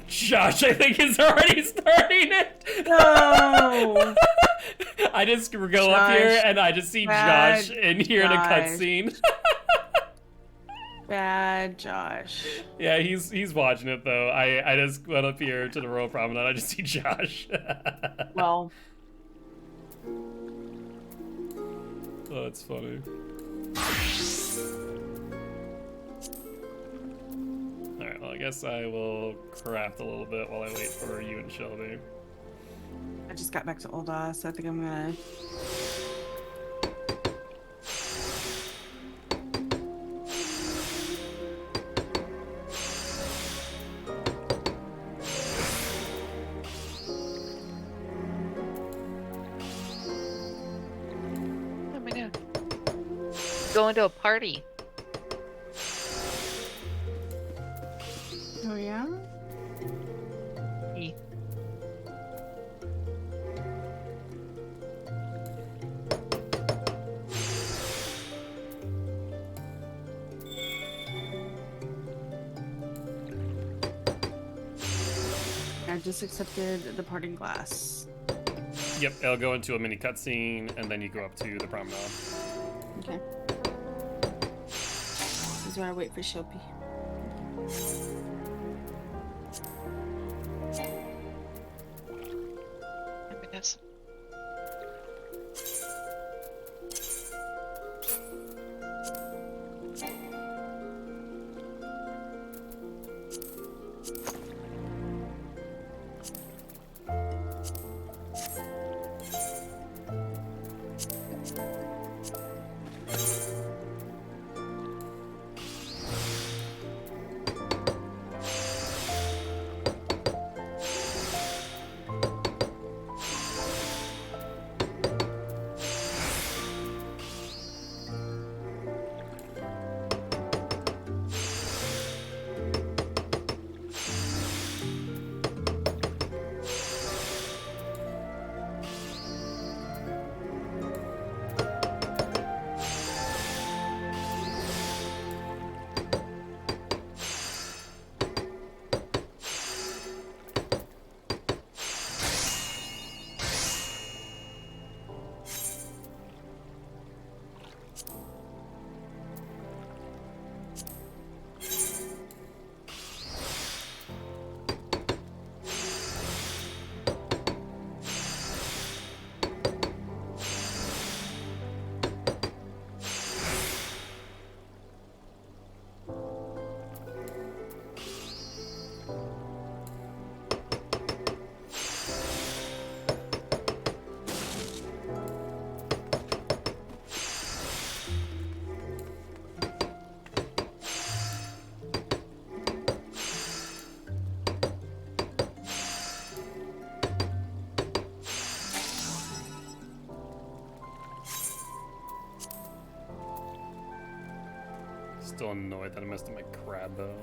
Josh, I think, is already starting it. No! I just go up here and I just see Josh in here in a Josh. cutscene. Bad Josh. Yeah, he's watching it though. I just went up here to the Royal Promenade. I just see Josh. Well. Oh, that's funny. Alright, well, I guess I will craft a little bit while I wait for you and Shelby. I just got back to Olda, so I think I'm gonna... Oh my god. Going to a party. Oh yeah? I just accepted the parting glass. Yep, it'll go into a mini cutscene, and then you go up to the promenade. Okay. This is where I wait for Shelby. Yes. still annoyed that I messed up my crab bow.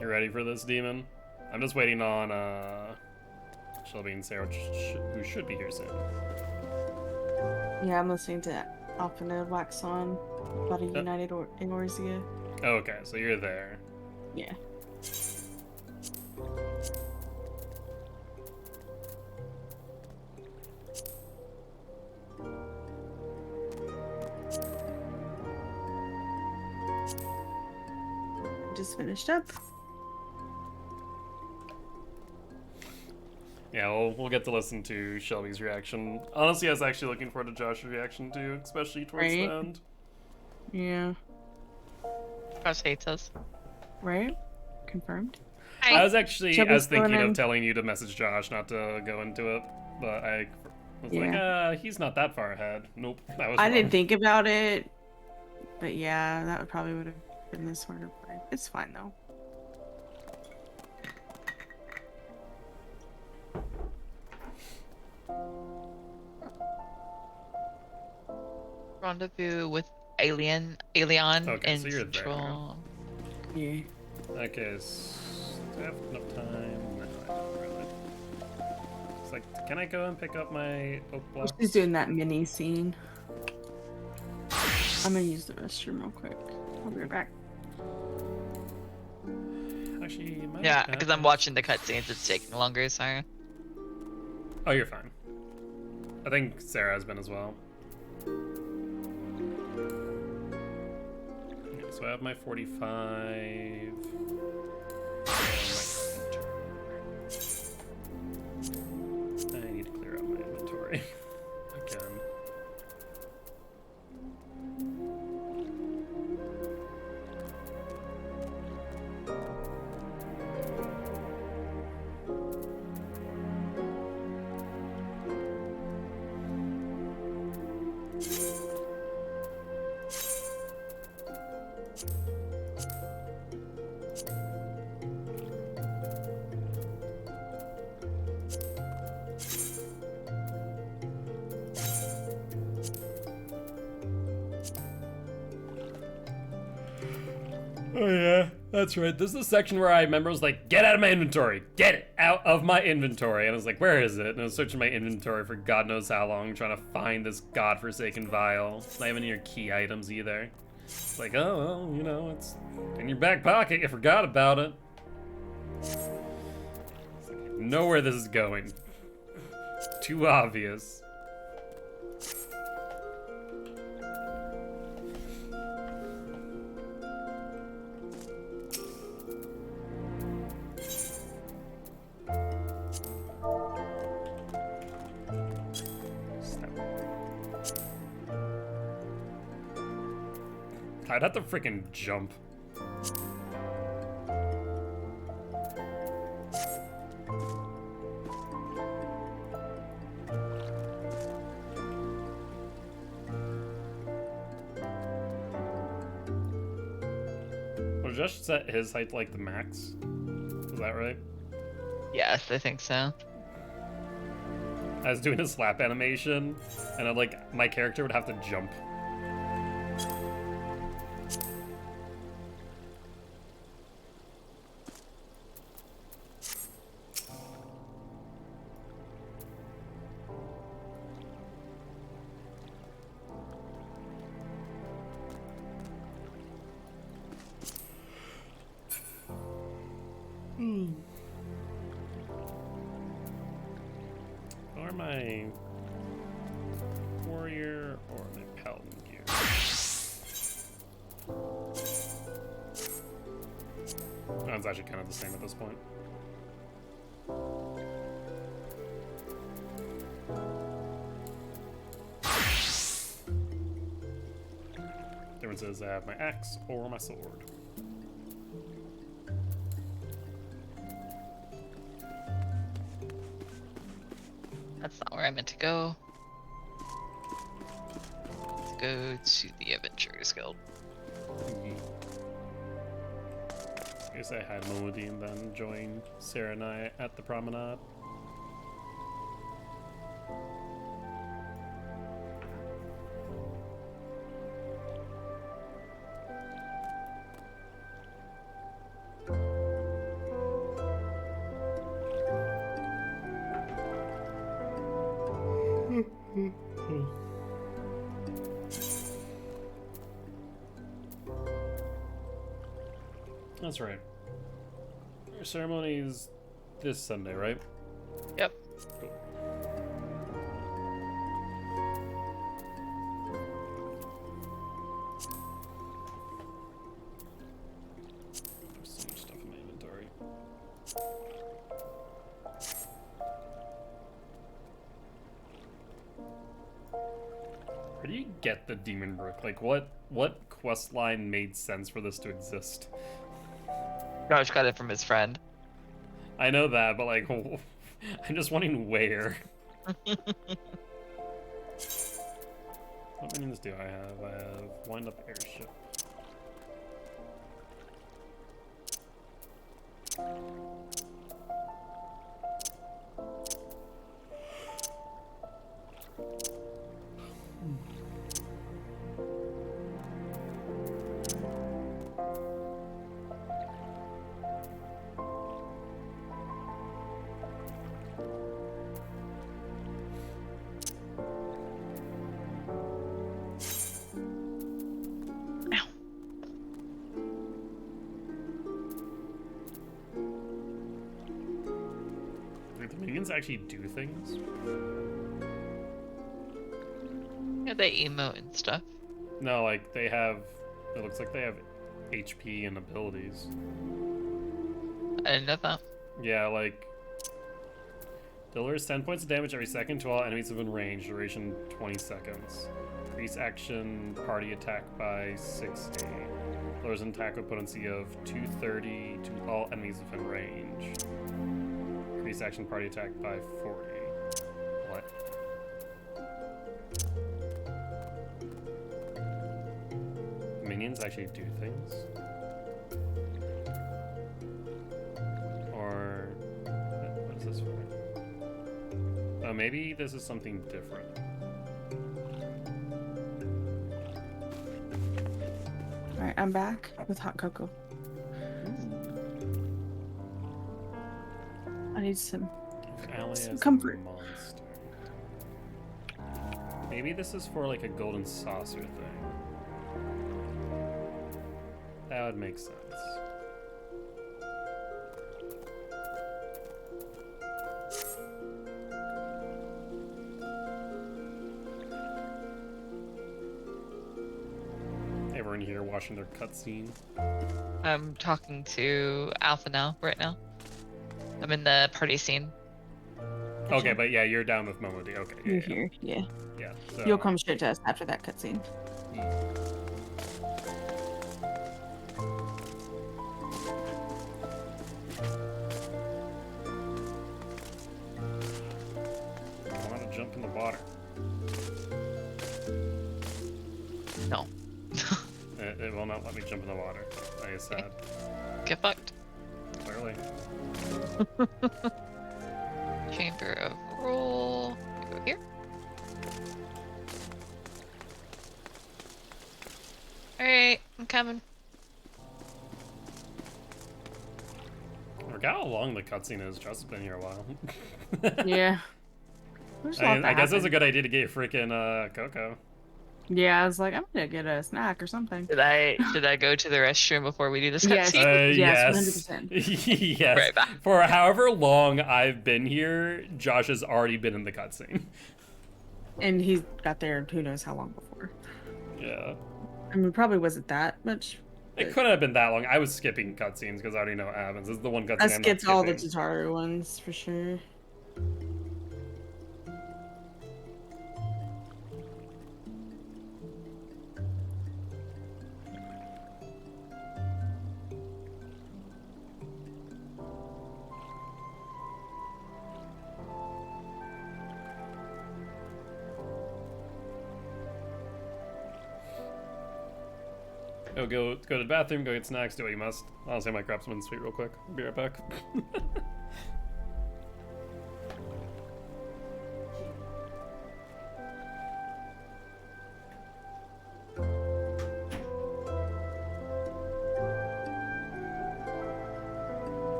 You ready for this, demon? I'm just waiting on Shelby and Sarah, who should be here soon. Yeah, I'm listening to Alpha Wax on about a United in Orzia. Okay, so you're there. Yeah. Just finished up. Yeah, we'll get to listen to Shelby's reaction. Honestly, I was actually looking forward to Josh's reaction too, especially towards the end. Yeah. Josh hates us. Right? Confirmed. I was thinking in. of telling you to message Josh, not to go into it, but I was like, he's not that far ahead. Nope, that was I wrong. didn't think about it, but yeah, that would probably would have been the smarter part. It's fine though. Rendezvous with Alien Okay, in so you're Central. Yeah. Okay, do I have enough time? No, I don't really. It's like, can I go and pick up my oak blocks? She's doing that mini scene. I'm gonna use the restroom real quick. I'll be right back. Actually, you might Yeah, have- because I'm watching the cutscenes. It's taking longer. Sorry. Oh, you're fine. I think Sarah has been as well. Yeah, so I have my 45. I need to clear out my inventory again. Oh yeah, that's right. This is the section where I remember was like, get out of my inventory! Get it out of my inventory! And I was like, where is it? And I was searching my inventory for God knows how long, trying to find this godforsaken vial. It's not even in your key items either. It's like, oh, well, you know, it's in your back pocket. You forgot about it. It's like, I know where this is going. It's too obvious. I'd have to freaking jump. Well, Josh set his height to like the max. Is that right? Yes, I think so. I was doing a slap animation, and I'd like my character would have to jump. Or my warrior or my paladin gear. Oh, it's actually kind of the same at this point. Difference is I have my axe or my sword. That's not where I meant to go. Let's go to the Adventurers Guild. I say hi to Melody and then join Sarah and I at the promenade. That's right. Our ceremony is this Sunday, right? Yep. Cool. There's so much stuff in my inventory. Where do you get the Demon Brook? Like, what quest line made sense for this to exist? Josh got it from his friend. I know that, but like, I'm just wondering where. What minions do I have? I have wind up airship. Like, the minions actually do things? Yeah, they emote and stuff. No, like, they have... It looks like they have HP and abilities. I didn't know that. Yeah, like... Delivers 10 points of damage every second to all enemies within range. Duration 20 seconds. Increase action party attack by 60. Lowers an attack with potency of 230 to all enemies within range. Increase action party attack by 40. What? Minions actually do things? Or... What is this for? Oh, maybe this is something different. Alright, I'm back with hot cocoa. I need some comfort. Monster. Maybe this is for like a golden saucer thing. That would make sense. Everyone here watching their cutscene. I'm talking to Alpha now, right now. I'm in the party scene. Okay, but yeah, you're down with Melody. Okay, yeah, You're here, yeah. Yeah. So... You'll come straight to us after that cutscene. I want to jump in the water. No. It will not let me jump in the water. I guess sad. Get fucked. Clearly. Chamber of Roll. Go here. Alright, I'm coming. Look how long the cutscene is. Joss has been here a while. Yeah. I guess it was a good idea to get freaking Coco. Yeah, I was like, I'm gonna get a snack or something. Did I go to the restroom before we do this Yes. cutscene? Yes, 100%. Yes. Right back. For however long I've been here, Josh has already been in the cutscene. And he got there who knows how long before. Yeah. I mean, probably wasn't that much. It couldn't have been that long. I was skipping cutscenes because I already know what happens. This is the one cutscene I I'm not skipped all the skipping. Tataru ones for sure. Go to the bathroom, go get snacks, do what you must. I'll say my grab something sweet real quick. I'll be right back.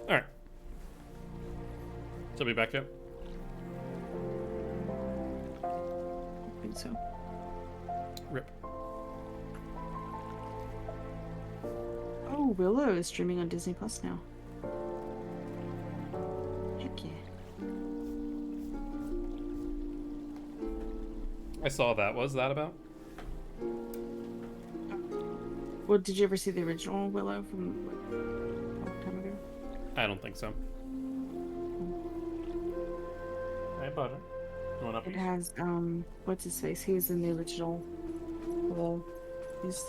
Alright. So be back yet? I think so. Rip. Oh, Willow is streaming on Disney Plus now. Heck yeah. I saw that. What was that about? Well, did you ever see the original Willow from like, a long time ago? I don't think so. Hey, butter. You want up? It has what's his face? He was in the original Willow. He's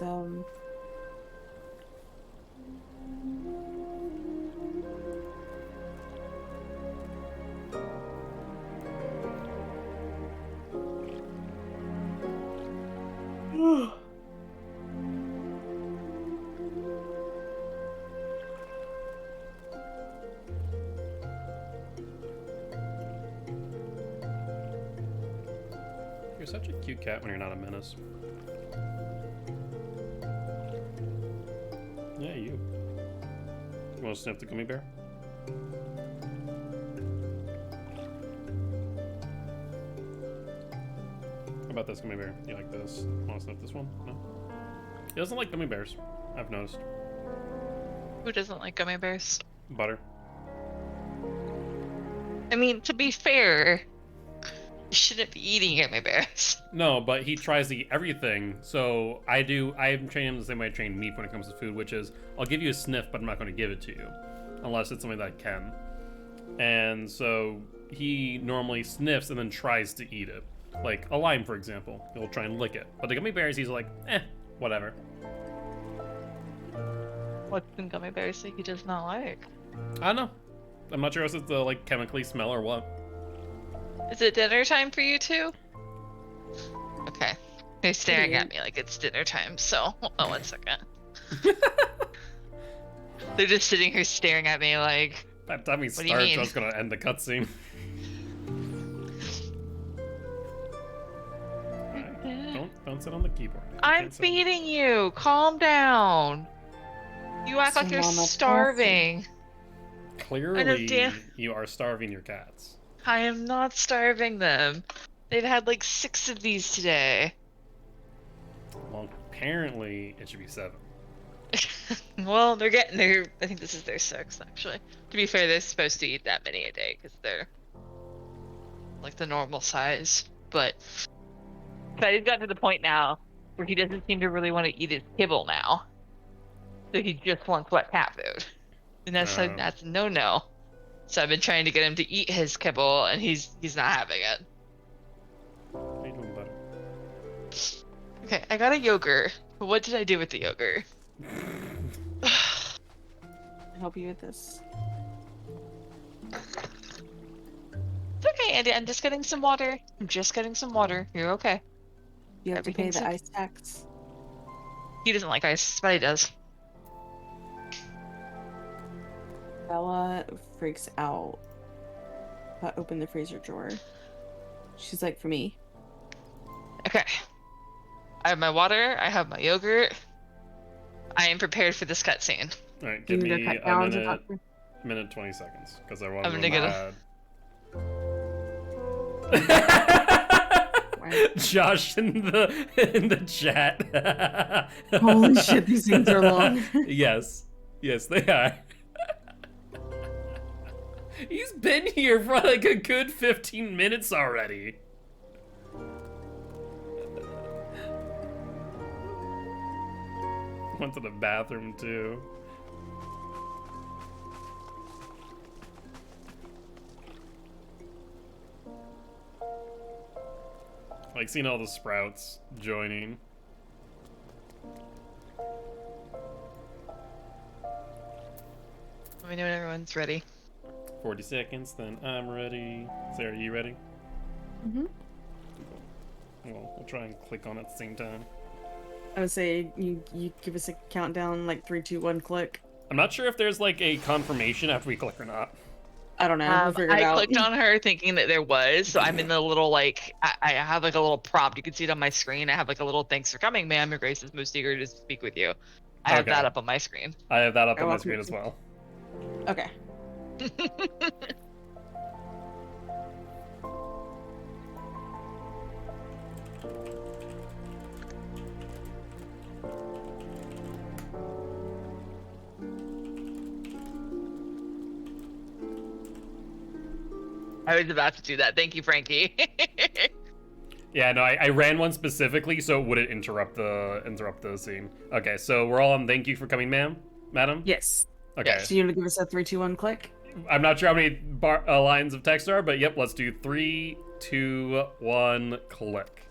You're such a cute cat when you're not a menace. Yeah, you. You want to sniff the gummy bear? How about this gummy bear? You like this? Want to sniff this one? No? He doesn't like gummy bears, I've noticed. Who doesn't like gummy bears? Butter. I mean, to be fair, you shouldn't be eating gummy bears. No, but he tries to eat everything, so I'm training him the same way I train meat when it comes to food, which is, I'll give you a sniff, but I'm not going to give it to you. Unless it's something that I can. And so, he normally sniffs and then tries to eat it. Like, a lime, for example. He'll try and lick it. But the gummy bears, he's like, whatever. What's in gummy bears that he does not like? I don't know. I'm not sure if it's the, like, chemically smell or what. Is it dinner time for you two? Okay. They're staring at me like it's dinner time, so hold on 1 second. They're just sitting here staring at me like, By the time he what do starts, you mean? I was gonna end the cutscene. Don't sit on the keyboard. I'm feeding you! Calm down! You act like you're starving. Clearly, you are starving your cats. I am not starving them. They've had like 6 of these today. Well, apparently, it should be 7. Well, they're getting their. I think this is their 6th, actually. To be fair, they're supposed to eat that many a day because they're like the normal size. But he's gotten to the point now where he doesn't seem to really want to eat his kibble now. So he just wants wet cat food, and that's a no-no. So I've been trying to get him to eat his kibble, and he's not having it. How you doing, butter? Okay, I got a yogurt. But what did I do with the yogurt? help you with this. It's okay, Andy. I'm just getting some water. You're okay. You have to pay Everything's the okay. ice tax. He doesn't like ice, but he does. Bella freaks out if I open the freezer drawer. She's like, for me. Okay. I have my water. I have my yogurt. I am prepared for this cutscene. All right, You give need me to cut a down to minute, talk to- minute 20 seconds, because I want I'm to gonna get Josh in the chat. Holy shit, these things are long. Yes, they are. He's been here for like a good 15 minutes already. Went to the bathroom too. Like seeing all the sprouts joining. Let me know when everyone's ready. 40 seconds, then I'm ready. Sarah, you ready? Mm-hmm. Well, we'll try and click on it at the same time. I would say you give us a countdown, like 3, 2, 1, click. I'm not sure if there's like a confirmation after we click or not. I don't know. We'll figure it I out. clicked on her thinking that there was, so I'm in the little like I have like a little prompt. You can see it on my screen. I have like a little "Thanks for coming, ma'am. Your Grace is most eager to speak with you." I have Okay. that up on my screen. I have that up You're on my welcome. screen as well. Okay. I was about to do that. Thank you, Frankie. Yeah, no, I ran one specifically so it wouldn't interrupt the scene. Okay, so we're all on thank you for coming, madam? Yes. Okay. So you want to give us a 3, 2, 1, click? I'm not sure how many lines of text there are, but yep, let's do 3, 2, 1, click.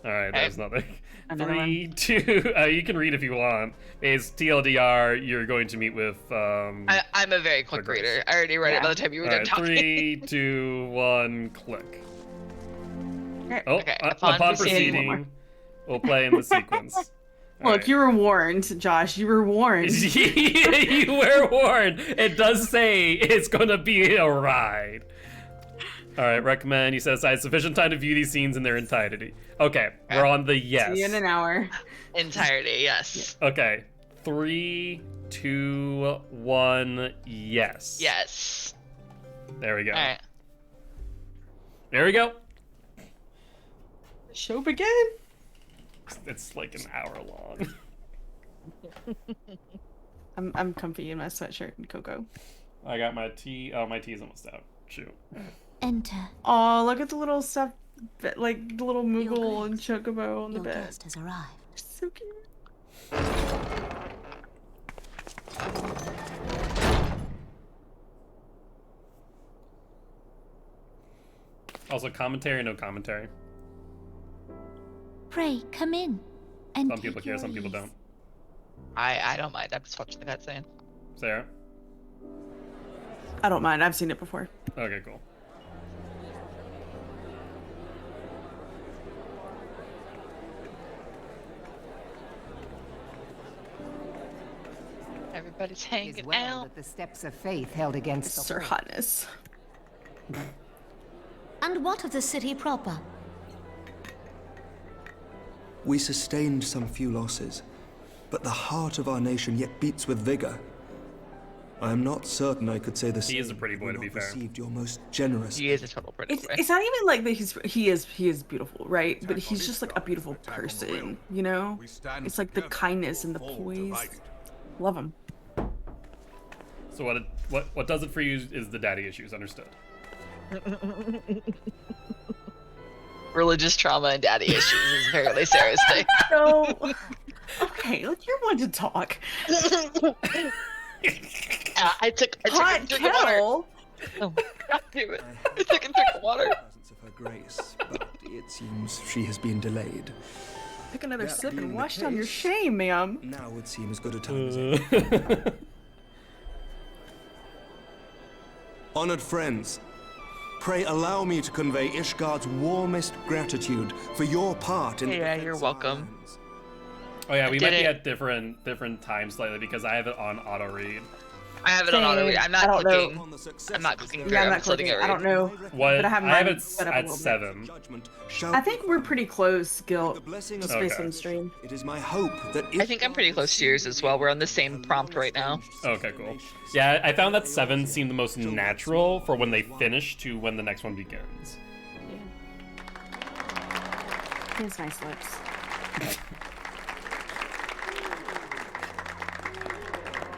All right, there's nothing. Another 3, 2. You can read if you want. It's TLDR. You're going to meet with. I'm a very quick reader. I already read it by the time you were All done right, talking. 3, 2, 1, click. Oh, Okay, upon proceeding, we'll play in the sequence. Look, you were warned, Josh. You were warned. You were warned. It does say it's gonna be a ride. All right, recommend you set aside sufficient time to view these scenes in their entirety. Okay, we're on the yes. See you in an hour. Entirety, yes. Okay, 3, 2, 1, yes. Yes. There we go. All right. There we go. Show begin. It's like an hour long. I'm comfy in my sweatshirt and cocoa. I got my tea. Oh, my tea is almost out. Shoot. Enter. Oh, look at the little stuff, like the little Moogle and Chocobo on the Your bed. guest has arrived. So cute. Also, commentary, no commentary. Pray, come in. And Some people care, some people don't. I don't mind. I'm just watching the cutscene. Sarah? I don't mind. I've seen it before. Okay, cool. Everybody's hanging It is well out. that the steps of faith held against Sir Hotness. And what of the city proper? We sustained some few losses, but the heart of our nation yet beats with vigor. I am not certain I could say the same. He is a pretty boy, to be fair. Received your most generous. He is a total pretty boy. It's not even like that he is beautiful, right? But he's just like a beautiful person, you know? It's like the kindness and the poise. Love him. So what does it for you is the daddy issues, understood. Religious trauma and daddy issues is apparently Sarah's thing. No. Okay, like you're one to talk. I took a Hot drink of water. kettle. Oh, God damn it. I took a drink of water. Presence of her grace, but it seems she has been delayed. Take another That sip being and the wash down your case, shame, ma'am. Now would seem as good a time as any. Honored friends, pray allow me to convey Ishgard's warmest gratitude for your part in. Yeah, you're welcome. Oh yeah, we Did might be it. at different times slightly because I have it on auto read. I have it on auto. Same. I'm I not don't know. clicking. I'm not clicking through. Yeah, I'm I'm not just letting clicking. it I read. don't know. What? But I have I have mine it set up a at little bit. 7. I think we're pretty close, Guilt. blessing Just of based Okay. on stream. It is my hope that I think I'm pretty close to yours as well. We're on the same prompt right now. Okay, cool. Yeah, I found that 7 seemed the most natural for when they finish to when the next one begins. He has nice lips.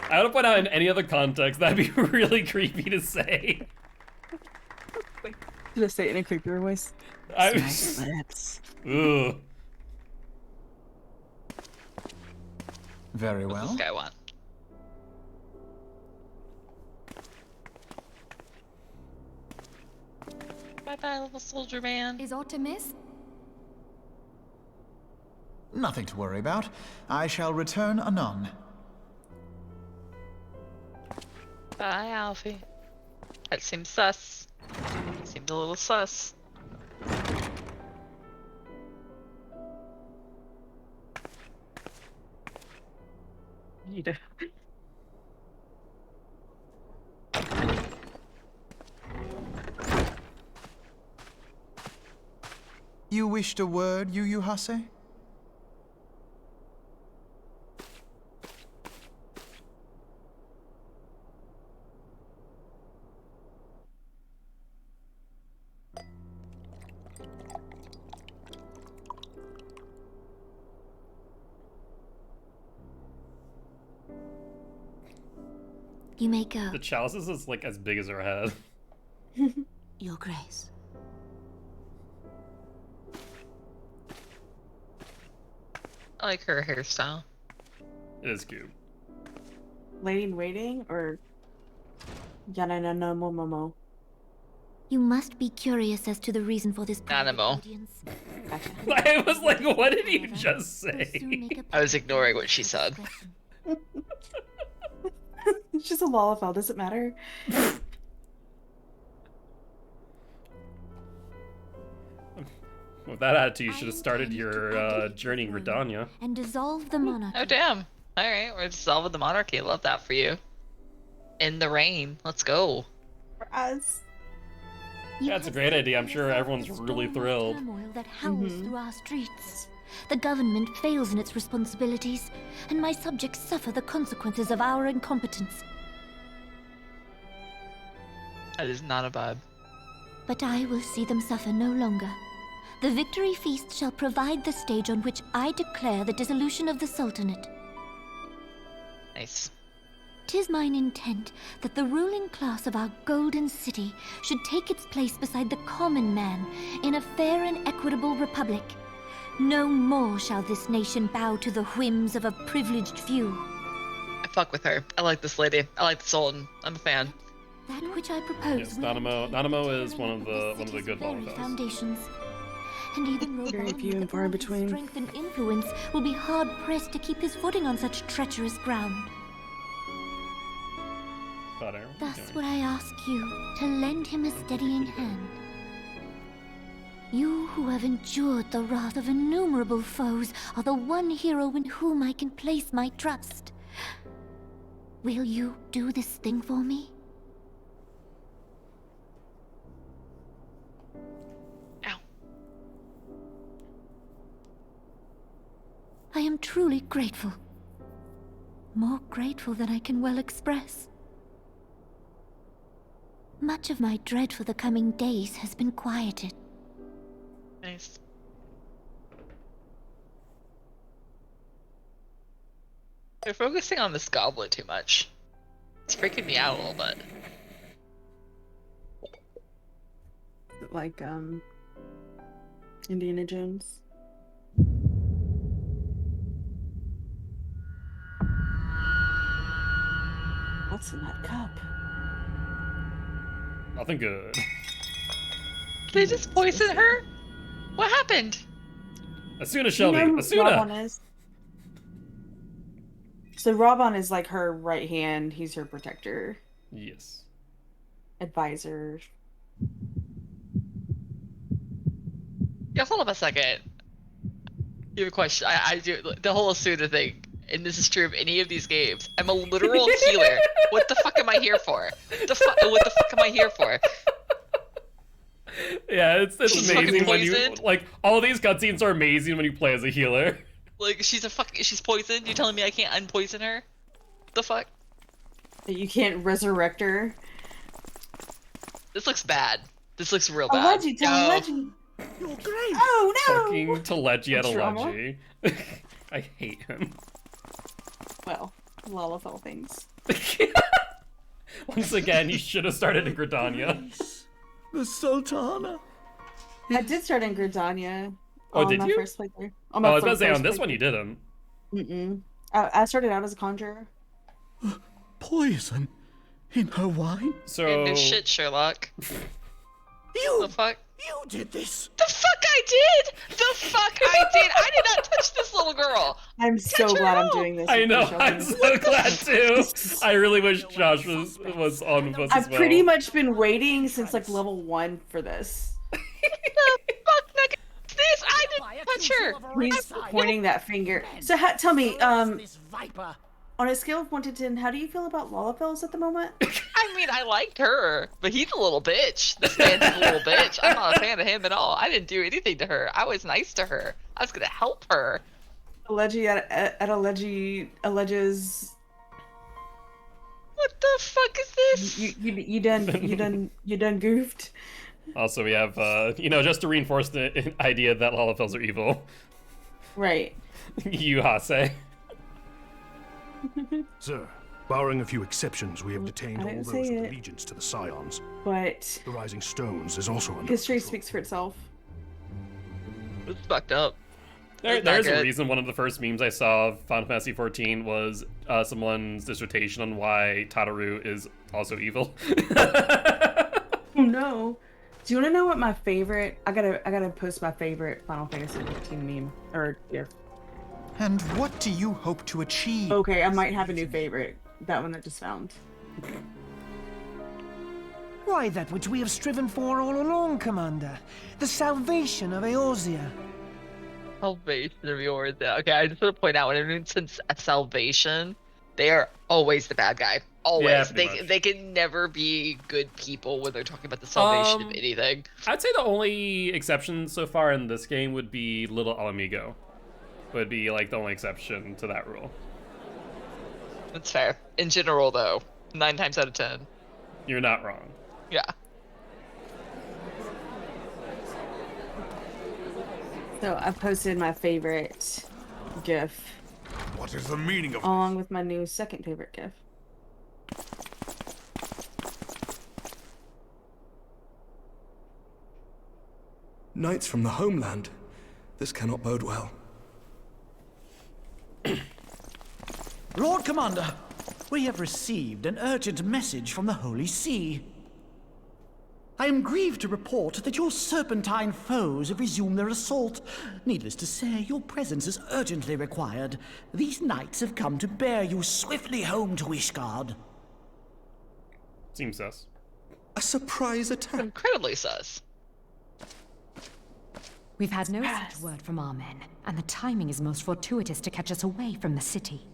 I want to point out in any other context, that'd be really creepy to say. Should I say it in a creepier voice? Nice lips. Ugh. Very What's well. this guy want? Bye-bye, little soldier man. Is Artemis? Nothing to worry about. I shall return anon. Bye, Alfie. That seems sus. Seemed a little sus. You do. You wished a word, Yu Hase? You may go, The chalices is like as big as her head. Your Grace. I like her hairstyle. It is cute. Lady in waiting or Yanana Momomo? You must be curious as to the reason for this private Animal. audience. Gotcha. I was like, what did you just We'll say? soon make a I was ignoring what she said. It's just a Lalafell, does it matter? With that attitude, you should have started your journey in Gridania. and dissolve the monarchy. Oh, damn. Alright, we're dissolving the monarchy. Love that for you. In the rain. Let's go. For us. You Yeah, it's a have great seen idea. I'm sure the everyone's storm really of thrilled. turmoil that howls through our streets. The government fails in its responsibilities, and my subjects suffer the consequences of our incompetence. That is not a vibe. But I will see them suffer no longer. The victory feast shall provide the stage on which I declare the dissolution of the Sultanate. Nice. 'Tis mine intent that the ruling class of our golden city should take its place beside the common man in a fair and equitable republic. No more shall this nation bow to the whims of a privileged few. I fuck with her. I like this lady. I like the Sultan. I'm a fan. That which I propose Yes, will Nanamo. undertake Nanamo the is one of tearing the this good city's very Lalafels. foundations. And even though Very Baron few and with far all his between. strength and influence will be hard pressed to keep his footing on such treacherous ground. Butter. Thus would I ask you to lend him a steadying hand. You who have endured the wrath of innumerable foes are the one hero in whom I can place my trust. Will you do this thing for me? Ow. I am truly grateful. More grateful than I can well express. Much of my dread for the coming days has been quieted. Nice. They're focusing on this goblet too much. It's freaking me out a little bit. Like Indiana Jones. What's in that cup? Nothing good. Did they just poison her? What happened? Asuna Shelby. You know who Asuna. Robon is? So Robon is like her right hand. He's her protector, Yes. advisor. Yeah, hold up a second. You have a question. I do the whole Asuna thing. and this is true of any of these games, I'm a literal healer. What the fuck am I here for? What the fuck am I here for? Yeah, it's She's amazing fucking when you poisoned. like all these cutscenes are amazing when you play as a healer. Like she's poisoned. You telling me I can't unpoison her? The fuck? You can't resurrect her. This looks bad. This looks real A bad. legend, tell a legend. You're great. Oh no! Fucking Telechi at a Drama. Leggy. I hate him. Well, Lalafell things. Once again, you should have started in Gridania. The Sultana. I did start in Gridania. Oh, on did my you? First playthrough. Oh, I was about to say, on this one you didn't. Mm-mm. I started out as a conjurer. Poison in her wine? So... No shit, Sherlock. You! The fuck? You did this! The fuck I did! The fuck I did! I did not touch this little girl! I'm so glad I'm doing this. I with know, you, I'm Sheldon. so glad too. I really wish Josh was on with us I've as well. pretty much been waiting since like level 1 for this. The fuck this? I didn't touch her! He's pointing that finger. So tell me, on a scale of 1 to 10, how do you feel about Lalafells at the moment? I mean, I liked her, but he's a little bitch. This man's a little bitch. I'm not a fan of him at all. I didn't do anything to her. I was nice to her. I was gonna help her. Alleges. What the fuck is this? You done goofed. Also, we have, just to reinforce the idea that Lalafells are evil. Right. You, Hase. Sir, barring a few exceptions, we have detained I all didn't those say with it. allegiance to the Scions. But The Rising Stones is also under history speaks for itself. It's fucked up. There's a reason one of the first memes I saw of Final Fantasy XIV was someone's dissertation on why Tataru is also evil. Oh no. Do you want to know what my favorite? I gotta post my favorite Final Fantasy 15 meme or GIF. And what do you hope to achieve? Okay, I might have a new favorite. That one I just found. Why, that which we have striven for all along, Commander. The salvation of Eorzea. Salvation of yours. Okay, I just want to point out, when since salvation, they are always the bad guy. Always. Yeah, pretty much. They can never be good people when they're talking about the salvation of anything. I'd say the only exception so far in this game would be Little Alamigo. Would be like the only exception to that rule. That's fair. In general, though, 9 times out of 10. You're not wrong. Yeah. So I posted my favorite GIF. What is the meaning of along with my new second favorite GIF. Knights from the homeland. This cannot bode well. Lord Commander, we have received an urgent message from the Holy See. I am grieved to report that your serpentine foes have resumed their assault. Needless to say, your presence is urgently required. These knights have come to bear you swiftly home to Ishgard. Seems sus. A surprise attack. Incredibly sus. We've had no such word from our men, and the timing is most fortuitous to catch us away from the city.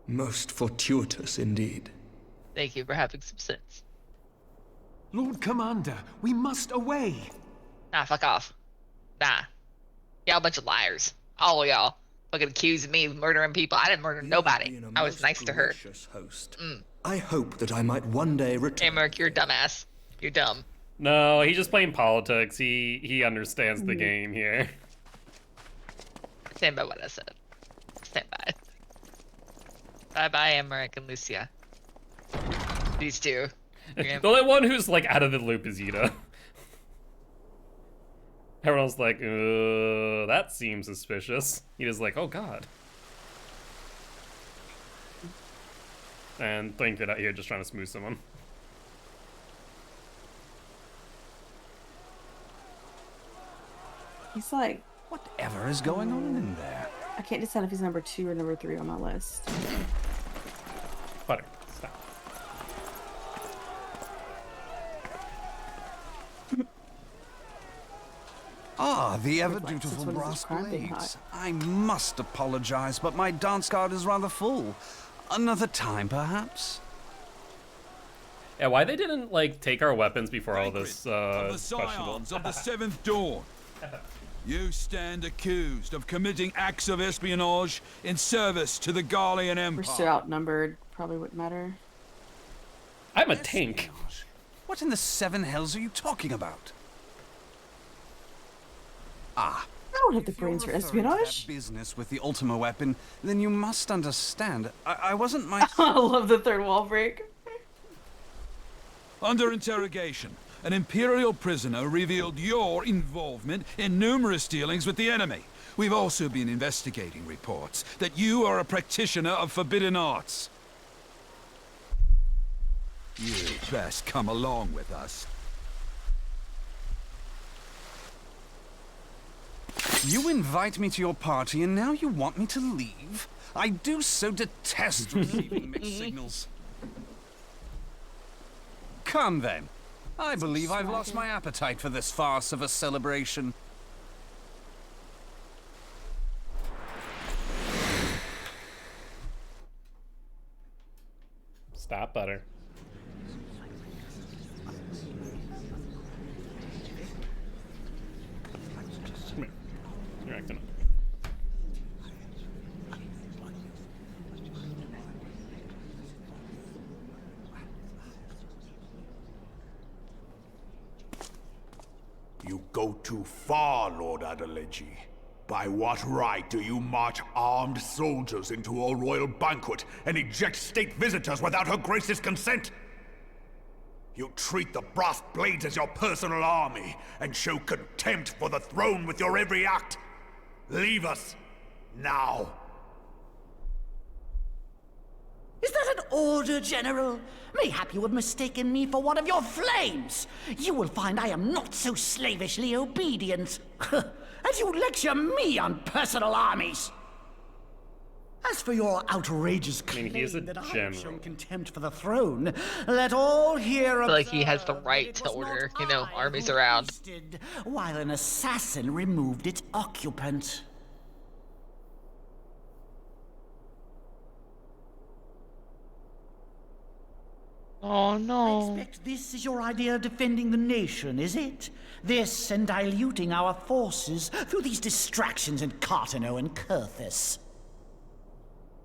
Most fortuitous indeed. Thank you for having some sense. Lord Commander, we must away. Nah, fuck off. Nah. Y'all a bunch of liars. All of y'all. Fucking accusing me of murdering people. I didn't murder nobody. I was nice to her. Host. I hope that I might one day return. Hey, Merc, you're a dumbass. You're dumb. No, he's just playing politics. He understands the game here. Stand by what I said. Stand by. Bye-bye, Emmerich and Lucia. These two. The only one who's like out of the loop is Ida. Everyone else like, that seems suspicious. Ida's like, oh god. And Thinker out here just trying to smooth someone. He's like, whatever is going on in there? I can't decide if he's number 2 or number 3 on my list. Butter, stop. Ah, the ever Reflects dutiful as well as brass his crime being blades. high. I must apologize, but my dance card is rather full. Another time, perhaps? Yeah, why they didn't, like, take our weapons before all this, of the questionable... Scions of the Seventh Dawn. You stand accused of committing acts of espionage in service to the Garlean Empire. We're so outnumbered. Probably wouldn't matter. I'm a tank. What in the seven hells are you talking about? Ah. I don't have the brains for espionage. Business with the Ultima weapon, then you must understand. I wasn't my... I love the third wall break. Under interrogation, an Imperial prisoner revealed your involvement in numerous dealings with the enemy. We've also been investigating reports that you are a practitioner of forbidden arts. You'd best come along with us. You invite me to your party and now you want me to leave? I do so detest receiving mixed signals. Come then. I believe I've lost my appetite for this farce of a celebration. Stop, Butter. Come here. You're acting up. You go too far, Lord Adeleji. By what right do you march armed soldiers into a royal banquet and eject state visitors without Her Grace's consent? You treat the brass blades as your personal army and show contempt for the throne with your every act. Leave us, now. Is that an order, General? Mayhap you have mistaken me for one of your flames. You will find I am not so slavishly obedient. As you lecture me on personal armies. As for your outrageous claim that I have shown contempt for the throne, let all hear I of feel like he has the right to order, you know, armies around. while an assassin removed its occupant. Oh no. I expect this is your idea of defending the nation, is it? This and diluting our forces through these distractions in Cartano and Kurthis.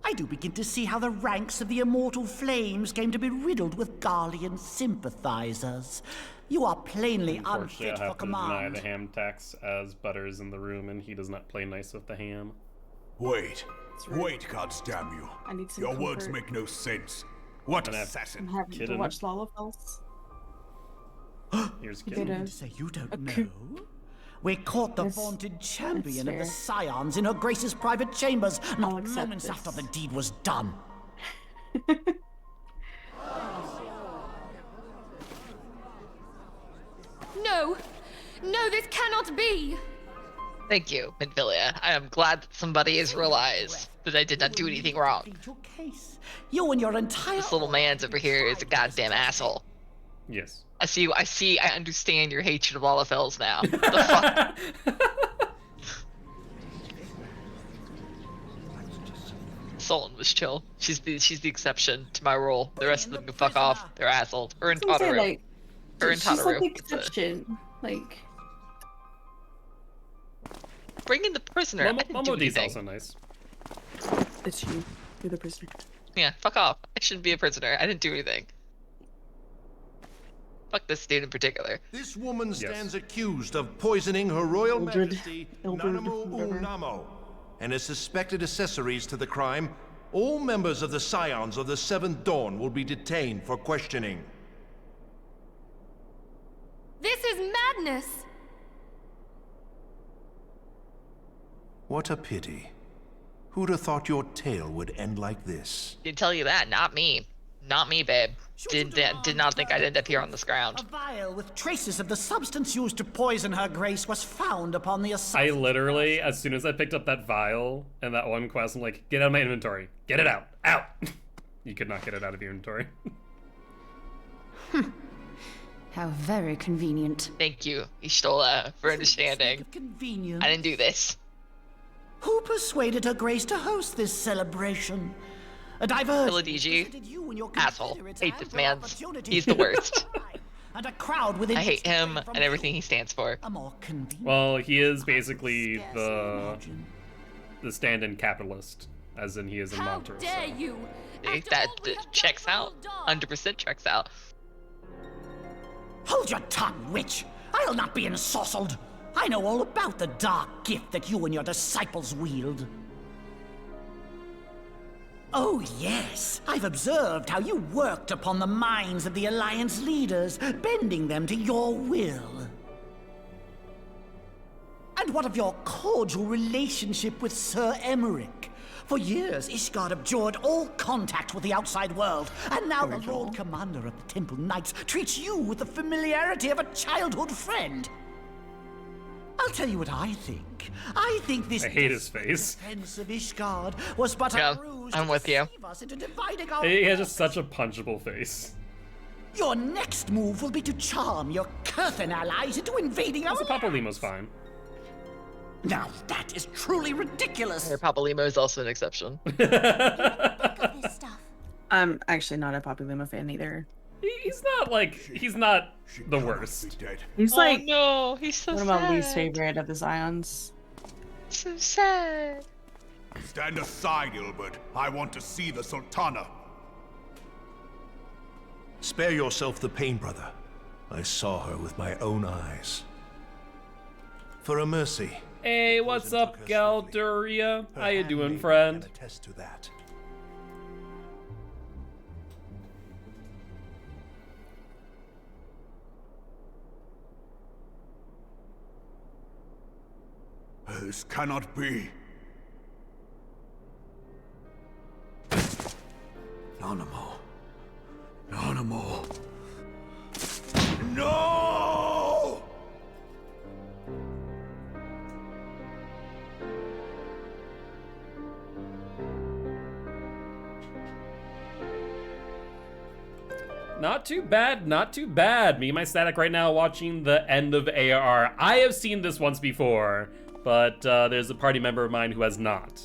I do begin to see how the ranks of the Immortal Flames came to be riddled with Garlean sympathizers. You are plainly Unfortunately, unfit I'll for have to deny command. the ham tax as Butter is in the room and he does not play nice with the ham. Wait. Wait, goddamn you. I need some Your words comfort. make no sense. What And I have assassin? I'm having to Kitten. watch Lalafels. Here's Get Kitten. a- To say you don't a know? coup. We caught the Yes, vaunted that's champion of the fair. Scions in her Grace's private chambers, not accept moments this. after the deed was done. No! No, this cannot be! Thank you, Midvillia. I am glad that somebody has realized that I did not do anything wrong. You and your entire This little man's over here is a goddamn asshole. Yes. I understand your hatred of Lalafels now. What the fuck? Sultan was chill. She's the exception to my rule. The rest of them can fuck off. They're assholes. Her and That's what I'm saying, Tataru. like, Her and she's like the Tataru. exception. Like, Bring in the prisoner. I didn't do Momo D's anything. also nice. it's you. You're the prisoner. Yeah, fuck off. I shouldn't be a prisoner. I didn't do anything. Fuck this dude in particular. This woman stands accused of poisoning Her Royal Majesty Nanamu Unamo and as suspected accessories to the crime. All members of the Scions of the Seventh Dawn will be detained for questioning. This is madness! What a pity. Who'd have thought your tale would end like this? Didn't tell you that. Not me. Not me, babe. Did not think I'd end up here on this ground. A vial with traces of the substance used to poison her grace was found upon the I literally, as soon as I picked up that vial and that one quest, I'm like, get out of my inventory. Get it out. Out! You could not get it out of your inventory. How very convenient. Thank you, Ishtola, for understanding. Convenient. I didn't do this. Who persuaded Her Grace to host this celebration? A diversion. Philodigi, asshole. Hate this man. He's the worst. And a crowd within I hate him and everything he stands for. Well, he is basically the stand-in capitalist, as in he is in Montrose. How dare you? That checks out. 100% checks out. Hold your tongue, witch! I'll not be ensorcelled! I know all about the dark gift that you and your disciples wield. Oh, yes. I've observed how you worked upon the minds of the Alliance leaders, bending them to your will. And what of your cordial relationship with Sir Emmerich? For years, Ishgard abjured all contact with the outside world, and now the Lord Commander of the Temple Knights treats you with the familiarity of a childhood friend. I'll tell you what I think. I think this. I hate his face. Defense of Ishgard was but a ruse I'm with you. He has just such a punchable face. Your next move will be to charm your Kurthan allies into invading our. Papalimo's fine. Now that is truly ridiculous. Papalimo is also an exception. I'm actually not a Papalimo fan either. He's not the worst. He's like, no, he's so one of my least favorite of the Scions. So sad. Stand aside, Ilbert. I want to see the Sultana. Spare yourself the pain, brother. I saw her with my own eyes. For a mercy. Hey, what's up, Galderia? How you doing, friend? Attest to that. This cannot be. Nanamo. Nanamo. No! Not too bad, not too bad. Me and my static right now watching the end of AR. I have seen this once before, but there's a party member of mine who has not.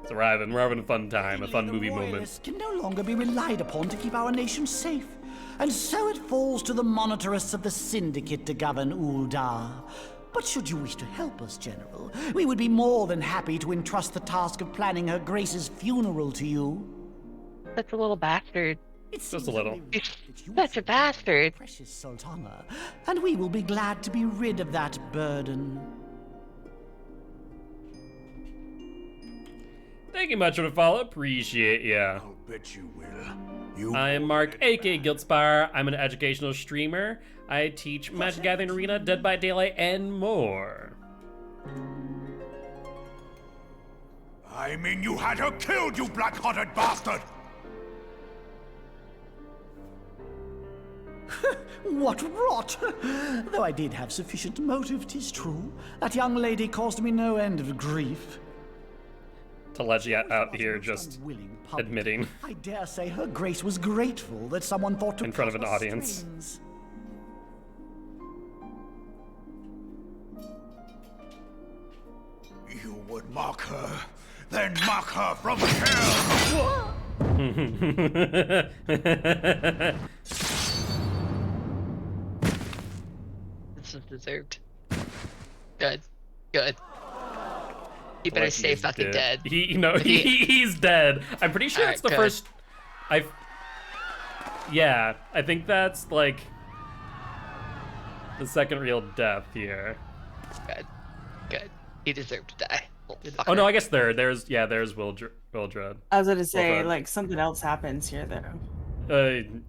So we're having a fun time, a fun movie moment. Can no longer be relied upon to keep our nation safe. And so it falls to the monitorists of the Syndicate to govern Uldar. But should you wish to help us, General, we would be more than happy to entrust the task of planning Her Grace's funeral to you. Such a little bastard. Just a little. He's such a bastard. Precious Sultana, and we will be glad to be rid of that burden. Thank you much for the follow. Appreciate ya. I'll bet you will. I am Mark, aka Guildspire. I'm an educational streamer. I teach Magic Gathering Arena, Dead by Daylight, and more. I mean, you had her killed, you black-hearted bastard! What rot! Though I did have sufficient motive, 'tis true. That young lady caused me no end of grief. Telegia out here just admitting I dare say Her Grace was grateful that someone thought to in front of an cut her audience. strings. You would mock her, then mock her from hell! This is deserved. Good. Good. He better stay fucking dead. He's dead. I'm pretty sure it's the first. Yeah, I think that's like the second real death here. Good. Good. He deserved to die. Oh no, I guess there's Wildred. I was going to say, like, something else happens here, though.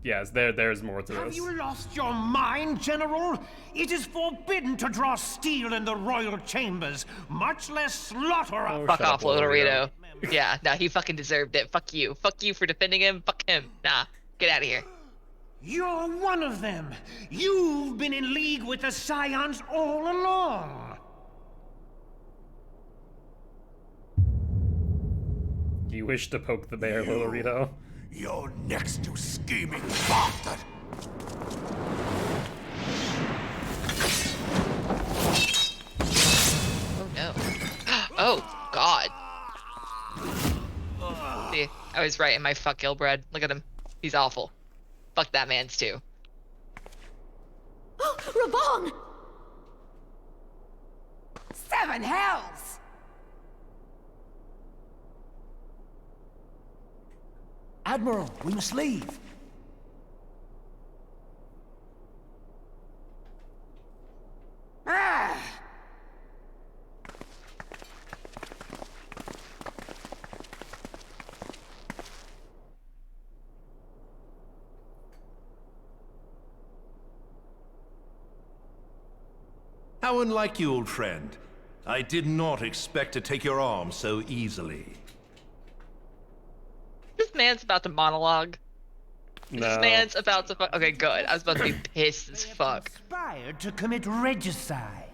Yes, there's more to Have this. you lost your mind, General? It is forbidden to draw steel in the royal chambers, much less slaughter a... Fuck off, Lodorito. Yeah, no, he fucking deserved it. Fuck you. Fuck you for defending him. Fuck him. Nah, get out of here. You're one of them. You've been in league with the Scions all along. You wish to poke the bear, Lodorito? You're next, you scheming bastard! I was right in my fuck Gilbred. Look at him. He's awful. Fuck that man's too. Raban! 7 hells! Admiral, we must leave. Ah! How unlike you, old friend. I did not expect to take your arm so easily. This man's about to monologue. No. This man's about to fuck. Okay, good. I was about to be pissed as fuck. Conspired to commit regicide.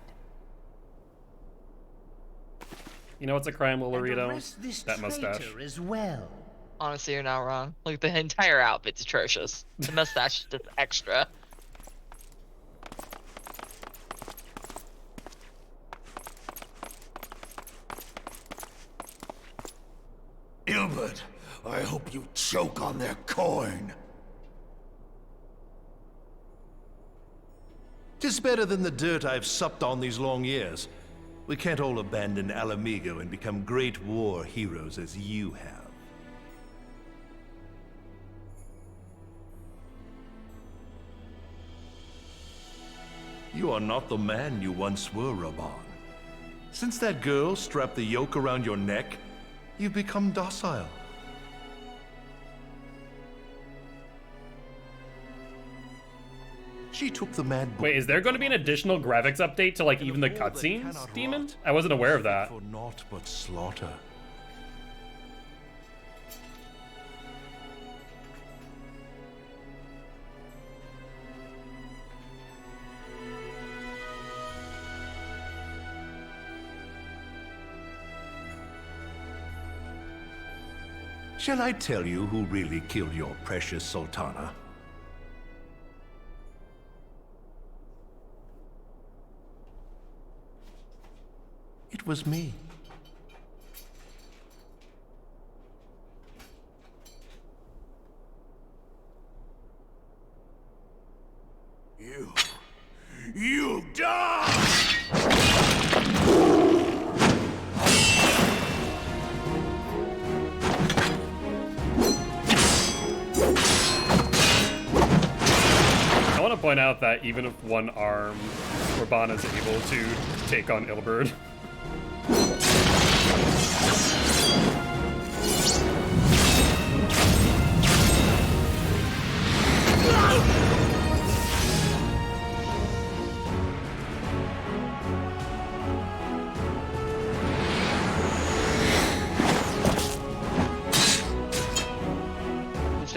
You know what's a crime, Lolorito? Arrest this That mustache. traitor as well. Honestly, you're not wrong. Like, the entire outfit's atrocious. The mustache is just extra. Ilbert, I hope you choke on their coin. 'Tis better than the dirt I've supped on these long years. We can't all abandon Alamigo and become great war heroes as you have. You are not the man you once were, Raban. Since that girl strapped the yoke around your neck, you've become docile. She took the mad boy. Wait, is there going to be an additional graphics update to like even the cutscenes, Demon? I wasn't aware of that. For naught but slaughter. Shall I tell you who really killed your precious Sultana? It was me. You die! I want to point out that even with one arm, Raban is able to take on Ilberd.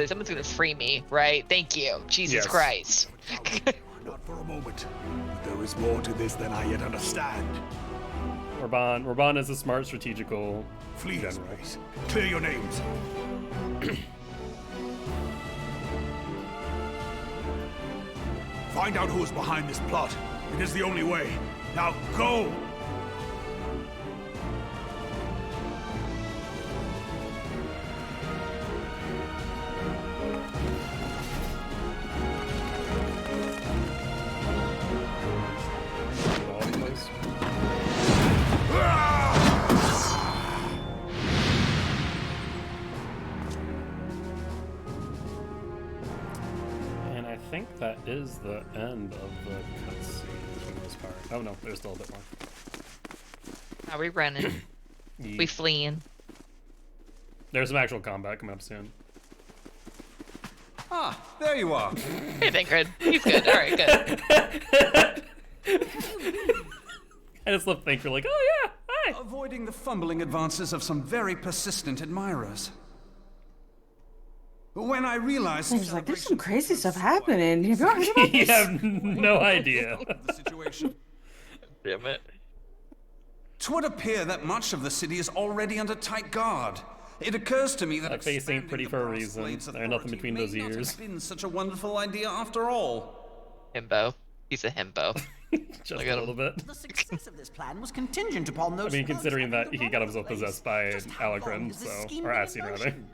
Someone's gonna free me, right? Thank you. Jesus Christ. Not for a moment. There is more to this than I yet understand. Raban is a smart strategical Please, general. please, clear your names. Find out who is behind this plot. It is the only way. Now go! And I think that is the end of the cutscene for the most part. Oh no, there's still a bit more. Are we running? We fleeing? There's some actual combat coming up soon. Ah, there you are. Hey, Thinkred. He's good. All right, good. I just love Thinker like, oh yeah, hi. Avoiding the fumbling advances of some very persistent admirers. But when I realized There's like, there's some crazy stuff happening. Have you heard about You this? have no idea. the situation, Damn it. 'twould appear that much of the city is already under tight guard. It occurs to me that That face ain't pretty for a reason. There's nothing between those may not ears. have been such a wonderful idea after all. Himbo. He's a himbo. Just a little bit. The success of this plan was contingent upon I those. mean, funds considering having that he got himself possessed by Just how long Alacron, has this so scheme or been in Asien rather. motion?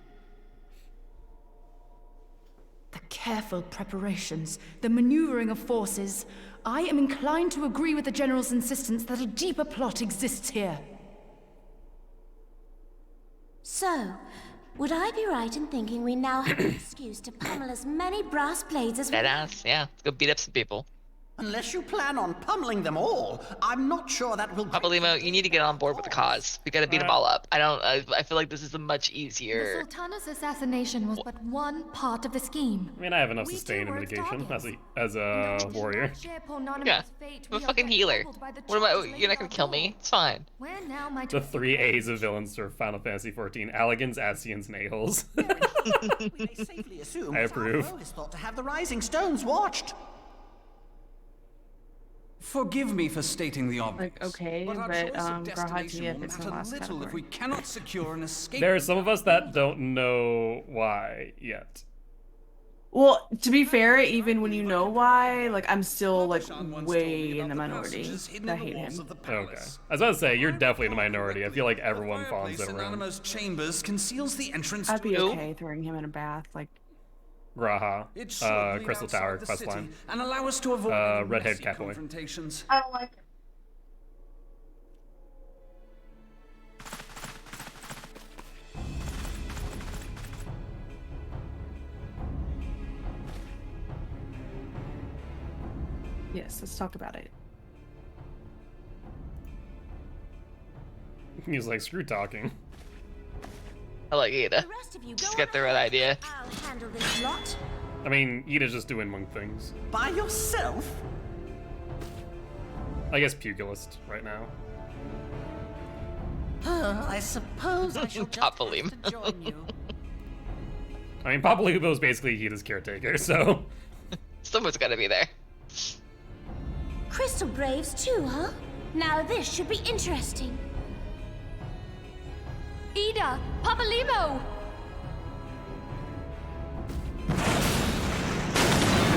The careful preparations, the maneuvering of forces. I am inclined to agree with the General's insistence that a deeper plot exists here. So, would I be right in thinking we now have an excuse to pummel as many brass blades as we Deadass, yeah. Let's go beat up some people. Unless you plan on pummeling them all, I'm not sure that will... Papalimo, you need to get on board with the cause. We gotta beat them all up. I feel like this is a much The easier... Sultana's assassination was but one part of the scheme. I mean, I have enough sustain and mitigation as a warrior. Yeah, I'm a fucking healer. What am I? You're not gonna kill me. It's fine. The 3 A's of villains for Final Fantasy XIV: Alligans, Asians, and A-holes. We may safely assume I approve. Zalvo is thought to have the Rising Stones watched. Forgive me for stating the obvious. Like, okay, but Grahati, if it's the last little if we cannot secure an escape. There are some of us that don't know why yet. Well, to be fair, even when you know why, like, I'm still, like, way in the minority that hate him. Okay. I was about to say, you're definitely in the minority. I feel like everyone fawns over him. Anonymous chambers conceals the entrance I'd be okay throwing him in a bath, like... Graha, Crystal Tower, questline. And allow us to avoid Redhead Catboy. confrontations. I don't like it. Yes, let's talk about it. He's like, screw talking. I like Ida. Just got the right idea. I'll handle this lot. I mean, Ida's just doing monk things. By yourself? I guess pugilist right now. I suppose I shall just have to join you. I mean, Papalubo's basically Ida's caretaker, so... Someone's gotta be there. Crystal Braves too, huh? Now this should be interesting. Ida! Papalimo!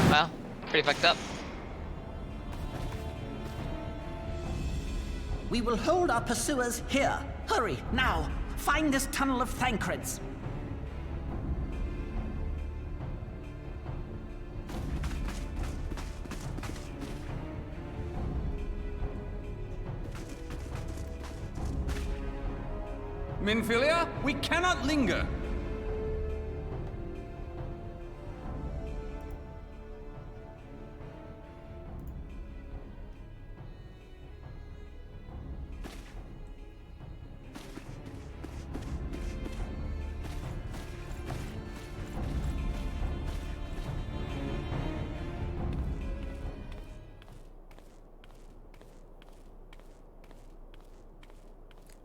Wow, pretty fucked up. We will hold our pursuers here. Hurry, now! Find this tunnel of Thancreds. Minfilia, we cannot linger.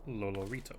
Lolorito.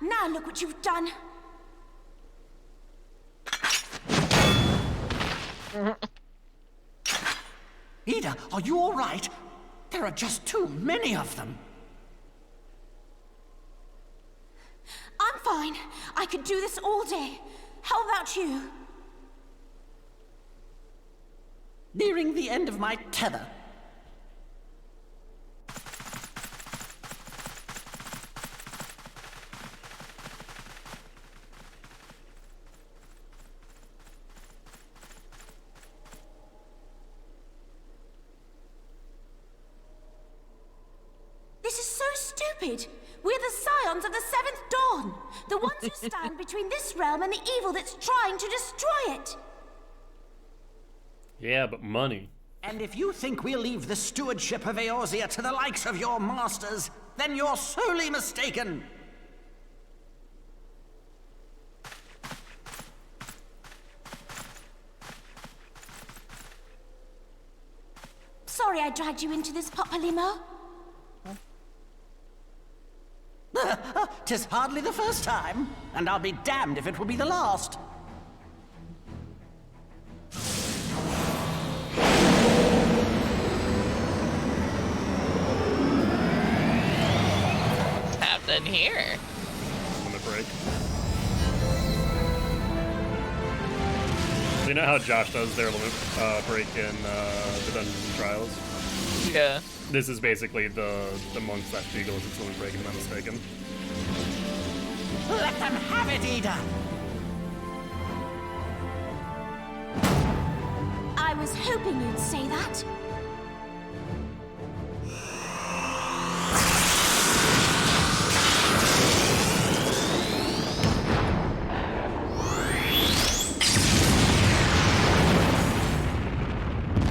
Now look what you've done. Ida, are you all right? There are just too many of them. I'm fine. I could do this all day. How about you? Nearing the end of my tether. This is so stupid. We're the scions of the Seventh Dawn. The ones who stand between this realm and the evil that's trying to destroy it. Yeah, but money. And if you think we'll leave the stewardship of Eorzea to the likes of your masters, then you're sorely mistaken. Sorry I dragged you into this, Papalimo. 'tis hardly the first time, and I'll be damned if it will be the last. What's happening here? Limit break. So you know how Josh does their limit break in the Dungeons and Trials? Yeah. This is basically the monk slash beagle as its limit break, if I'm not mistaken. Let them have it, Ida! I was hoping you'd say that.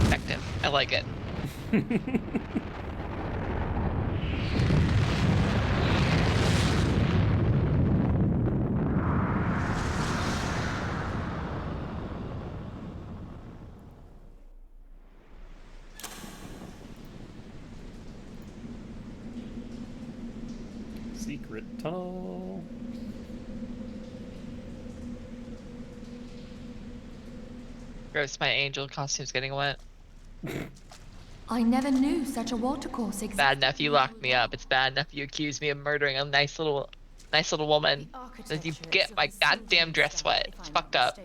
Effective. I like it. Secret tunnel. Gross, my angel costume's getting wet. I never knew such a watercourse existed. Bad enough you locked me up. It's bad enough you accused me of murdering a nice little woman. That you get my goddamn dress wet. It's fucked up.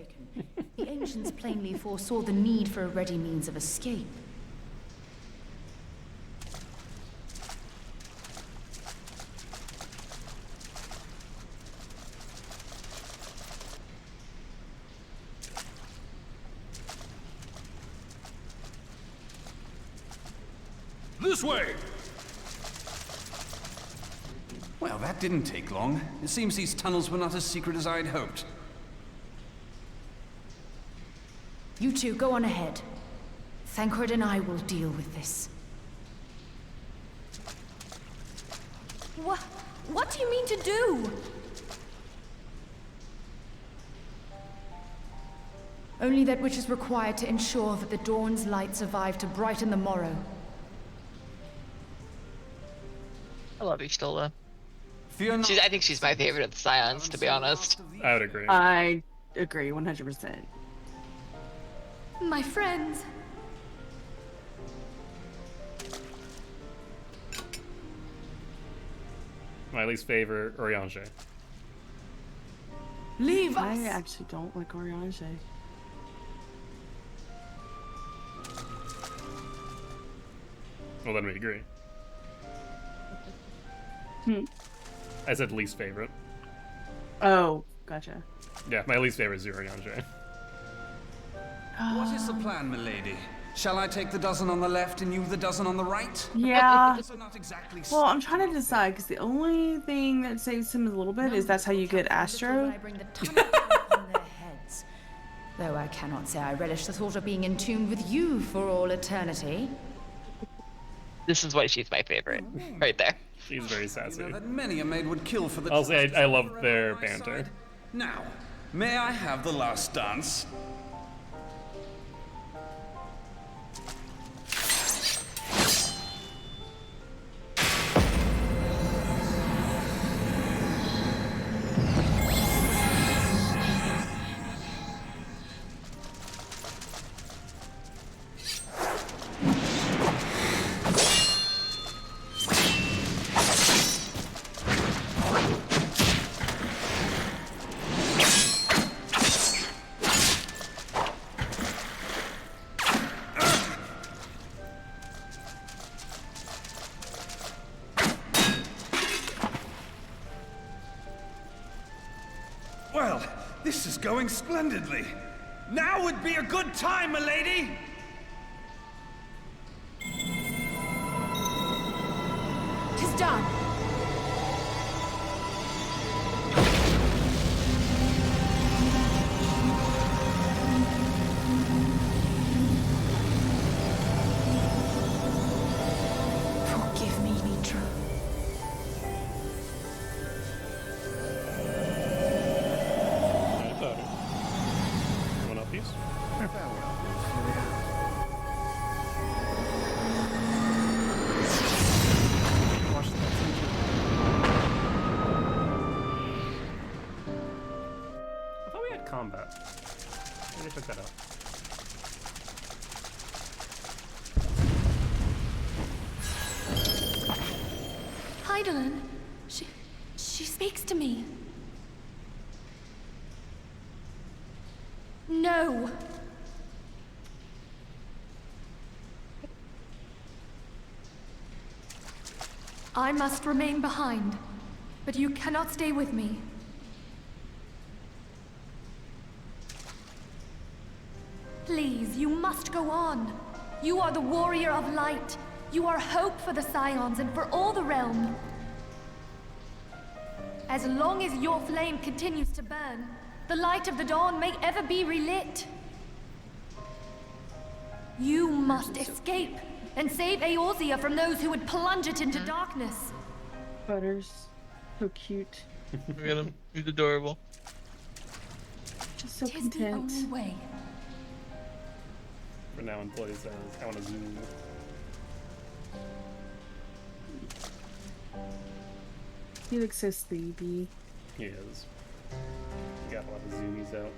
The ancients plainly foresaw the need for a ready means of escape. This way! Well, that didn't take long. It seems these tunnels were not as secret as I'd hoped. You two, go on ahead. Thancred and I will deal with this. What do you mean to do? Only that which is required to ensure that the dawn's light survive to brighten the morrow. I love you, Stola. I think she's my favorite of the Scions, to be honest. I would agree. I agree 100%. My friends. My least favorite, Oriange. Leave us! I actually don't like Oriange. Well, then we agree. I said least favorite. Oh, gotcha. Yeah, my least favorite is Oriange. What is the plan, milady? Shall I take the dozen on the left and you the dozen on the right? Yeah. So not exactly Well, I'm trying to decide because the only thing that saves him a little bit is that's how you get Astro. Though I cannot say I relish the thought of being entombed with you for all eternity. This is why she's my favorite. Right there. She's very sassy. You know that many a maid would kill for the I'll say I love their banter. Now, may I have the last dance? Well, this is going splendidly. Now would be a good time, milady! Tis done. Forgive me, Mitra. One up, piece. combat. Maybe check that out. Heidelin, she speaks to me. No. I must remain behind, but you cannot stay with me. Please, you must go on. You are the warrior of light. You are hope for the Scions and for all the realm. As long as your flame continues to burn, the light of the dawn may ever be relit. You must escape and save Eorzea from those who would plunge it into darkness. Butters. So cute. Look at him. He's adorable. Just so 'Tis content. the only way. For now, employees says, I want to zoom. He looks so sleepy. He is. He got a lot of zoomies out.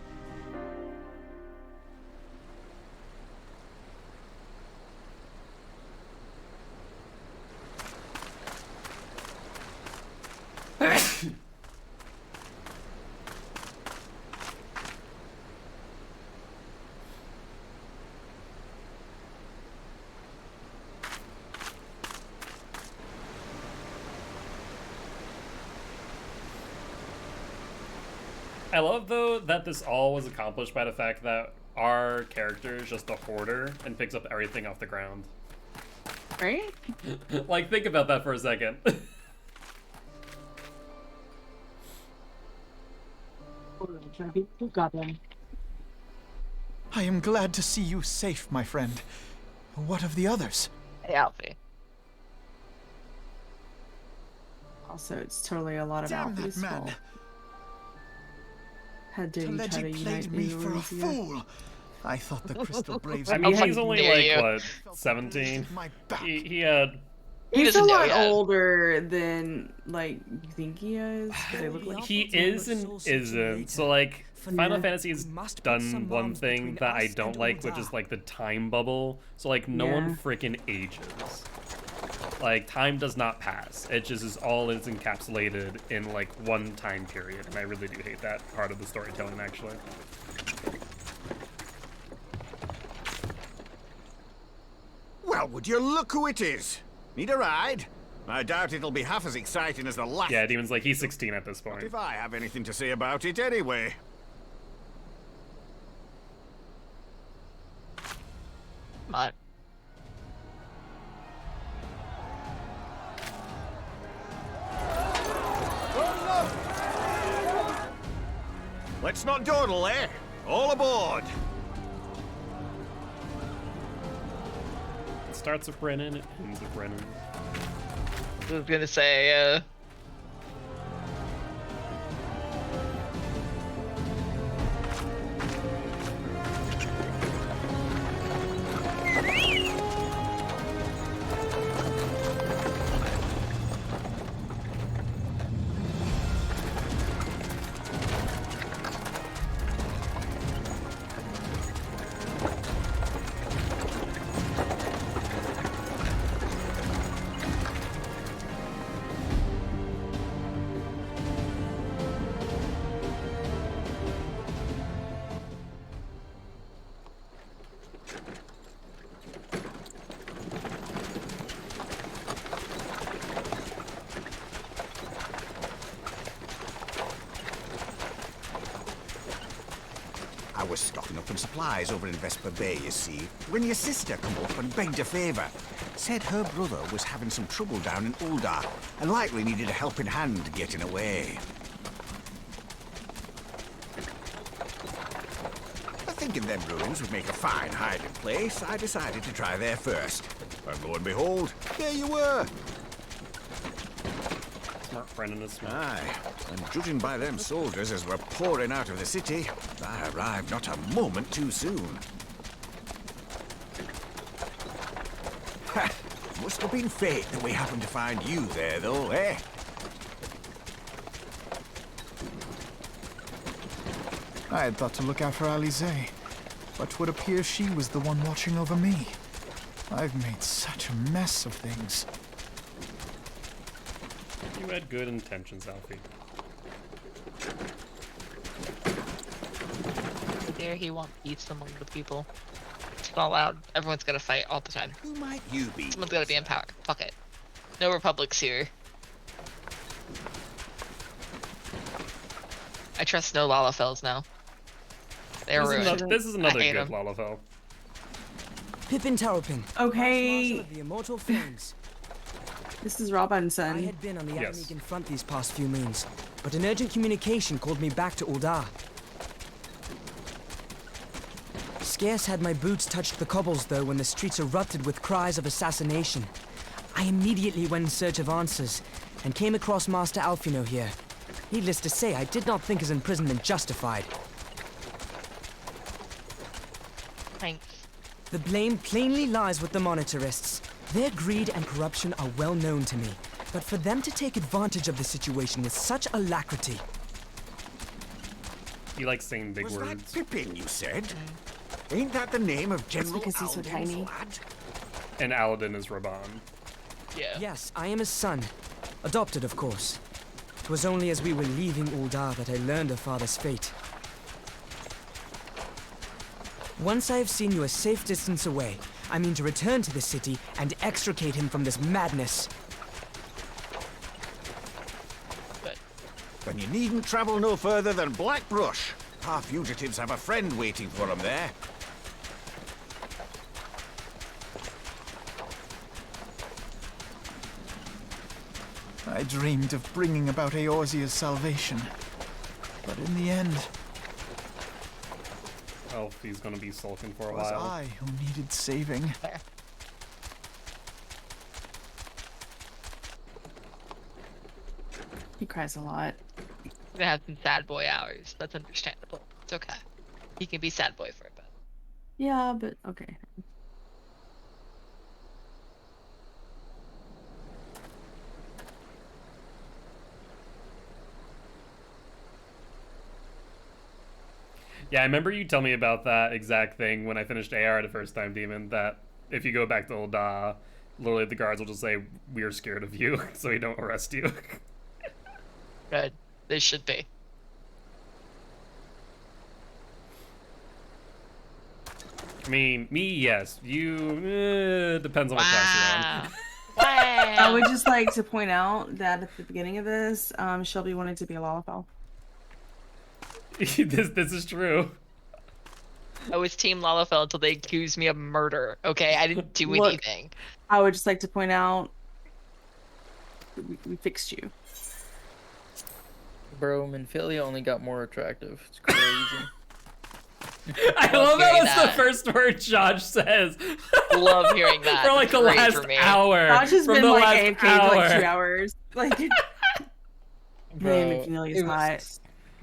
I love, though, that this all was accomplished by the fact that our character is just a hoarder and picks up everything off the ground. Right? Like, think about that for a second. I am glad to see you safe, my friend. What of the others? Hey, Alfie. Also, it's totally a lot of Damn that Alfie's man. fault. How dare you try to Taleji unite played me for a Eorzea? fool. I thought the Crystal Braves... I mean, he's only dare like, you. what, 17? He had... He's a doesn't know lot yet. older than, like, you think he is. 'Cause they look like He is and isn't. So, like, Final Fantasy has done one thing that I don't like, which is, like, the time bubble. So, like, no one freaking ages. Like, time does not pass. It just is all is encapsulated in, like, one time period. And I really do hate that part of the storytelling, actually. Well, would you look who it is? Need a ride? I doubt it'll be half as exciting as the last. Yeah, Demon's like, he's 16 at this point. If I have anything to say about it anyway. Come on. Let's not dawdle, eh? All aboard! It starts with Brennan, it ends with Brennan. I was gonna say, I was stocking up on supplies over in Vesper Bay, you see, when your sister come up and begged a favour. Said her brother was having some trouble down in Uldar, and likely needed a helping hand getting away. Thinking them ruins would make a fine hiding place, I decided to try there first. And lo and behold, there you were. Smart Brennan is smart. Aye, and judging by them soldiers as were pouring out of the city, I arrived not a moment too soon. Ha! Must have been fate that we happened to find you there, though, eh? I had thought to look out for Alize, but 'twould appear she was the one watching over me. I've made such a mess of things. You had good intentions, Alfie. There he want peace among the people. It's not allowed. Everyone's gotta fight all the time. Who might you be? Someone's gotta be in power. Fuck it. No republics here. I trust no Lalafells now. They're ruined. This is another I hate good 'em. Lalafell. Pippin Terrapin. Okay. Of the immortal flames. This is Robinson. I had been on the Yes. Amigan front these past few moons, but an urgent communication called me back to Uldar. Scarce had my boots touched the cobbles, though, when the streets erupted with cries of assassination. I immediately went in search of answers, and came across Master Alfino here. Needless to say, I did not think his imprisonment justified. Thanks. The blame plainly lies with the Monitarists. Their greed and corruption are well known to me, but for them to take advantage of the situation with such alacrity... He likes saying big Was words. that Pippin, you said? Ain't that the name of General because he's so Alden's tiny. lad? And Aladdin is Raban. Yeah. Yes, I am his son. Adopted, of course. It was only as we were leaving Uldar that I learned of father's fate. Once I have seen you a safe distance away, I mean to return to the city and extricate him from this madness. Then you needn't travel no further than Blackbrush. Our fugitives have a friend waiting for them there. I dreamed of bringing about Eorzea's salvation, but in the end, Alfie's gonna be sulking for a it was while. I who needed saving. He cries a lot. He's gonna have some sad boy hours. That's understandable. It's okay. He can be sad boy for a bit. Yeah, but okay. Yeah, I remember you telling me about that exact thing when I finished AR the first time, Demon, that if you go back to Ul'dah, literally the guards will just say, "We're scared of you," so we don't arrest you. Good. They should be. I mean, me, yes. You, depends on what class I would just like to point out that at the beginning of this, Shelby wanted to be a Lalafell. you're on. This is true. I was Team Lalafell until they accused me of murder. Okay, I didn't do Look, anything. I would just like to point out we fixed you. Bro, Minfilia only got more attractive. It's crazy. I love that it's the first word Josh says. Love hearing that. For like the Great last for me. hour. Josh has From been the like last AFK for like 2 hours. Like, Bro, Minfilia's it was- hot.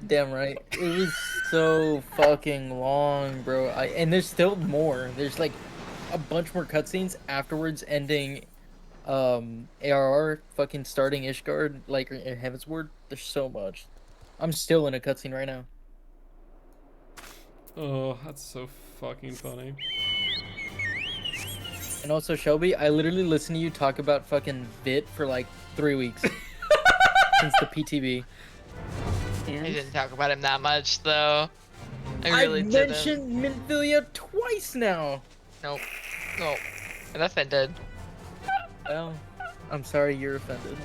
Damn right. It was so fucking long, bro. And there's still more. There's like a bunch more cutscenes afterwards ending ARR fucking starting Ishgard, like in Heaven's Ward. There's so much. I'm still in a cutscene right now. Oh, that's so fucking funny. And also, Shelby, I literally listened to you talk about fucking Bit for like 3 weeks. Since the PTB. I didn't talk about him that much, though. I really I've didn't. mentioned Minfilia twice now. Nope. Nope. I'm offended. Well, I'm sorry you're offended.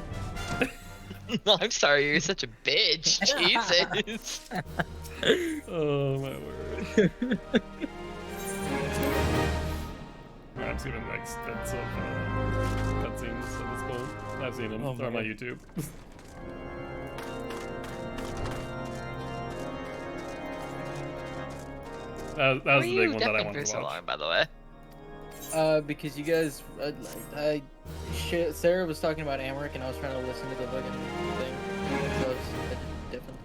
No, I'm sorry, you're such a bitch. Jesus. Oh my word. I've seen the next bits of cutscenes at this point. I've seen them. They're on my YouTube. That was the big one that I wanted to watch. Long, by the way. Because you guys, Sarah was talking about Amaric, and I was trying to listen to the fucking thing. So it's different.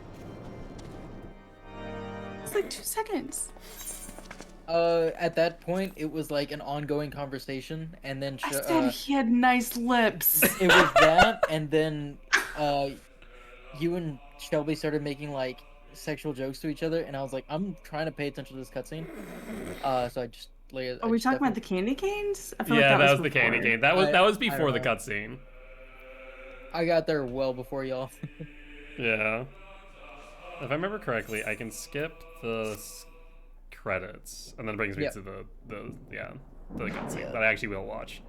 It's like 2 seconds. At that point, it was like an ongoing conversation, and then I said he had nice lips. it was that, and then you and Shelby started making like sexual jokes to each other, and I was like, I'm trying to pay attention to this cutscene. So I just like. Are we talking about the candy canes? I feel Yeah, like that was was the candy before. cane. That was I before the don't know. cutscene. I got there well before y'all. Yeah. If I remember correctly, I can skip the credits, and then it brings me Yep. to the cutscene that I actually will watch,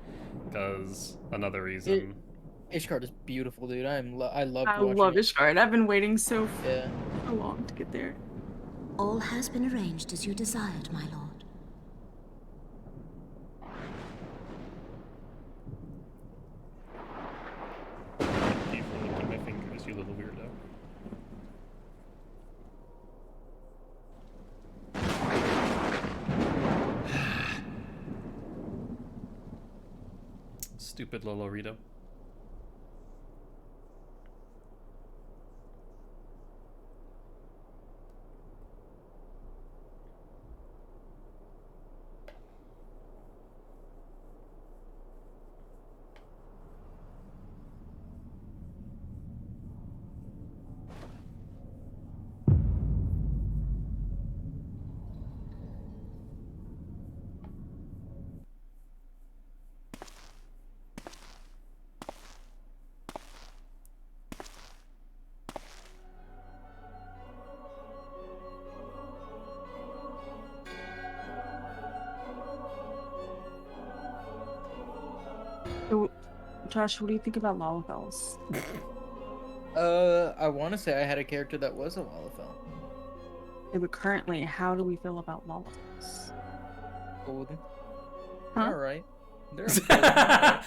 because another reason. Ishgard is beautiful, dude. I love. I love Ishgard. I've been waiting so Yeah. long to get there. All has been arranged as you desired, my lord. Keep licking my fingers, you little weirdo. Stupid Lolorito. So, Josh, what do you think about Lalafels? I want to say I had a character that was a Lalafell. Yeah, but currently, how do we feel about Lalafels? Cool with them. Huh? All right. They're alright.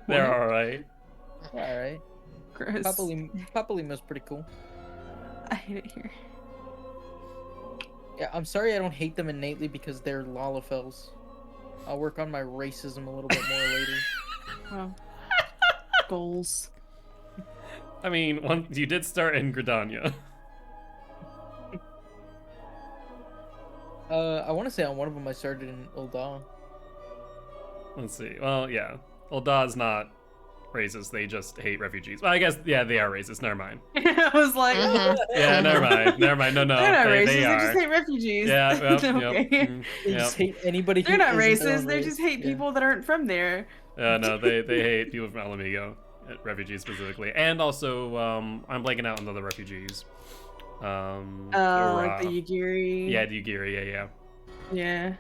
They're alright. All right. Gross. Papalima's pretty cool. I hate it here. Yeah, I'm sorry I don't hate them innately because they're Lalafels. I'll work on my racism a little bit more later. Wow. Goals. I mean, you did start in Gridania. I want to say on one of them I started in Ul'dah. Let's see. Well, yeah. Uldah's not racist. They just hate refugees. Well, I guess, yeah, they are racist. Never mind. I was like, Yeah, never mind. Never mind. No, they're not racist. they They are. just hate refugees. Yeah, well, Okay. yep. They just hate anybody. They're who not isn't their racist. own They race. just hate people that aren't from there. No, they hate people from Alamigo, refugees specifically, and also I'm blanking out on the other refugees. Like the Yugiri. Yeah, the Yugiri. Yeah. Yeah.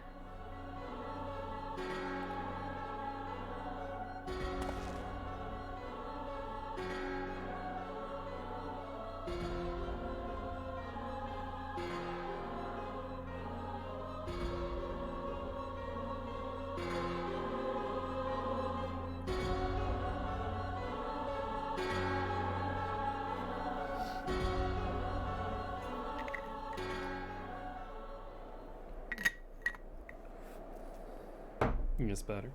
It gets better.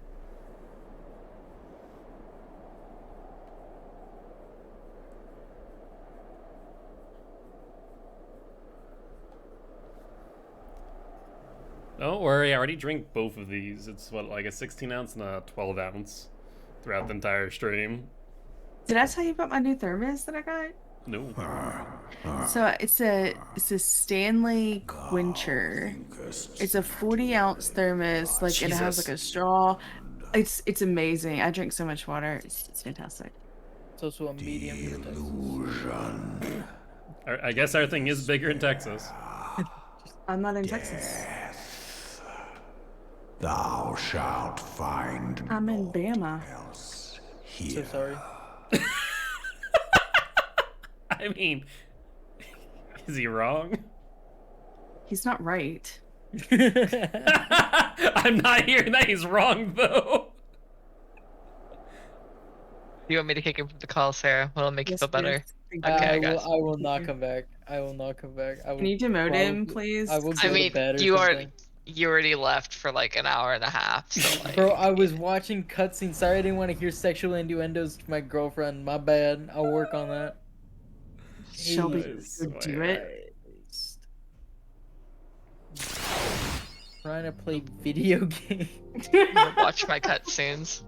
Don't worry, I already drank both of these. It's what, like a 16 ounce and a 12 ounce throughout the entire stream. Did I tell you about my new thermos that I got? No. So it's a Stanley Quencher. It's a 40-ounce thermos. Like it has like a straw. It's amazing. I drink so much water. It's fantastic. It's also a medium. I guess everything is bigger in Texas. I'm not in Texas. Thou shalt find I'm in Bama. So sorry. I mean, is he wrong? He's not right. I'm not hearing that he's wrong, though. You want me to kick him from the call, Sarah? What'll make you feel better? Thank Okay, I I got will, I will not come back. I will not come back. I will Can you demote him, probably- please? I will I go mean, to bed or you something. already left for like an hour and a half, so like. Bro, I was watching cutscenes. Sorry, I didn't want to hear sexual innuendos to my girlfriend. My bad. I'll work on that. Shelby, Jesus go do it. Trying to play video games. Watch my cutscenes.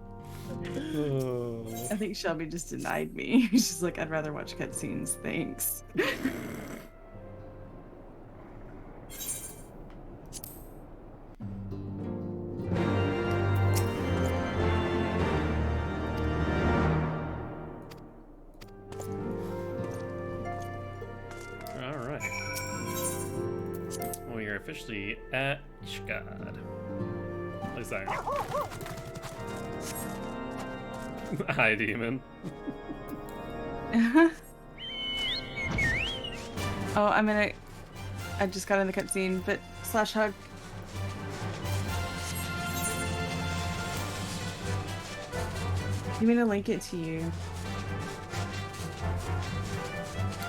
I think Shelby just denied me. She's like, I'd rather watch cutscenes. Thanks. especially at Ishgard. At least I am. Hi, demon. Oh, I just got in the cutscene, but slash hug. You mean to link it to you?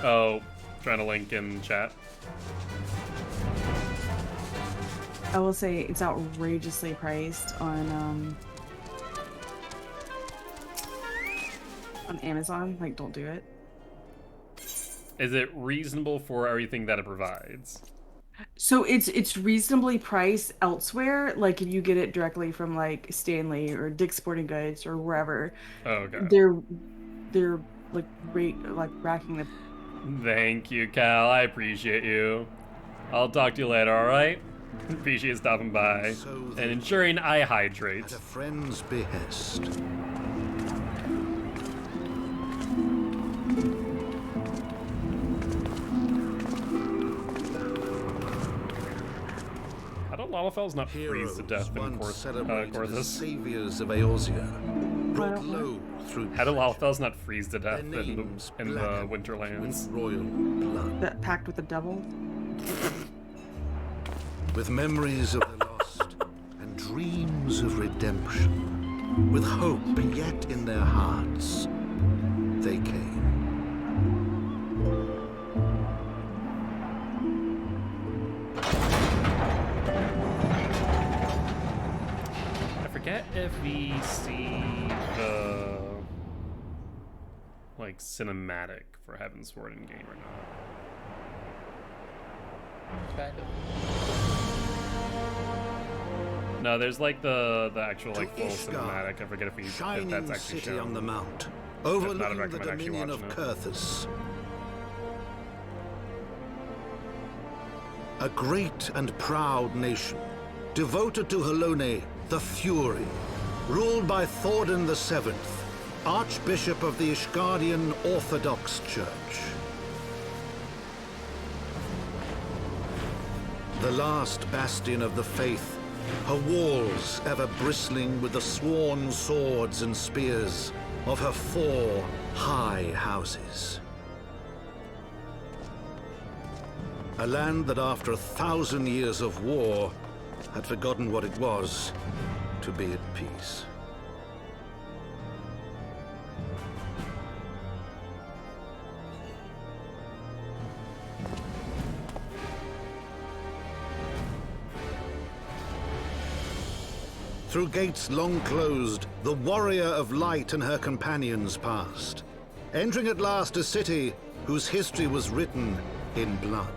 Oh, trying to link in chat. I will say it's outrageously priced on Amazon. Like, don't do it. Is it reasonable for everything that it provides? So it's reasonably priced elsewhere. Like if you get it directly from like Stanley or Dick's Sporting Goods or wherever. Oh, okay. They're like racking the. Thank you, Cal. I appreciate you. I'll talk to you later. All right. Appreciate stopping by and ensuring I hydrate. At a friend's behest. How do Lalafels not freeze to death in Corthus? Saviors of Eorzea, brought low through. How do Lalafels not freeze to death in the Winterlands? Royal blood. That pact with the devil. With memories of the lost and dreams of redemption, with hope yet in their hearts, they came. I forget if we see the like cinematic for Heavensward in game or not. Kind of. No, there's like the actual like full cinematic. I forget if that's actually city shown. on the mount, If not, I'd overlooking the recommend actually dominion of watching it. Kurthus. A great and proud nation, devoted to Halone, the Fury, ruled by Thordan VII, Archbishop of the Ishgardian Orthodox Church. The last bastion of the faith, her walls ever bristling with the sworn swords and spears of her 4 high houses. A land that after 1,000 years of war had forgotten what it was to be at peace. Through gates long closed, the warrior of light and her companions passed, entering at last a city whose history was written in blood.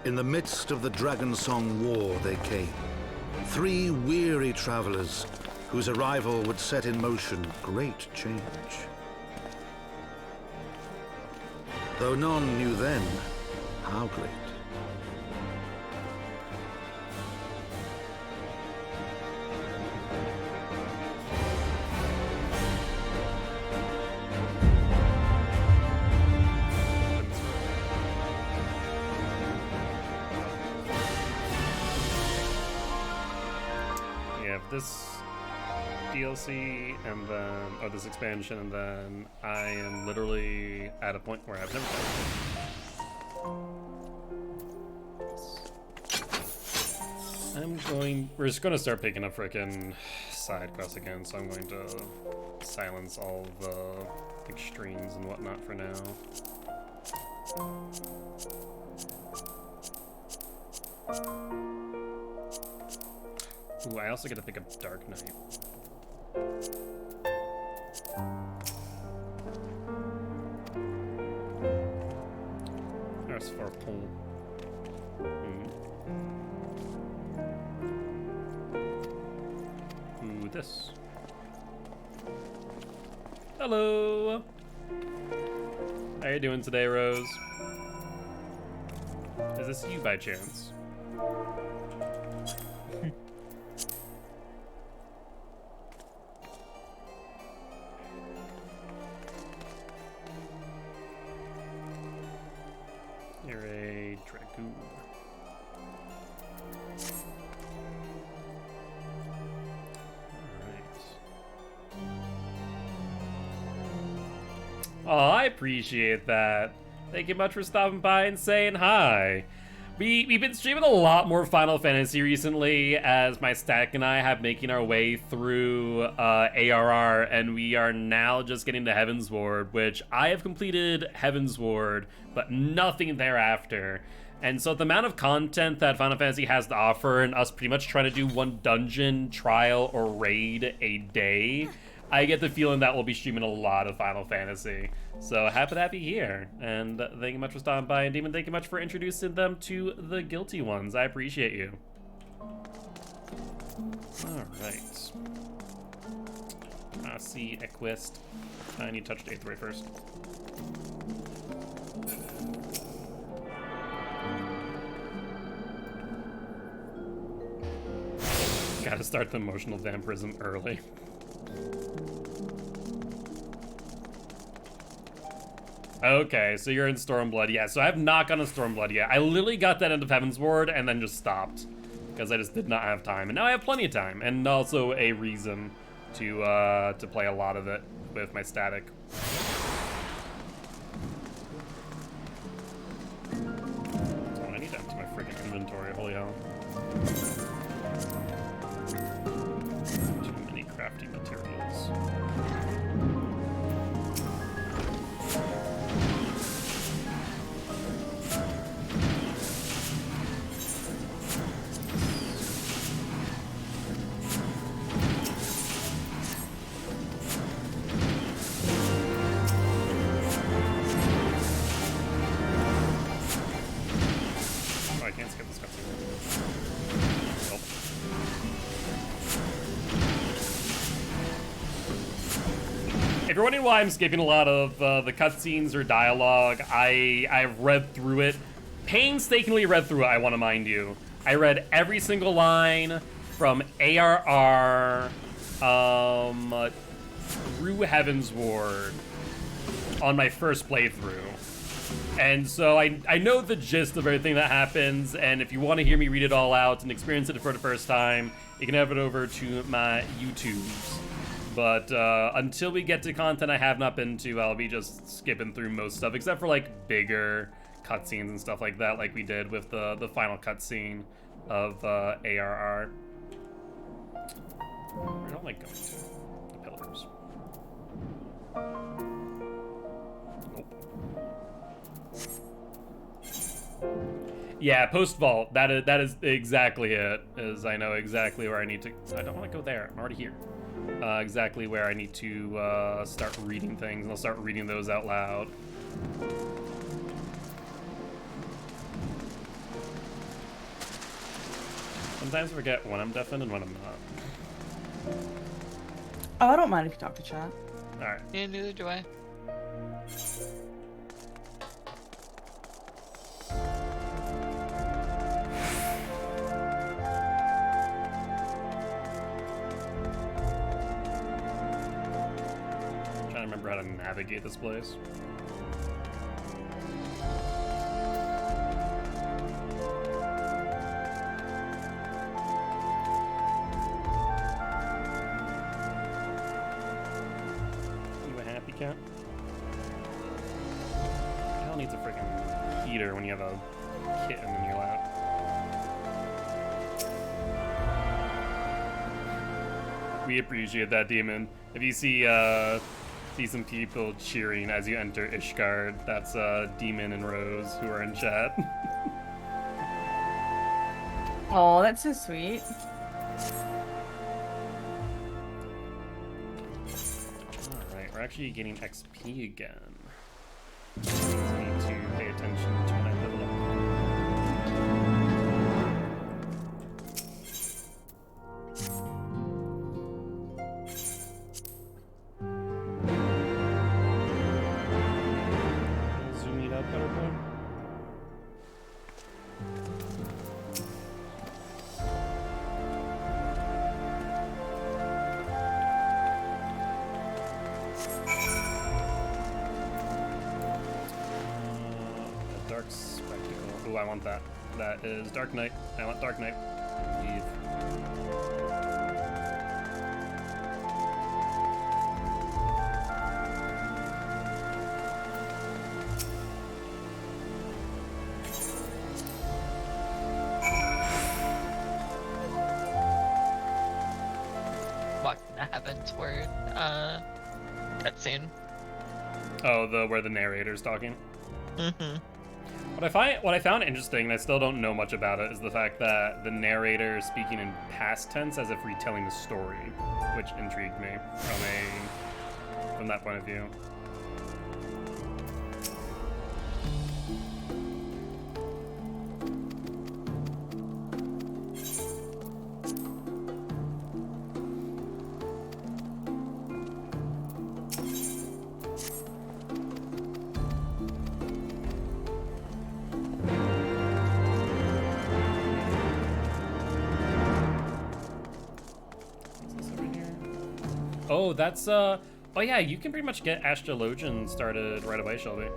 In the midst of the Dragonsong War they came, 3 weary travelers whose arrival would set in motion great change. Though none knew then how great. This DLC and then, or this expansion, and then I am literally at a point where I've never done. We're just gonna start picking up frickin' side quests again, so I'm going to silence all the extremes and whatnot for now. Ooh, I also get to pick up Dark Knight. There's for a pull. Ooh, this. Hello! How you doing today, Rose? Is this you by chance? go. Oh, I appreciate that. Thank you much for stopping by and saying hi. We've been streaming a lot more Final Fantasy recently, as my stack and I have making our way through ARR, and we are now just getting to Heaven's Ward, which I have completed Heaven's Ward, but nothing thereafter. And so the amount of content that Final Fantasy has to offer, and us pretty much trying to do one dungeon, trial, or raid a day, I get the feeling that we'll be streaming a lot of Final Fantasy. So happy to have you here, and thank you much for stopping by, and Demon, thank you much for introducing them to the Guilty ones. I appreciate you. Alright. See Equist. I need to touch the 8th ray first. Gotta start the emotional vampirism early. Okay, so you're in Stormblood. Yeah, so I have not gone to Stormblood yet. I literally got that end of Heaven's Ward and then just stopped because I just did not have time. And now I have plenty of time, and also a reason to play a lot of it with my static. Oh, I need to empty my freaking inventory. Holy hell. Too many crafting materials. If you're wondering why I'm skipping a lot of the cutscenes or dialogue, I've read through it. Painstakingly read through it, I want to mind you. I read every single line from ARR through Heaven's Ward on my first playthrough. And so I know the gist of everything that happens, and if you want to hear me read it all out and experience it for the first time, you can have it over to my YouTubes. But until we get to content I have not been to, I'll be just skipping through most stuff, except for like bigger cutscenes and stuff like that, like we did with the final cutscene of ARR. Where don't I like going to? The pillars. Nope. Yeah, post vault. That is exactly it. Is I know exactly where I need to. I don't want to go there. I'm already here. Exactly where I need to start reading things, and I'll start reading those out loud. Sometimes I forget when I'm deafened and when I'm not. Oh, I don't mind if you talk to chat. Alright. Yeah, neither do I. Remember how to navigate this place. You a happy cat? Hell needs a freaking heater when you have a kitten in your lap. We appreciate that, Demon. If you see some people cheering as you enter Ishgard, that's Demon and Rose who are in chat. Oh, that's so sweet. Alright, we're actually getting XP again. So we need to pay attention to when I level up. Dark Spectacle. Ooh, I want that. That is Dark Knight. I want Dark Knight. Eve. Walking the heavens word cutscene. Oh, where the narrator's talking. Mm-hmm. What I found interesting, and I still don't know much about it, is the fact that the narrator is speaking in past tense as if retelling the story, which intrigued me from that point of view. Oh, that's oh yeah, you can pretty much get Astrologian started right away, Shelby.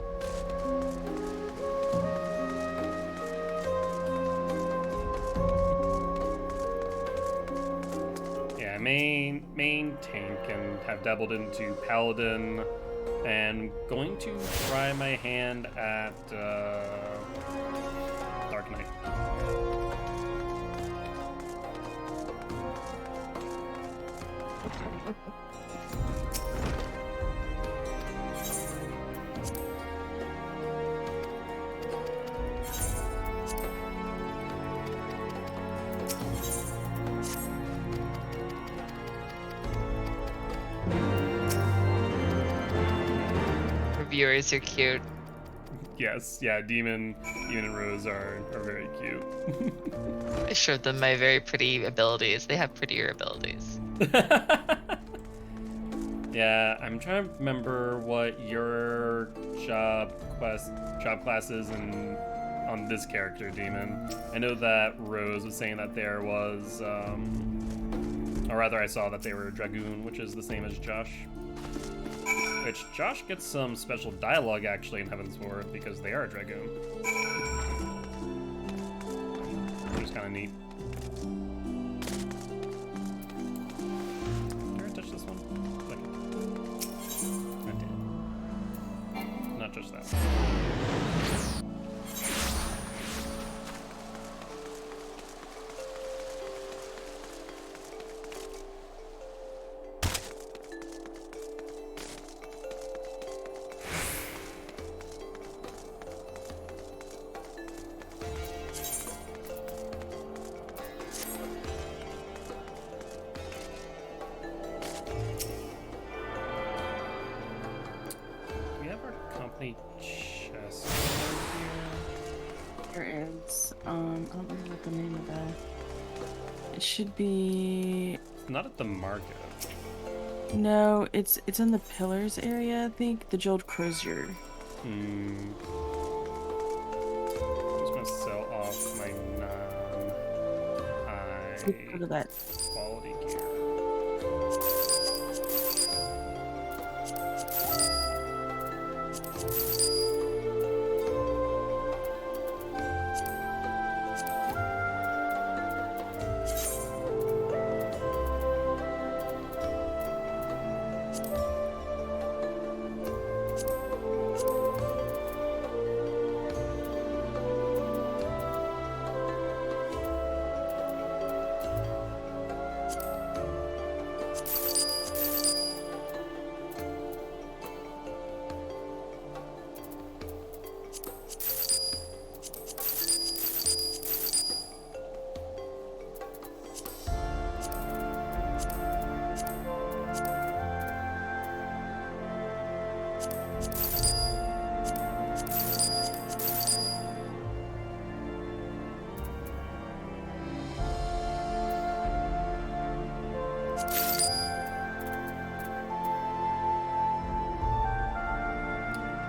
Yeah, main tank, and have dabbled into Paladin, and going to try my hand at Dark Knight. Reviewers are cute. Yes, yeah, Demon and Rose are very cute. I showed them my very pretty abilities. They have prettier abilities. Yeah, I'm trying to remember what your job class is on this character, Demon. I know that Rose was saying that there was, or rather I saw that they were Dragoon, which is the same as Josh. Which Josh gets some special dialogue actually in Heavensward because they are a Dragoon. Which is kind of neat. Did I touch this one? I did. Not just that. Chest here. There is. I don't remember what the name of that. It should be. Not at the market. No, it's in the pillars area. I think the Jeweled Crozier. I'm just gonna sell off my Look at that quality gear.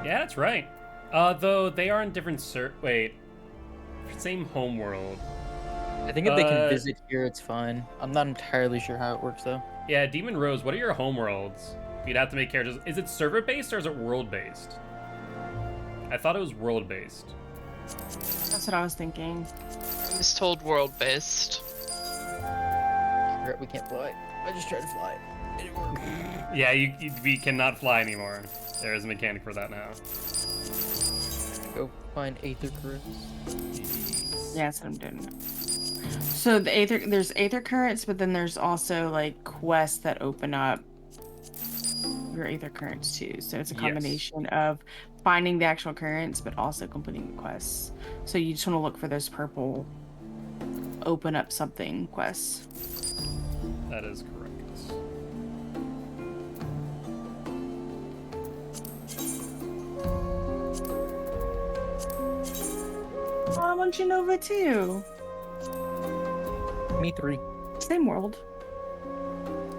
Yeah, that's right. Though they are in different same homeworld. I think if they can visit here, it's fine. I'm not entirely sure how it works though. Yeah, Demon Rose, what are your homeworlds? You'd have to make characters. Is it server-based or is it world-based? I thought it was world-based. That's what I was thinking. I was told world-based. We can't fly. I just tried to fly. It didn't work. Yeah, we cannot fly anymore. There is a mechanic for that now. Go find Aether Currents. Yeah, that's what I'm doing. So there's Aether Currents, but then there's also like quests that open up your Aether Currents too. So it's a combination of finding the actual currents, but also completing the quests. So you just want to look for those purple open up something quests. That is correct. Oh, I want Genova too. Me 3. Same world.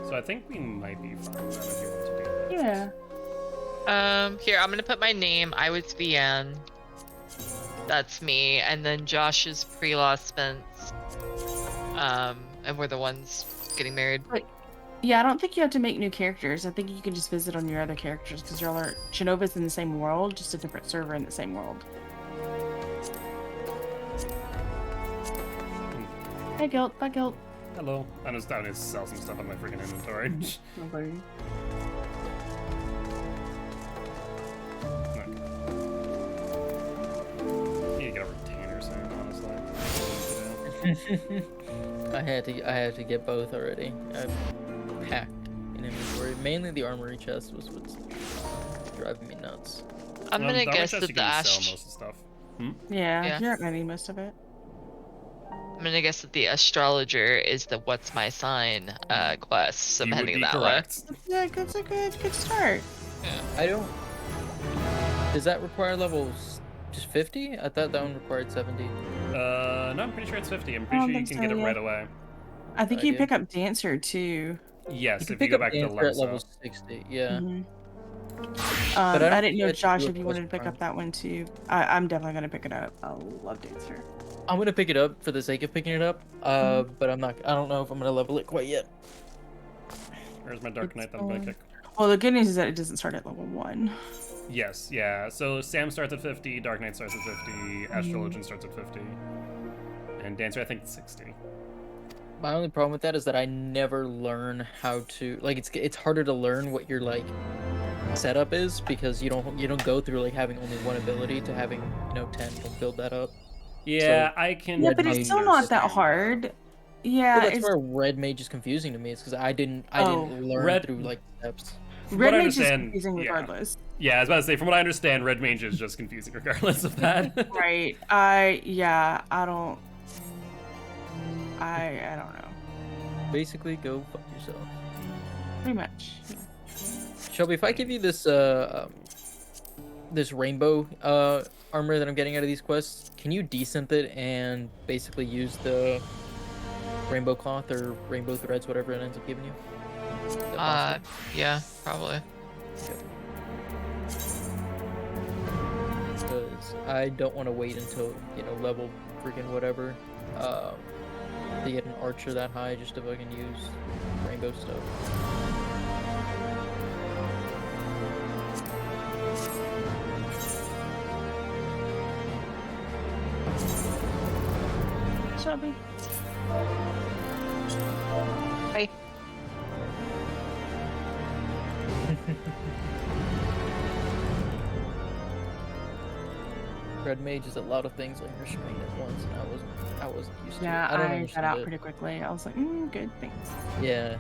So I think we might be fine then if you want to do that. Yeah. Here, I'm gonna put my name. I was Vian. That's me. And then Josh is pre-law Spence. And we're the ones getting married. But, yeah, I don't think you have to make new characters. I think you can just visit on your other characters because y'all are Genova's in the same world, just a different server in the same world. Hey, Gilt. Bye, Gilt. Hello. I just need to sell some stuff on my freaking inventory. Okay. Need to get a retainer soon, honestly. I had to get both already. I've packed in inventory. Mainly the armory chest was what's driving me nuts. I'm gonna guess that the sell Ash. most of the stuff. Yeah, you're not gonna need most of it. I'm gonna guess that the astrologer is the "What's my sign" quest. So I'm You would heading be that correct. Yeah, that's a good start. I don't. Does that require levels just 50? I thought that one required 70. No, I'm pretty sure it's 50. I'm pretty sure you can get it right away. I think you pick up Dancer too. Yes, can if you pick go up back to Dancer at Lemso. level 60. Yeah. But I didn't know, think Josh, do a if you wanted to quest pick run. up that one too. I'm definitely gonna pick it up. I love Dancer. I'm gonna pick it up for the sake of picking it up. But I'm not. I don't know if I'm gonna level it quite yet. Where's my Dark Knight that I'm gonna kick? Well, the good news is that it doesn't start at level 1. Yes, yeah. So Sam starts at 50, Dark Knight starts at 50, Astrologian starts at 50, and Dancer I think 60. My only problem with that is that I never learn how to like. It's harder to learn what your like setup is because you don't go through like having only one ability to having 10 to build that up. Yeah, So, I can. Yeah, but it's still not that hard. Yeah, well, that's it's where red mage is confusing to me. It's because I didn't learn Red- through like steps. Red I Mage is understand, confusing yeah. regardless. Yeah, I was about to say, from what I understand, Red Mage is just confusing regardless of that. Right. I don't know. Basically, go fuck yourself. Pretty much. Shelby, if I give you this this rainbow armor that I'm getting out of these quests, can you desynth it and basically use the rainbow cloth or rainbow threads, whatever it ends up giving you? Is that possible? Yeah, probably. Because I don't want to wait until level freaking whatever to get an archer that high just to fucking use rainbow stuff. Shelby. Hey. Red mage is a lot of things on your screen at once, and I wasn't used to Yeah, it. I don't I got understand out it. pretty quickly. I was like, good, thanks. Yeah,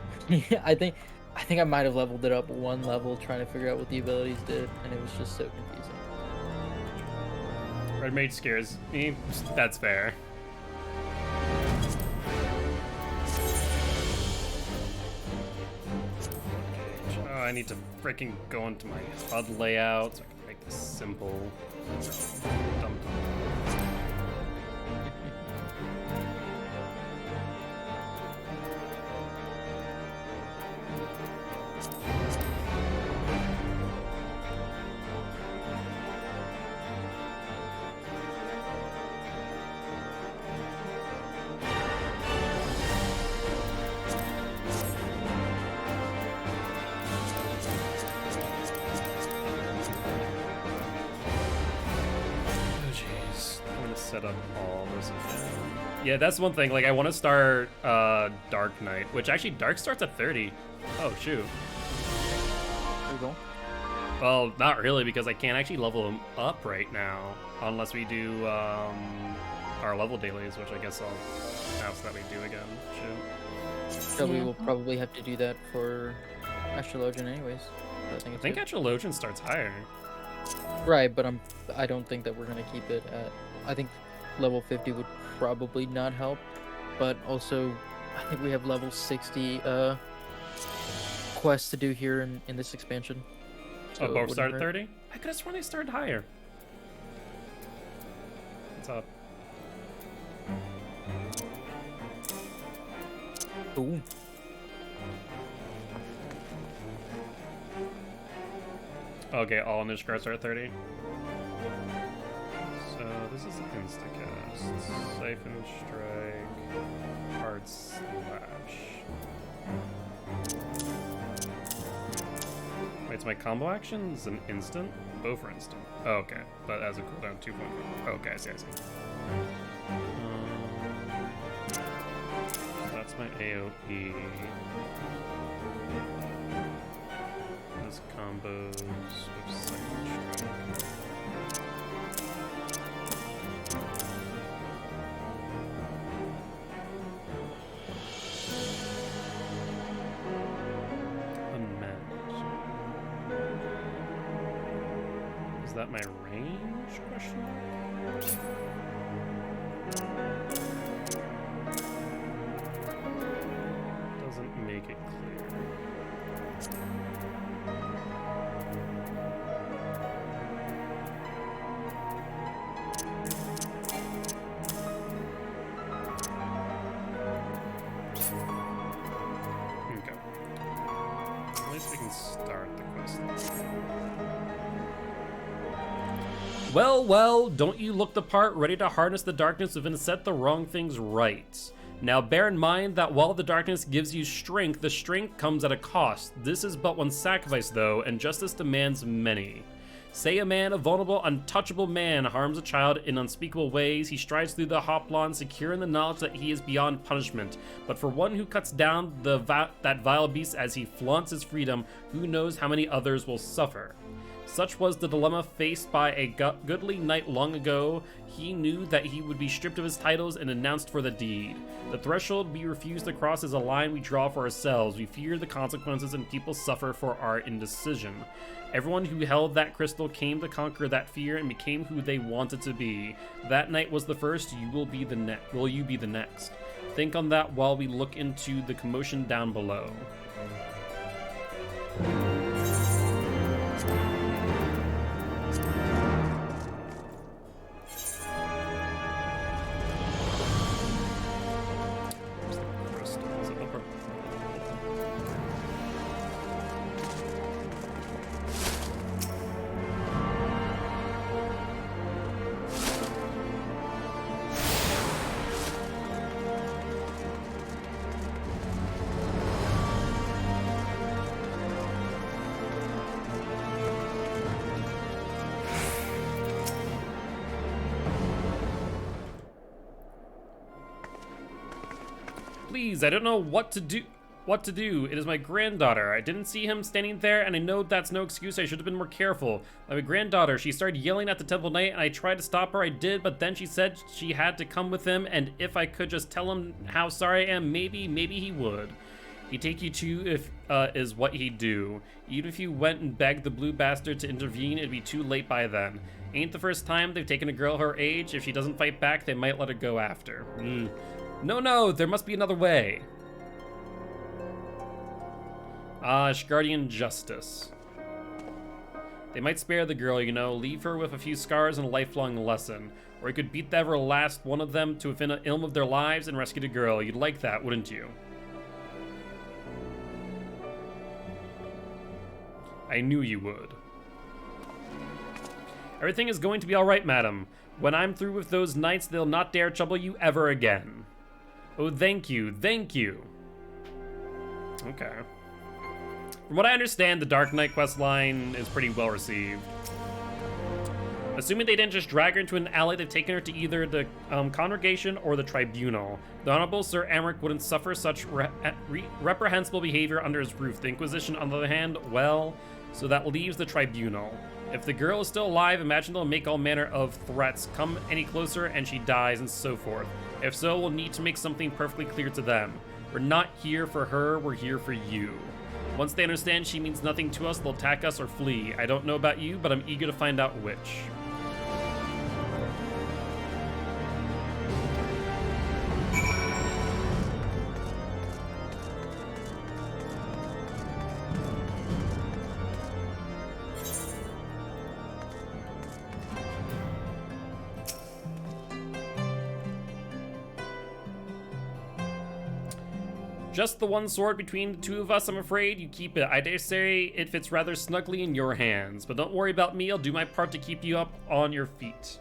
I think I might have leveled it up one level trying to figure out what the abilities did, and it was just so confusing. Red Mage scares me. That's fair. Oh, I need to freaking go into my HUD layout so I can make this simple. Dumb. set up all this again. Yeah, that's one thing. Like, I want to start Dark Knight, which actually Dark starts at 30. Oh, shoot. There you go. Well, not really, because I can't actually level him up right now, unless we do our level dailies, which I guess I'll ask that we do again. Shoot. So we will probably have to do that for Astrologian anyways. I think Astrologian starts higher. Right, but I don't think that we're gonna keep it at. I think level 50 would probably not help, but also I think we have level 60 quests to do here in this expansion. So Oh, both start at 30? I could have sworn they started higher. What's up? Ooh. Okay, all initial cards are at 30. So this is Instacast. Siphon Strike. Hard Slash. Wait, it's my combo action's an instant? Both are instant. Oh, okay. But as a cooldown 2.4. Okay, I see. That's my AoE. This combos with Siphon Strike. Is that my range? Question mark? Doesn't make it clear. Okay. At least we can start the quest. Well, don't you look the part, ready to harness the darkness within set the wrong things right. Now bear in mind that while the darkness gives you strength, the strength comes at a cost. This is but one sacrifice though, and justice demands many. Say a man, a vulnerable, untouchable man, harms a child in unspeakable ways. He strides through the hoplon, secure in the knowledge that he is beyond punishment. But for one who cuts down that vile beast as he flaunts his freedom, who knows how many others will suffer. Such was the dilemma faced by a goodly knight long ago. He knew that he would be stripped of his titles and denounced for the deed. The threshold we refuse to cross is a line we draw for ourselves. We fear the consequences and people suffer for our indecision. Everyone who held that crystal came to conquer that fear and became who they wanted to be. That night was the first, you will be the next. Will you be the next? Think on that while we look into the commotion down below. Please, I don't know what to do. It is my granddaughter. I didn't see him standing there, and I know that's no excuse. I should have been more careful. My granddaughter, she started yelling at the temple knight, and I tried to stop her. I did, but then she said she had to come with him, and if I could just tell him how sorry I am, maybe he would. He'd take you too if is what he'd do. Even if you went and begged the blue bastard to intervene, it'd be too late by then. Ain't the first time they've taken a girl her age. If she doesn't fight back, they might let her go after. No, there must be another way. Ashgardian justice. They might spare the girl, you know, leave her with a few scars and a lifelong lesson. Or you could beat the ever last one of them to within an ilm of their lives and rescue the girl. You'd like that, wouldn't you? I knew you would. Everything is going to be alright, madam. When I'm through with those knights, they'll not dare trouble you ever again. Oh, thank you. Okay. From what I understand, the Dark Knight questline is pretty well received. Assuming they didn't just drag her into an alley, they've taken her to either the congregation or the tribunal. The Honorable Sir Amric wouldn't suffer such reprehensible behavior under his roof. The Inquisition, on the other hand, well, so that leaves the tribunal. If the girl is still alive, imagine they'll make all manner of threats, come any closer and she dies, and so forth. If so, we'll need to make something perfectly clear to them. We're not here for her, we're here for you. Once they understand she means nothing to us, they'll attack us or flee. I don't know about you, but I'm eager to find out which. Just the one sword between the two of us, I'm afraid. You keep it. I dare say it fits rather snugly in your hands. But don't worry about me, I'll do my part to keep you up on your feet.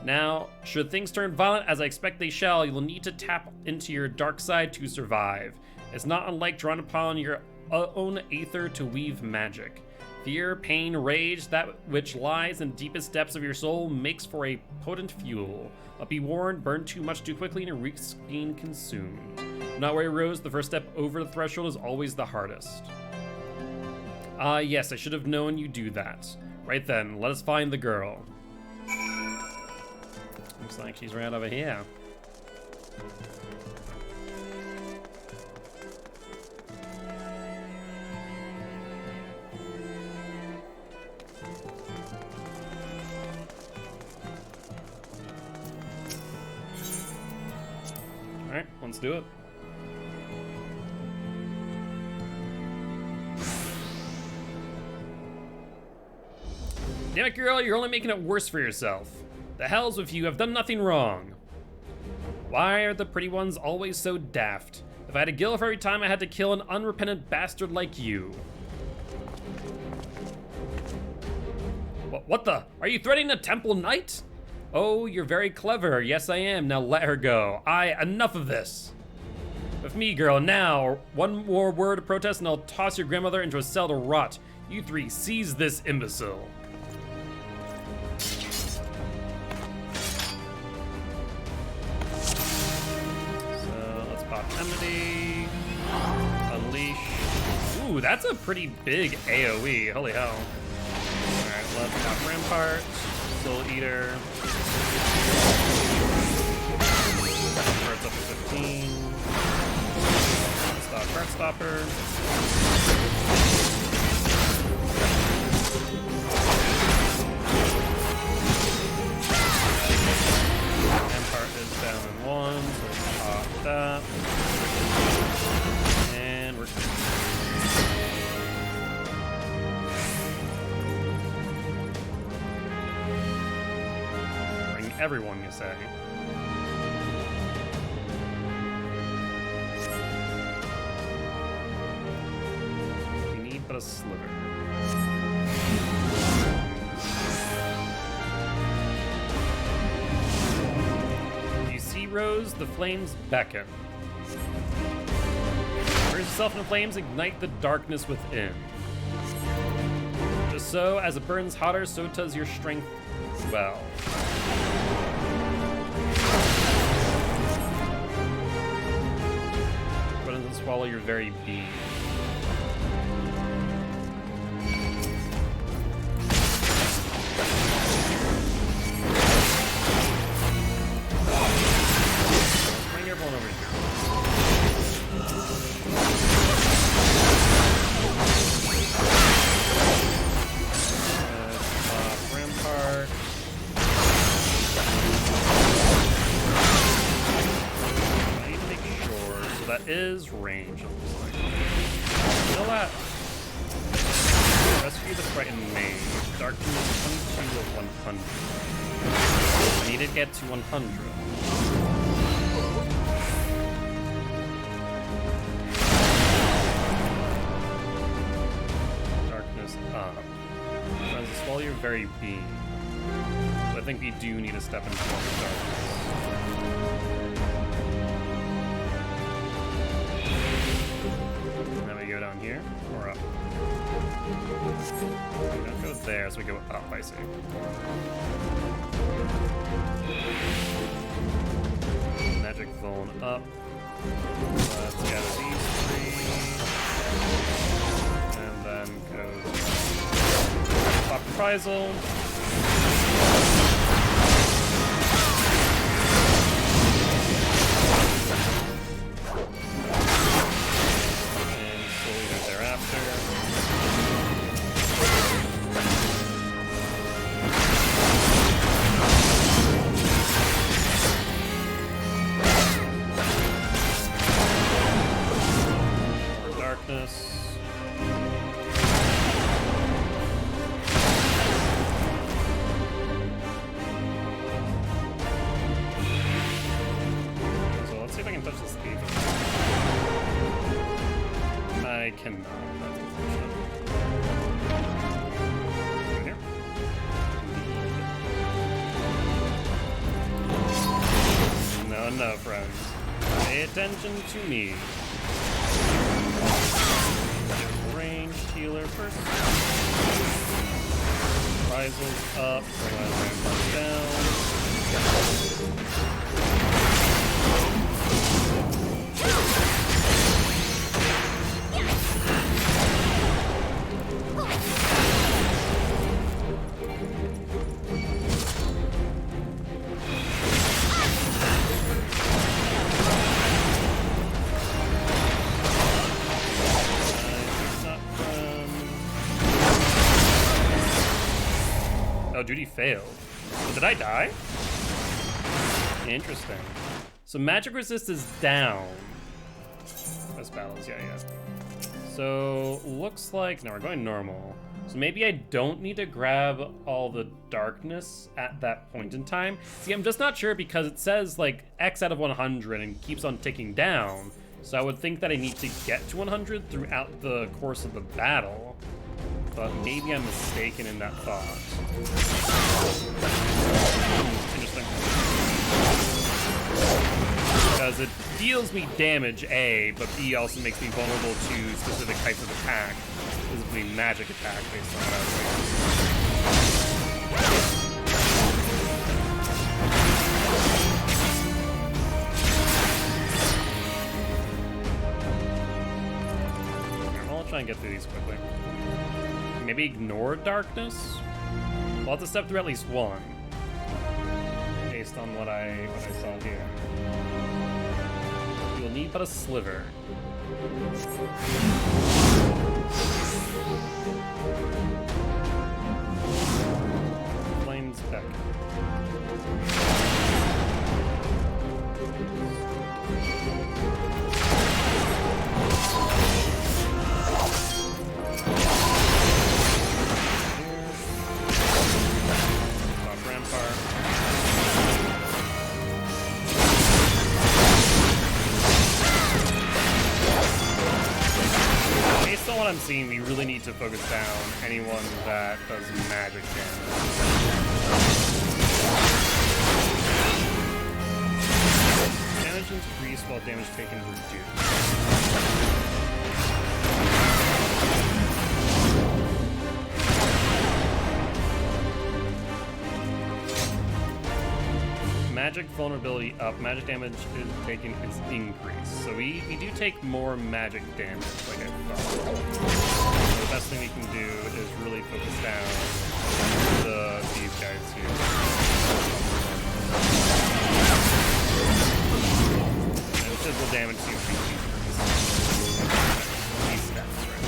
Now, should things turn violent, as I expect they shall, you will need to tap into your dark side to survive. It's not unlike drawing upon your own aether to weave magic. Fear, pain, rage, that which lies in the deepest depths of your soul makes for a potent fuel. But be warned, burn too much too quickly and risk being consumed. Not where Rose, the first step over the threshold is always the hardest. Ah, yes, I should have known you'd do that. Right then, let us find the girl. Looks like she's right over here. Alright, let's do it. Damn it, girl, you're only making it worse for yourself. The hell's with you, I've done nothing wrong. Why are the pretty ones always so daft? If I had a gill for every time I had to kill an unrepentant bastard like you. What the? Are you threatening a temple knight? Oh, you're very clever. Yes, I am. Now let her go. Enough of this. With me, girl, now. One more word of protest and I'll toss your grandmother into a cell to rot. You three, seize this imbecile. Enmity, unleash. Ooh, that's a pretty big AoE. Holy hell. Alright, let's pop Rampart, Soul Eater. Rampart's up to 15. Stop Heartstopper. Rampart is down in 1, so we'll pop that. And we're good. Bring everyone, you say? We need but a sliver. Rose, the flames beckon. Immerse yourself in the flames, ignite the darkness within. Just so, as it burns hotter, so does your strength swell. But it doesn't swallow your very being. Everyone over here. Rampart. I need to make sure. So that is range, it looks like. You know what? Rescue the frightened mage. Darkness 22 of 100. I need to get to 100. Swallow your very being. So I think we do need to step into the darkness. Now we go down here or up. We don't go there, so we go up, I see. Magic phone up. Let's gather these three. And then go pop reprisal. And slowly go thereafter. So let's see if I can touch this thief. I cannot. That's unfortunate. Over here. No, friends. Pay attention to me. Ranged healer first. Rises up, Rises down. Oh, duty failed. Did I die? Interesting. So magic resist is down. Best battles, yeah. So looks like, no, we're going normal. So maybe I don't need to grab all the darkness at that point in time. See, I'm just not sure because it says like X out of 100 and keeps on ticking down. So I would think that I need to get to 100 throughout the course of the battle. But maybe I'm mistaken in that thought. Interesting. Because it deals me damage, A, but B also makes me vulnerable to specific types of attack. Specifically magic attack based on what I was I'll try and get through these quickly. Maybe ignore darkness? We'll have to step through at least one. Based on what I saw here. You'll need but a sliver. Flames back. Based on what I'm seeing, we really need to focus down anyone that does magic damage. Damage increased while damage taken reduced. Magic vulnerability up, magic damage is taken is increased. So we do take more magic damage, like I thought. So the best thing we can do is really focus down these guys here. And physical damage seems to be decreased. These stats, right?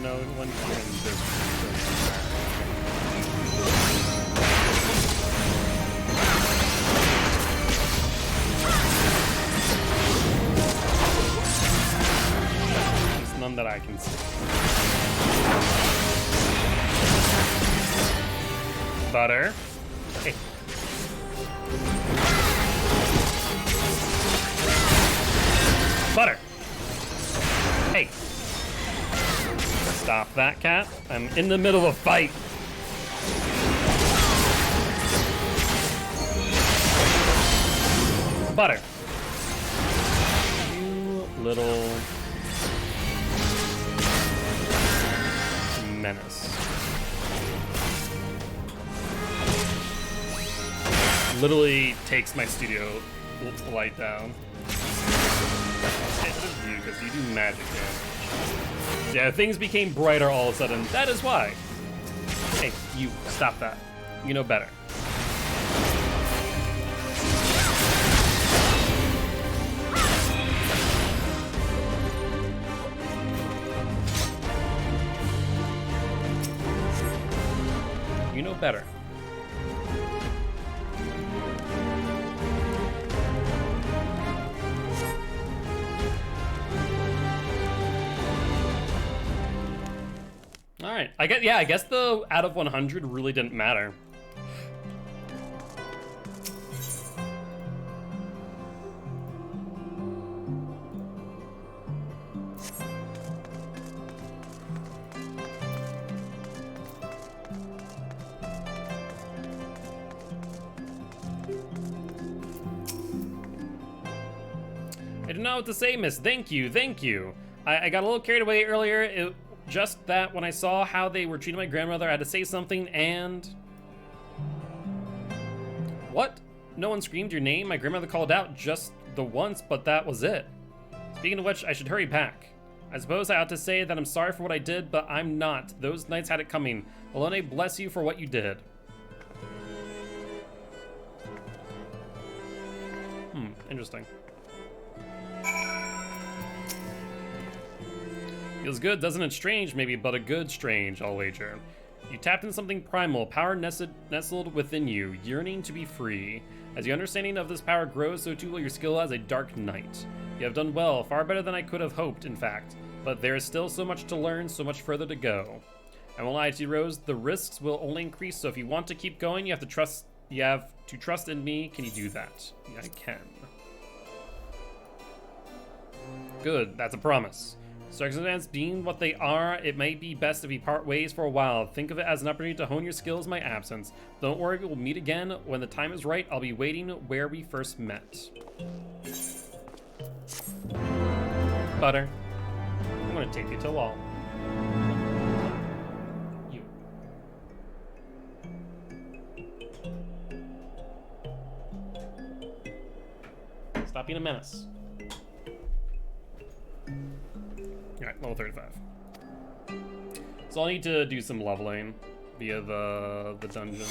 No one here in this There's none that I can see. Butter. Hey. Butter. Hey. Stop that, cat. I'm in the middle of a fight. Butter. You little menace. Literally takes my studio light down. You, because you do magic damage. Yeah, things became brighter all of a sudden. That is why. Hey, you, stop that. You know better. You know better. All right, I guess the out of 100 really didn't matter. I don't know what to say, miss. Thank you, thank you. I got a little carried away earlier. Just that when I saw how they were treating my grandmother, I had to say something and... What? No one screamed your name? My grandmother called out just the once, but that was it. Speaking of which, I should hurry back. I suppose I ought to say that I'm sorry for what I did, but I'm not. Those knights had it coming. Alone, bless you for what you did. Interesting. Feels good, doesn't it? Strange, maybe, but a good strange, I'll wager. You tapped in something primal, power nestled within you, yearning to be free. As your understanding of this power grows, so too will your skill as a dark knight. You have done well, far better than I could have hoped, in fact. But there is still so much to learn, so much further to go. I won't lie to you, Rose, the risks will only increase, so if you want to keep going, you have to trust in me. Can you do that? Yeah, I can. Good, that's a promise. Circumstances being what they are, it may be best if we part ways for a while. Think of it as an opportunity to hone your skills in my absence. Don't worry, we'll meet again. When the time is right, I'll be waiting where we first met. Butter. I'm gonna take you to the wall. You. Stop being a menace. Alright, level 35. So I'll need to do some leveling via the dungeon.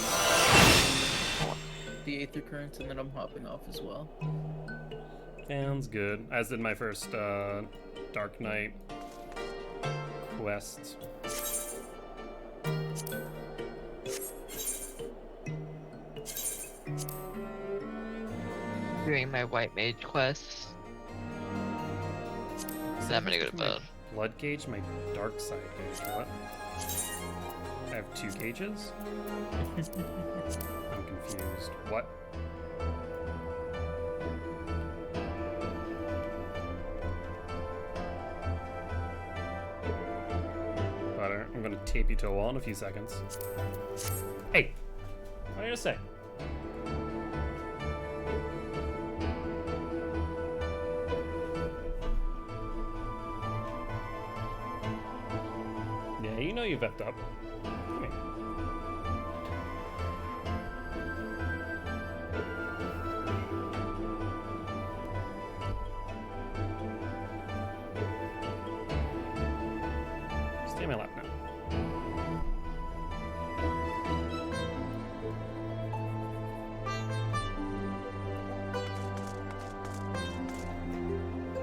The Aether Currents, and then I'm hopping off as well. Sounds good. As did my first Dark Knight quest. Doing my White Mage quest. Then I'm gonna go to bed. Blood gauge, my dark side gauge. What? I have 2 gauges? I'm confused. What? Butter, I'm gonna tape you to a wall in a few seconds. Hey! What did I just say? Yeah, you know you effed up. Come here. Stay in my lap now.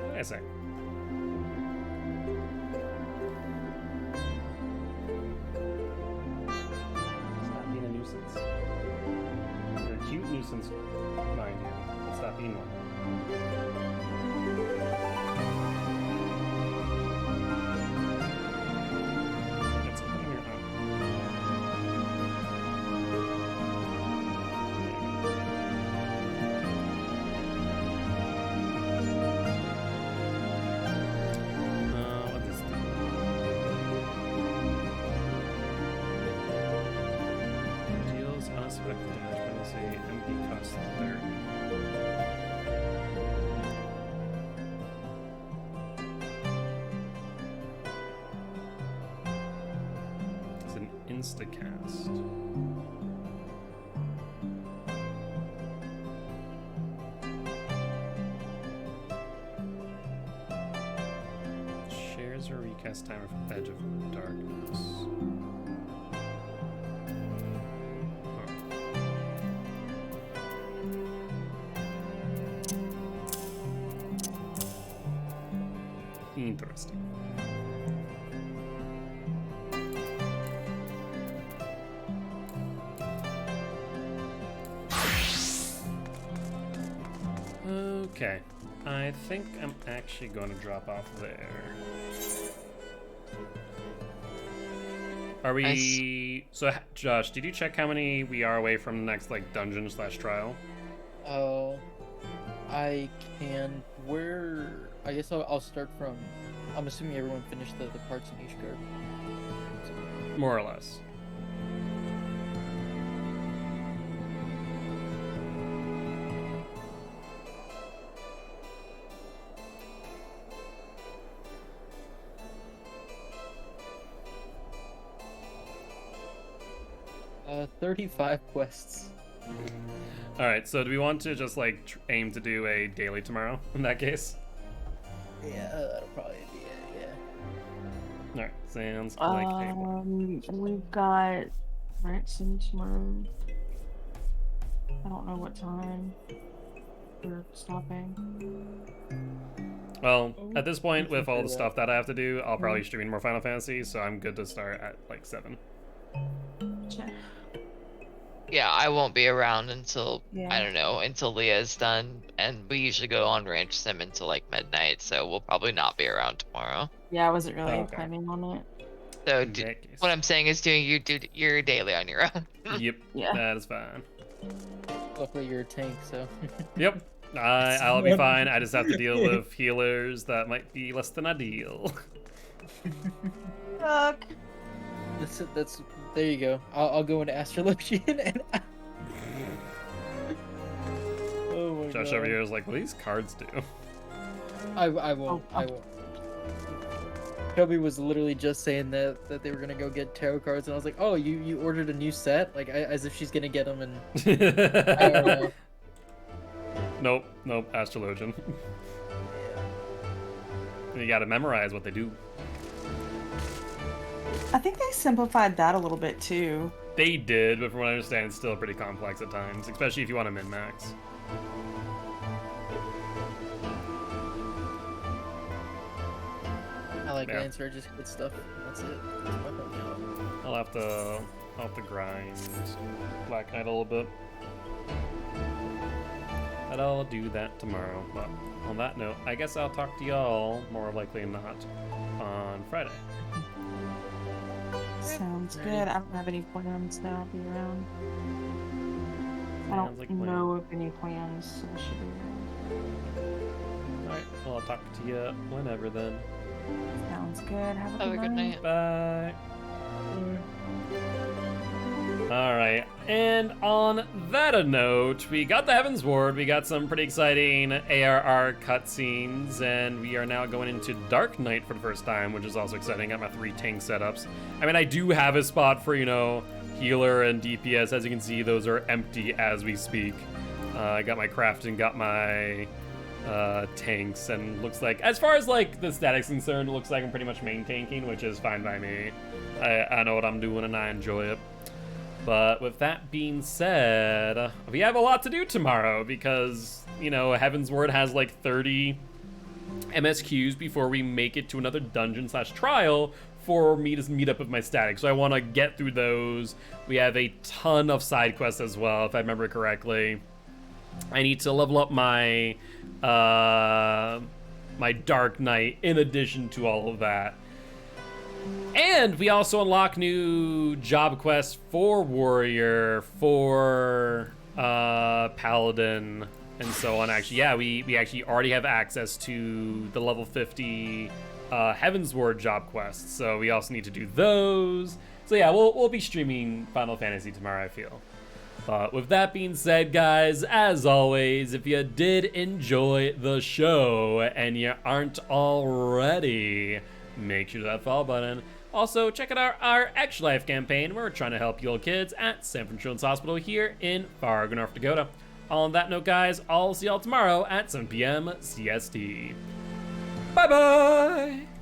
What did I say? You're a cute nuisance, mind you. Stop being one. Let's open your select the damage penalty, MP cost 30. It's an insta-cast. Shares a recast timer for Edge of Darkness. Interesting. Okay, I think I'm actually going to drop off there. Are we... So, Josh, did you check how many we are away from the next, like, dungeon/trial? I can... Where... I guess I'll start from... I'm assuming everyone finished the parts in Ishgard. More or less. Uh, 35 quests. Alright, so do we want to just, like, aim to do a daily tomorrow, in that case? Yeah, that'll probably be it, yeah. Alright, sounds like a... We've got Ransom tomorrow. I don't know what time we're stopping. Well, at this point, with all the stuff that I have to do, I'll probably stream more Final Fantasy, so I'm good to start at, like, 7. Yeah, I won't be around until, I don't know, until Leah's done, and we usually go on Ranch Sim until like midnight, so we'll probably not be around tomorrow. Yeah, I wasn't really planning on it. So what I'm saying is doing your daily on your own. Yep, that is fine. Luckily you're a tank, so... Yep, I'll be fine. I just have to deal with healers that might be less than ideal. Fuck. That's there you go. I'll go into astrology and oh my Josh God. over here is like, what do these cards do? I won't. I won't. Shelby was literally just saying that they were gonna go get tarot cards, and I was like, oh, you ordered a new set, like as if she's gonna get them, and I don't know. Nope, astrologian. You gotta memorize what they do. I think they simplified that a little bit too. They did, but from what I understand, it's still pretty complex at times, especially if you want to min-max. I like answer, just good stuff. That's it. I'll have to grind Black Knight a little bit. But I'll do that tomorrow. But on that note, I guess I'll talk to y'all, more likely than not, on Friday. Sounds good. I don't have any plans now. I'll be around. I don't like know of any plans, so I should be around. Alright, well, I'll talk to you whenever then. Sounds good. Have a Have a good night. Bye. Alright, and on that note, we got the Heaven's Ward, we got some pretty exciting ARR cutscenes, and we are now going into Dark Knight for the first time, which is also exciting. Got my 3 tank setups. I mean, I do have a spot for, you know, healer and DPS. As you can see, those are empty as we speak. I got my crafting, got my tanks, and looks like, as far as like the static's concerned, it looks like I'm pretty much main tanking, which is fine by me. I know what I'm doing and I enjoy it. But with that being said, we have a lot to do tomorrow because, you know, Heaven's Word has like 30 MSQs before we make it to another dungeon/trial for me to meet up with my static. So I want to get through those. We have a ton of side quests as well, if I remember correctly. I need to level up my my Dark Knight in addition to all of that. And we also unlock new job quests for Warrior, for Paladin, and so on. Actually, yeah, we actually already have access to the level 50 Heaven's Ward job quests, so we also need to do those. So yeah, we'll be streaming Final Fantasy tomorrow, I feel. But with that being said, guys, as always, if you did enjoy the show and you aren't already, make sure to hit that follow button. Also, check out our Extra Life campaign where we're trying to help you kids at Sanford Children's Hospital here in Fargo, North Dakota. On that note, guys, I'll see y'all tomorrow at 7 p.m. CST. Bye-bye!